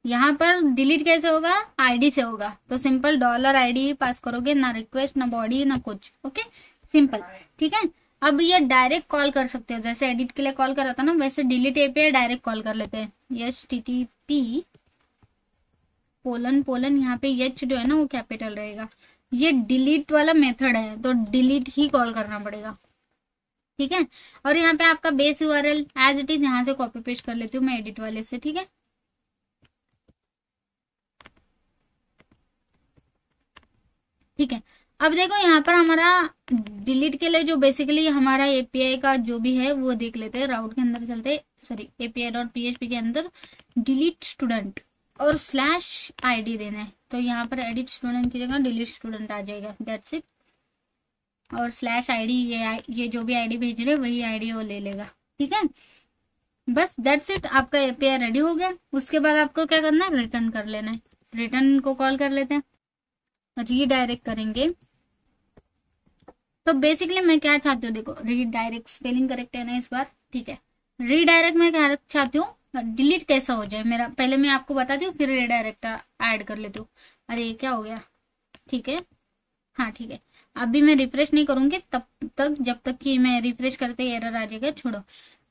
यहाँ पर डिलीट कैसे होगा, आईडी से होगा, तो सिंपल $ID पास करोगे, ना रिक्वेस्ट ना बॉडी ना कुछ, ओके, सिंपल, ठीक है। अब ये डायरेक्ट कॉल कर सकते हो, जैसे एडिट के लिए कॉल करा था ना वैसे डिलीट एपीआई डायरेक्ट कॉल कर लेते हैं। HTTP : यहाँ पे एच जो है ना वो कैपिटल रहेगा। ये डिलीट वाला मेथड है तो डिलीट ही कॉल करना पड़ेगा, ठीक है। और यहाँ पे आपका base URL as it is यहाँ से कॉपी पेस्ट कर लेती हूँ मैं एडिट वाले से, ठीक है। ठीक है, अब देखो यहाँ पर हमारा डिलीट के लिए जो बेसिकली हमारा एपीआई का जो भी है वो देख लेते हैं। राउट के अंदर चलते, सॉरी API.php के अंदर डिलीट स्टूडेंट और /ID देना है। तो यहाँ पर एडिट स्टूडेंट की जगह डिलीट स्टूडेंट आ जाएगा, दैट्स इट। और /ID ये जो भी आईडी भेज रहे वही आईडी वो ले लेगा, ठीक है। बस दैट्स इट, आपका एपीआई रेडी हो गया। उसके बाद आपको क्या करना है, रिटर्न कर लेना है। रिटर्न को कॉल कर लेते हैं, रीडायरेक्ट करेंगे। तो बेसिकली मैं क्या चाहती हूँ, देखो रीडायरेक्ट स्पेलिंग करेक्ट है ना इस बार, ठीक है। रीडायरेक्ट में क्या चाहती हूँ, डिलीट कैसा हो जाए मेरा, पहले मैं आपको बताती हूँ फिर रीडायरेक्ट ऐड कर लेती हूँ। अरे ये क्या हो गया, ठीक है, हाँ ठीक है। अभी मैं रिफ्रेश नहीं करूंगी तब तक, जब तक कि मैं रिफ्रेश करते ही एरर आ जाएगा, छोड़ो।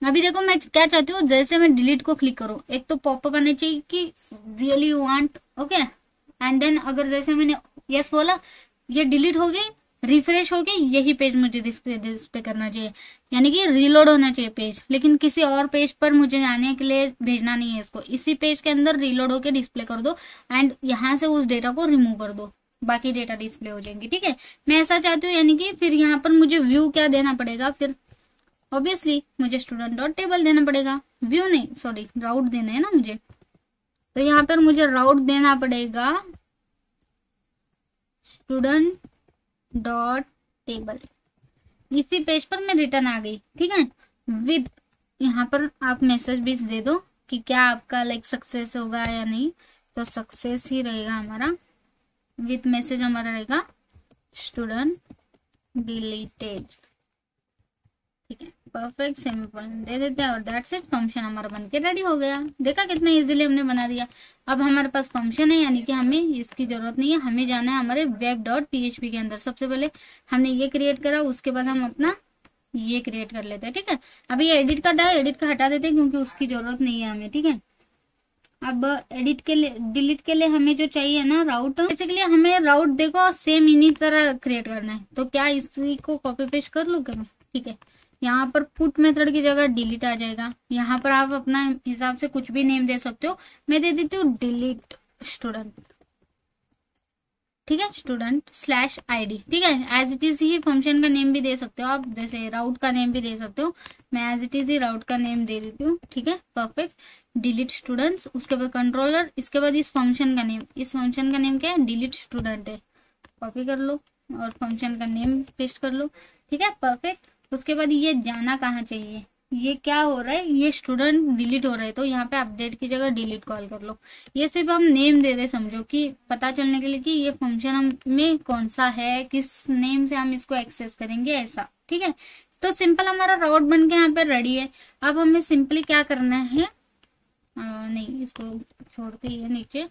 अभी देखो मैं क्या चाहती हूँ, जैसे मैं डिलीट को क्लिक करूँ एक तो पॉपअप आना चाहिए कि really you want, okay. And then अगर जैसे मैंने यस बोला ये डिलीट हो गई, रिफ्रेश हो गई, यही पेज मुझे डिस्प्ले करना चाहिए, यानी कि रीलोड होना चाहिए पेज, लेकिन किसी और पेज पर मुझे जाने के लिए भेजना नहीं है इसको। इसी पेज के अंदर रीलोड होकर डिस्प्ले कर दो एंड यहाँ से उस डेटा को रिमूव कर दो, बाकी डेटा डिस्प्ले हो जाएंगी, ठीक है। मैं ऐसा चाहती हूँ, यानी कि फिर यहाँ पर मुझे व्यू क्या देना पड़ेगा, फिर ऑब्वियसली मुझे student.table देना पड़ेगा, व्यू नहीं, सॉरी राउट देना है ना मुझे। तो यहाँ पर मुझे राउट देना पड़ेगा student.table। इसी पेज पर मैं रिटर्न आ गई, ठीक है। विद यहाँ पर आप मैसेज भी दे दो कि क्या आपका लाइक सक्सेस होगा या नहीं, तो सक्सेस ही रहेगा हमारा। विथ मैसेज हमारा रहेगा स्टूडेंट डिलीटेड। ठीक है, परफेक्ट सिंपल दे देते हैं और दैट्स इट, फंक्शन हमारा बन के रेडी हो गया। देखा कितना इजीली हमने बना दिया। अब हमारे पास फंक्शन है, यानी कि हमें इसकी जरूरत नहीं है, हमें जाना है हमारे web.php के अंदर। सबसे पहले हमने ये क्रिएट करा, उसके बाद हम अपना ये क्रिएट कर लेते हैं। ठीक है, अभी ये एडिट का एडिट का हटा देते हैं क्योंकि उसकी जरूरत नहीं है हमें। ठीक है, अब एडिट के लिए डिलीट के लिए हमें जो चाहिए ना राउट, बेसिकली हमें राउट देखो सेम इन्हीं तरह क्रिएट करना है। तो क्या इसी को कॉपी पेस्ट कर लूँ क्या मैं? ठीक है, यहाँ पर पुट मेथड की जगह डिलीट आ जाएगा। यहाँ पर आप अपना हिसाब से कुछ भी नेम दे सकते हो, मैं दे देती हूँ डिलीट स्टूडेंट। ठीक है, स्टूडेंट स्लैश ID। ठीक है, एज इट इज ही फंक्शन का नेम भी दे सकते हो आप, जैसे राउट का नेम भी दे सकते हो। मैं एज इट इज ही राउट का नेम दे देती हूँ। ठीक है, परफेक्ट, डिलीट स्टूडेंट्स, उसके बाद कंट्रोलर, इसके बाद इस फंक्शन का नेम, इस फंक्शन का नेम क्या है? डिलीट स्टूडेंट है। कॉपी कर लो और फंक्शन का नेम पेस्ट कर लो। ठीक है, परफेक्ट। उसके बाद ये जाना कहाँ चाहिए, ये क्या हो रहा है, ये स्टूडेंट डिलीट हो रहा है, तो यहाँ पे अपडेट की जगह डिलीट कॉल कर लो। ये सिर्फ हम नेम दे रहे, समझो कि पता चलने के लिए कि ये फंक्शन हम में कौन सा है, किस नेम से हम इसको एक्सेस करेंगे, ऐसा। ठीक है, तो सिंपल हमारा राउट बन के यहाँ पे रेडी है। अब हमें सिंपली क्या करना है, नहीं इसको छोड़ते ही है नीचे,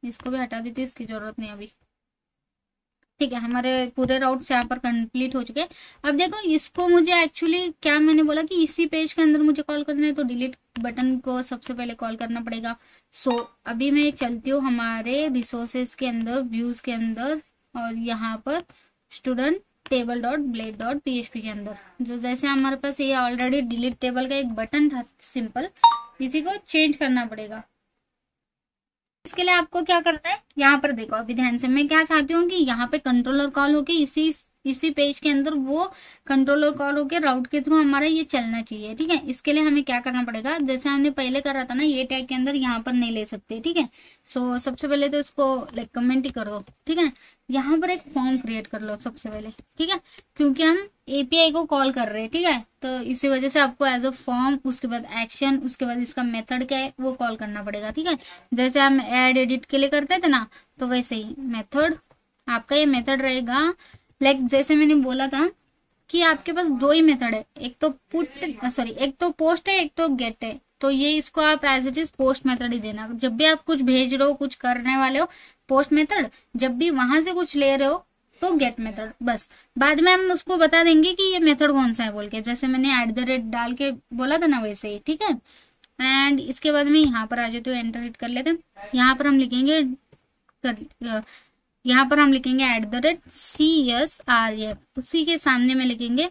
इसको भी हटा देते, इसकी जरूरत नहीं अभी। ठीक है, हमारे पूरे राउट्स यहाँ पर कंप्लीट हो चुके हैं। अब देखो इसको मुझे एक्चुअली क्या मैंने बोला कि इसी पेज के अंदर मुझे कॉल करना है, तो डिलीट बटन को सबसे पहले कॉल करना पड़ेगा। सो अभी मैं चलती हूँ हमारे रिसोर्सेज के अंदर, व्यूज के अंदर, और यहाँ पर student table dot blade dot PHP के अंदर, जो जैसे हमारे पास ये ऑलरेडी डिलीट टेबल का एक बटन था सिंपल, इसी को चेंज करना पड़ेगा। इसके लिए आपको क्या करना है, यहाँ पर देखो अभी ध्यान से, मैं क्या चाहती हूँ कि यहाँ पे कंट्रोलर कॉल होके इसी पेज के अंदर वो कंट्रोलर कॉल होके राउट के थ्रू हमारा ये चलना चाहिए। ठीक है, इसके लिए हमें क्या करना पड़ेगा, जैसे हमने पहले करा था ना, ये टैग के अंदर यहाँ पर नहीं ले सकते। ठीक है, सो सबसे पहले तो इसको लाइक कमेंट ही कर दो। ठीक है, यहाँ पर एक फॉर्म क्रिएट कर लो सबसे पहले। ठीक है, क्योंकि हम API को कॉल कर रहे हैं। ठीक है, तो इसी वजह से आपको एज अ फॉर्म, उसके बाद एक्शन, उसके बाद इसका मेथड क्या है वो कॉल करना पड़ेगा। ठीक है, जैसे हम ऐड एडिट के लिए करते थे ना, तो वैसे ही मेथड, आपका ये मेथड रहेगा। लाइक जैसे मैंने बोला था कि आपके पास दो ही मेथड है, एक तो एक तो पोस्ट है, एक तो गेट है। तो ये इसको आप as it is post method ही देना। जब भी आप कुछ भेज रहे हो, कुछ करने वाले हो, पोस्ट मेथड। जब भी वहां से कुछ ले रहे हो तो गेट मेथड। बस बाद में हम उसको बता देंगे कि ये मेथड कौन सा है बोल के, जैसे मैंने @ डाल के बोला था ना वैसे ही। ठीक है, एंड इसके बाद में यहाँ पर आ जाते हो, एंटर हिट कर लेते हैं। यहाँ पर हम लिखेंगे @CSRF, उसी के सामने में लिखेंगे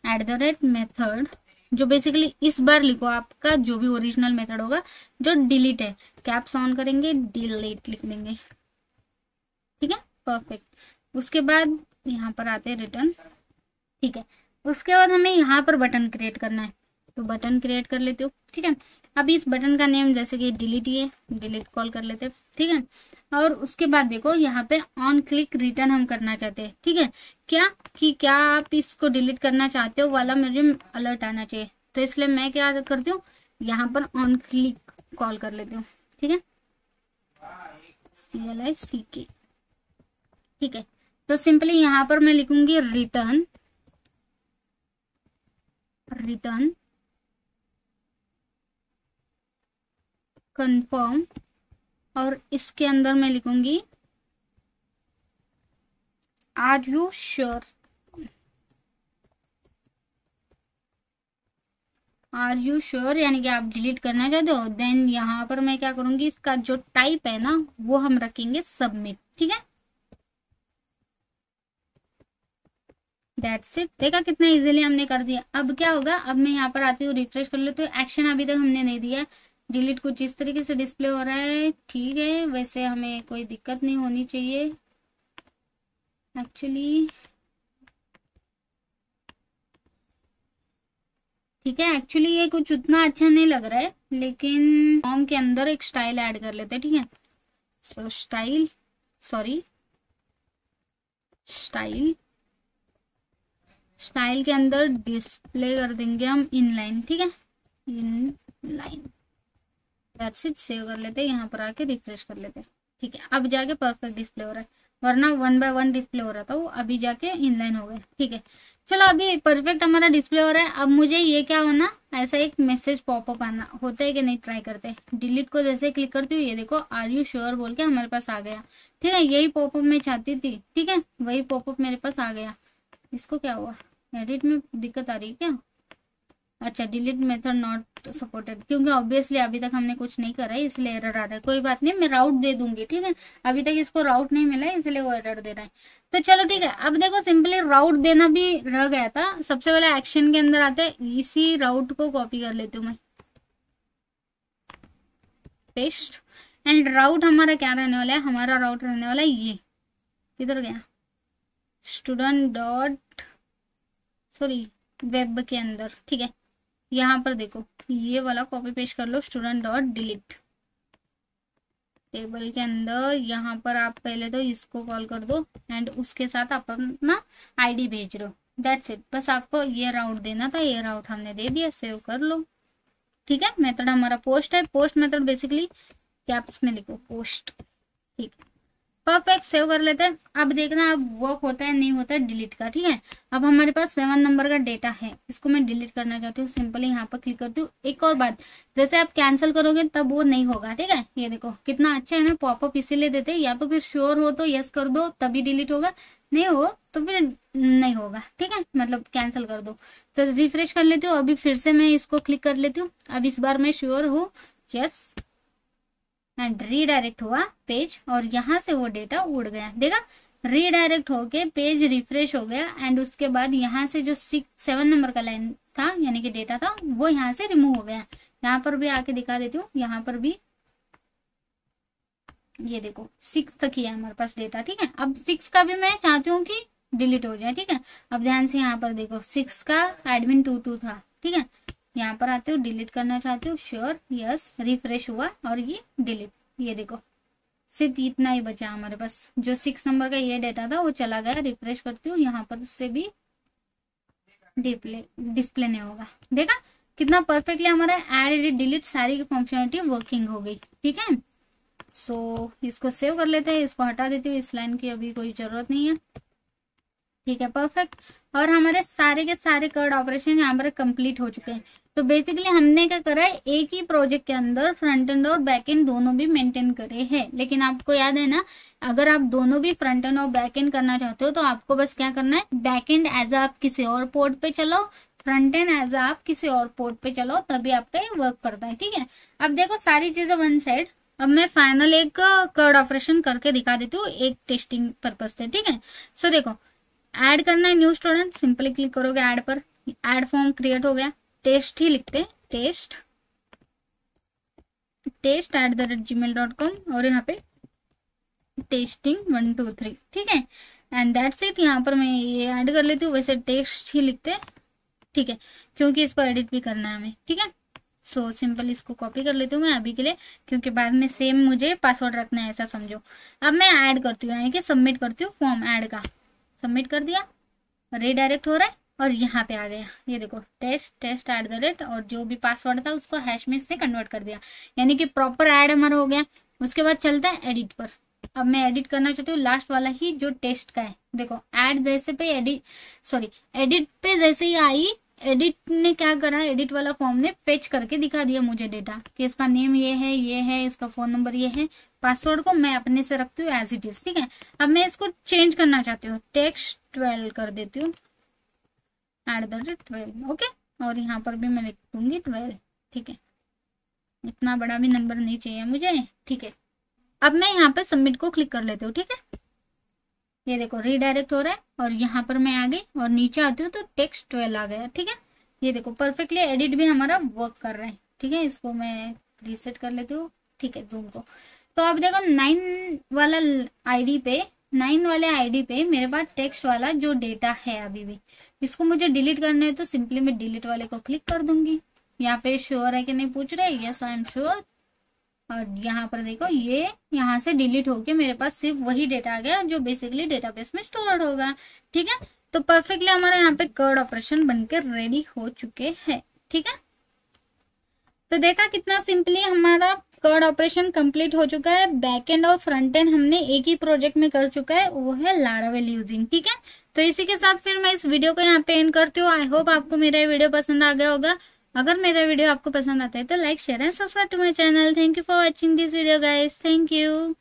@मेथड, जो बेसिकली इस बार लिखो आपका जो भी ओरिजिनल मेथड होगा, जो डिलीट है, कैप्स ऑन करेंगे, डिलीट लिख देंगे। ठीक है, परफेक्ट। उसके बाद यहाँ पर आते हैं रिटर्न। ठीक है, उसके बाद हमें यहाँ पर बटन क्रिएट करना है, तो बटन क्रिएट कर लेते हो। ठीक है, अब इस बटन का नेम जैसे कि डिलीट ही है, डिलीट कॉल कर लेते हैं। ठीक है, और उसके बाद देखो यहाँ पे ऑन क्लिक रिटर्न हम करना चाहते हैं। ठीक है, क्या आप इसको डिलीट करना चाहते हो वाला मुझे अलर्ट आना चाहिए, तो इसलिए मैं क्या करती हूँ, यहाँ पर ऑन क्लिक कॉल कर लेती हूँ। ठीक है, CLICK। ठीक है, तो सिंपली यहाँ पर मैं लिखूंगी रिटर्न कंफर्म, और इसके अंदर मैं लिखूंगी आर यू श्योर, यानी कि आप डिलीट करना चाहते हो। देन यहाँ पर मैं क्या करूंगी, इसका जो टाइप है ना वो हम रखेंगे सबमिट। ठीक है, दैट्स इट। देखा कितना इजीली हमने कर दिया। अब क्या होगा, अब मैं यहाँ पर आती हूँ, रिफ्रेश कर लेती हूँ। एक्शन अभी तक हमने नहीं दिया, डिलीट कुछ इस तरीके से डिस्प्ले हो रहा है। ठीक है, वैसे हमें कोई दिक्कत नहीं होनी चाहिए एक्चुअली। ठीक है, एक्चुअली ये कुछ उतना अच्छा नहीं लग रहा है, लेकिन फॉर्म के अंदर एक स्टाइल ऐड कर लेते हैं। ठीक है, सो स्टाइल के अंदर डिस्प्ले कर देंगे हम इनलाइन। ठीक है, in line, that's it. Save कर लेते हैं, यहाँ पर आके रिफ्रेश कर लेते हैं। ठीक है, अब जाके परफेक्ट डिस्प्ले हो रहा है, वरना 1 बाय 1 डिस्प्ले हो रहा था वो, अभी जाके इनलाइन हो गया। ठीक है, चलो अभी परफेक्ट हमारा डिस्प्ले हो रहा है। अब मुझे ये क्या होना, ऐसा एक मैसेज पॉपअप आना, होता है कि नहीं ट्राई करते हैं। डिलीट को जैसे क्लिक करती हूँ, ये देखो आर यू श्योर बोल के हमारे पास आ गया। ठीक है, यही पॉपअप मैं चाहती थी। ठीक है, वही पॉपअप मेरे पास आ गया। इसको क्या हुआ, एडिट में दिक्कत आ रही है क्या? अच्छा, डिलीट मेथड नॉट सपोर्टेड, क्योंकि ऑब्वियसली अभी तक हमने कुछ नहीं करा है इसलिए एरर आ रहा है। कोई बात नहीं, मैं राउट दे दूंगी। ठीक है, अभी तक इसको राउट नहीं मिला है इसलिए वो एरर दे रहा है। तो चलो ठीक है, अब देखो सिंपली राउट देना भी रह गया था। सबसे पहले एक्शन के अंदर आते हैं, इसी राउट को कॉपी कर लेती हूँ मैं, पेस्ट। एंड राउट हमारा क्या रहने वाला है, हमारा राउट रहने वाला है ये, किधर गया, स्टूडेंट डॉट सॉरी वेब के अंदर। ठीक है, यहाँ पर देखो ये वाला कॉपी पेस्ट कर लो, स्टूडेंट डॉट डिलीट टेबल के अंदर। यहाँ पर आप पहले तो इसको कॉल कर दो एंड उसके साथ आप अपना आईडी भेज रहे हो, दैट्स इट। बस आपको ये राउट देना था, ये राउट हमने दे दिया, सेव कर लो। ठीक है, मेथड हमारा पोस्ट है। पोस्ट मेथड बेसिकली कैप्स में लिखो पोस्ट। ठीक है, परफेक्ट, सेव कर लेते हैं। अब देखना अब वर्क होता है नहीं होता है डिलीट का। ठीक है, अब हमारे पास 7 नंबर का डेटा है, इसको मैं डिलीट करना चाहती हूँ। सिंपली यहाँ पर क्लिक करती हूँ। एक और बात, जैसे आप कैंसिल करोगे तब वो नहीं होगा। ठीक है, ये देखो कितना अच्छा है ना, पॉपअप इसीलिए देते हैं, या तो फिर श्योर हो तो यस कर दो तभी डिलीट होगा, नहीं हो तो फिर नहीं होगा। ठीक है, मतलब कैंसिल कर दो। तो रिफ्रेश कर लेती हूँ, अभी फिर से मैं इसको क्लिक कर लेती हूँ। अब इस बार मैं श्योर हूँ, यस, एंड रीडायरेक्ट हुआ पेज और यहाँ से वो डेटा उड़ गया। देखा, रीडायरेक्ट होके पेज रिफ्रेश हो गया एंड उसके बाद यहाँ से जो 7 नंबर का लाइन था यानी कि डेटा था वो यहाँ से रिमूव हो गया। यहाँ पर भी आके दिखा देती हूँ, यहाँ पर भी ये देखो 6 तक ही है हमारे पास डेटा। ठीक है, अब 6 का भी मैं चाहती हूँ कि डिलीट हो जाए। ठीक है, अब ध्यान से यहाँ पर देखो 6 का एडमिन 22 था। ठीक है, यहाँ पर आते हो, डिलीट करना चाहते हो, श्योर, यस, रिफ्रेश हुआ और ये डिलीट। ये देखो सिर्फ इतना ही बचा हमारे पास, जो 6 नंबर का ये डेटा था वो चला गया। रिफ्रेश करती हूँ, यहाँ पर से भी डिस्प्ले नहीं होगा। देखा कितना परफेक्टली हमारा एड एडिट डिलीट सारी की फंक्शनलिटी वर्किंग हो गई। ठीक है, सो इसको सेव कर लेते हैं, इसको हटा देती हूँ, इस लाइन की अभी कोई जरूरत नहीं है। ठीक है, परफेक्ट। और हमारे सारे के सारे कोड ऑपरेशन यहाँ पर कंप्लीट हो चुके हैं। तो बेसिकली हमने क्या करा है, एक ही प्रोजेक्ट के अंदर फ्रंट एंड और बैक एंड दोनों भी मेंटेन करे हैं। लेकिन आपको याद है ना, अगर आप दोनों भी फ्रंट एंड और बैक एंड करना चाहते हो तो आपको बस क्या करना है, बैक एंड एज आप किसी और पोर्ट पे चलो, फ्रंट एंड एज आप किसी और पोर्ट पे चलो, तभी आपका ये वर्क करता है। ठीक है, अब देखो सारी चीजें वन साइड। अब मैं फाइनल एक कोड ऑपरेशन करके दिखा देती हूँ एक टेस्टिंग पर्पज से। ठीक है, सो देखो ऐड करना है न्यू स्टूडेंट, सिंपली क्लिक करोगे ऐड पर, ऐड फॉर्म क्रिएट हो गया। टेस्ट ही लिखते हैं, टेस्ट @gmail.com और यहाँ पे टेस्टिंग 1 2 3। ठीक है, एंड दैट्स इट। यहाँ पर मैं ये ऐड कर लेती हूँ, वैसे टेस्ट ही लिखते हैं। ठीक है, क्योंकि इसको एडिट भी करना है हमें। ठीक है, सो सिंपल इसको कॉपी कर लेती हूँ मैं अभी के लिए, क्योंकि बाद में सेम मुझे पासवर्ड रखना है ऐसा समझो। अब मैं ऐड करती हूँ, यानी कि सबमिट करती हूँ फॉर्म ऐड का। सबमिट कर दिया, रीडायरेक्ट हो रहा है और यहाँ पे आ गया, ये देखो टेस्ट @ और जो भी पासवर्ड था उसको हैश में से कन्वर्ट कर दिया, यानी कि प्रॉपर ऐड हमारा हो गया। उसके बाद चलता है एडिट पर। अब मैं एडिट करना चाहती हूँ लास्ट वाला ही जो टेस्ट का है। देखो ऐड जैसे पे एडिट पे जैसे ही आई, एडिट ने क्या करा, एडिट वाला फॉर्म ने फेच करके दिखा दिया मुझे डेटा कि इसका नेम ये है, इसका फोन नंबर ये है, पासवर्ड को मैं अपने से रखती हूँ एज इट इज। ठीक है, अब मैं इसको चेंज करना चाहती हूँ, टेक्स्ट 12 कर देती हूँ, @12। ओके, और यहाँ पर भी मैं लिख दूंगी 12। ठीक है, इतना बड़ा भी नंबर नहीं चाहिए मुझे। ठीक है, अब मैं यहाँ पे सबमिट को क्लिक कर लेती हूँ। ठीक है, ये देखो रीडायरेक्ट हो रहा है और यहाँ पर मैं आ गई और नीचे आती हूँ तो टेक्स्ट 12 आ गया। ठीक है, ये देखो परफेक्टली एडिट भी हमारा वर्क कर रहा है। ठीक है, इसको मैं रीसेट कर लेती हूँ। ठीक है, जूम को। तो अब देखो 9 वाले आईडी पे मेरे पास टेक्स्ट वाला जो डेटा है अभी भी, इसको मुझे डिलीट करना है तो सिंपली मैं डिलीट वाले को क्लिक कर दूंगी। यहाँ पे श्योर है कि नहीं पूछ रहे, यस आई एम श्योर। और यहाँ पर देखो ये यहाँ से डिलीट होके मेरे पास सिर्फ वही डेटा आ गया जो बेसिकली डेटाबेस में स्टोर्ड होगा। ठीक है, तो परफेक्टली हमारे यहाँ पे कोड ऑपरेशन बनकर रेडी हो चुके हैं। ठीक है, तो देखा कितना सिंपली हमारा कोड ऑपरेशन कंप्लीट हो चुका है। बैक एंड और फ्रंट एंड हमने एक ही प्रोजेक्ट में कर चुका है, वो है लारावेल यूजिंग। ठीक है, तो इसी के साथ फिर मैं इस वीडियो को यहाँ पे एंड करती हूँ। आई होप आपको मेरा वीडियो पसंद आ गया होगा। अगर मेरा वीडियो आपको पसंद आता है तो like, share and subscribe to my channel. Thank you for watching this video guys. Thank you.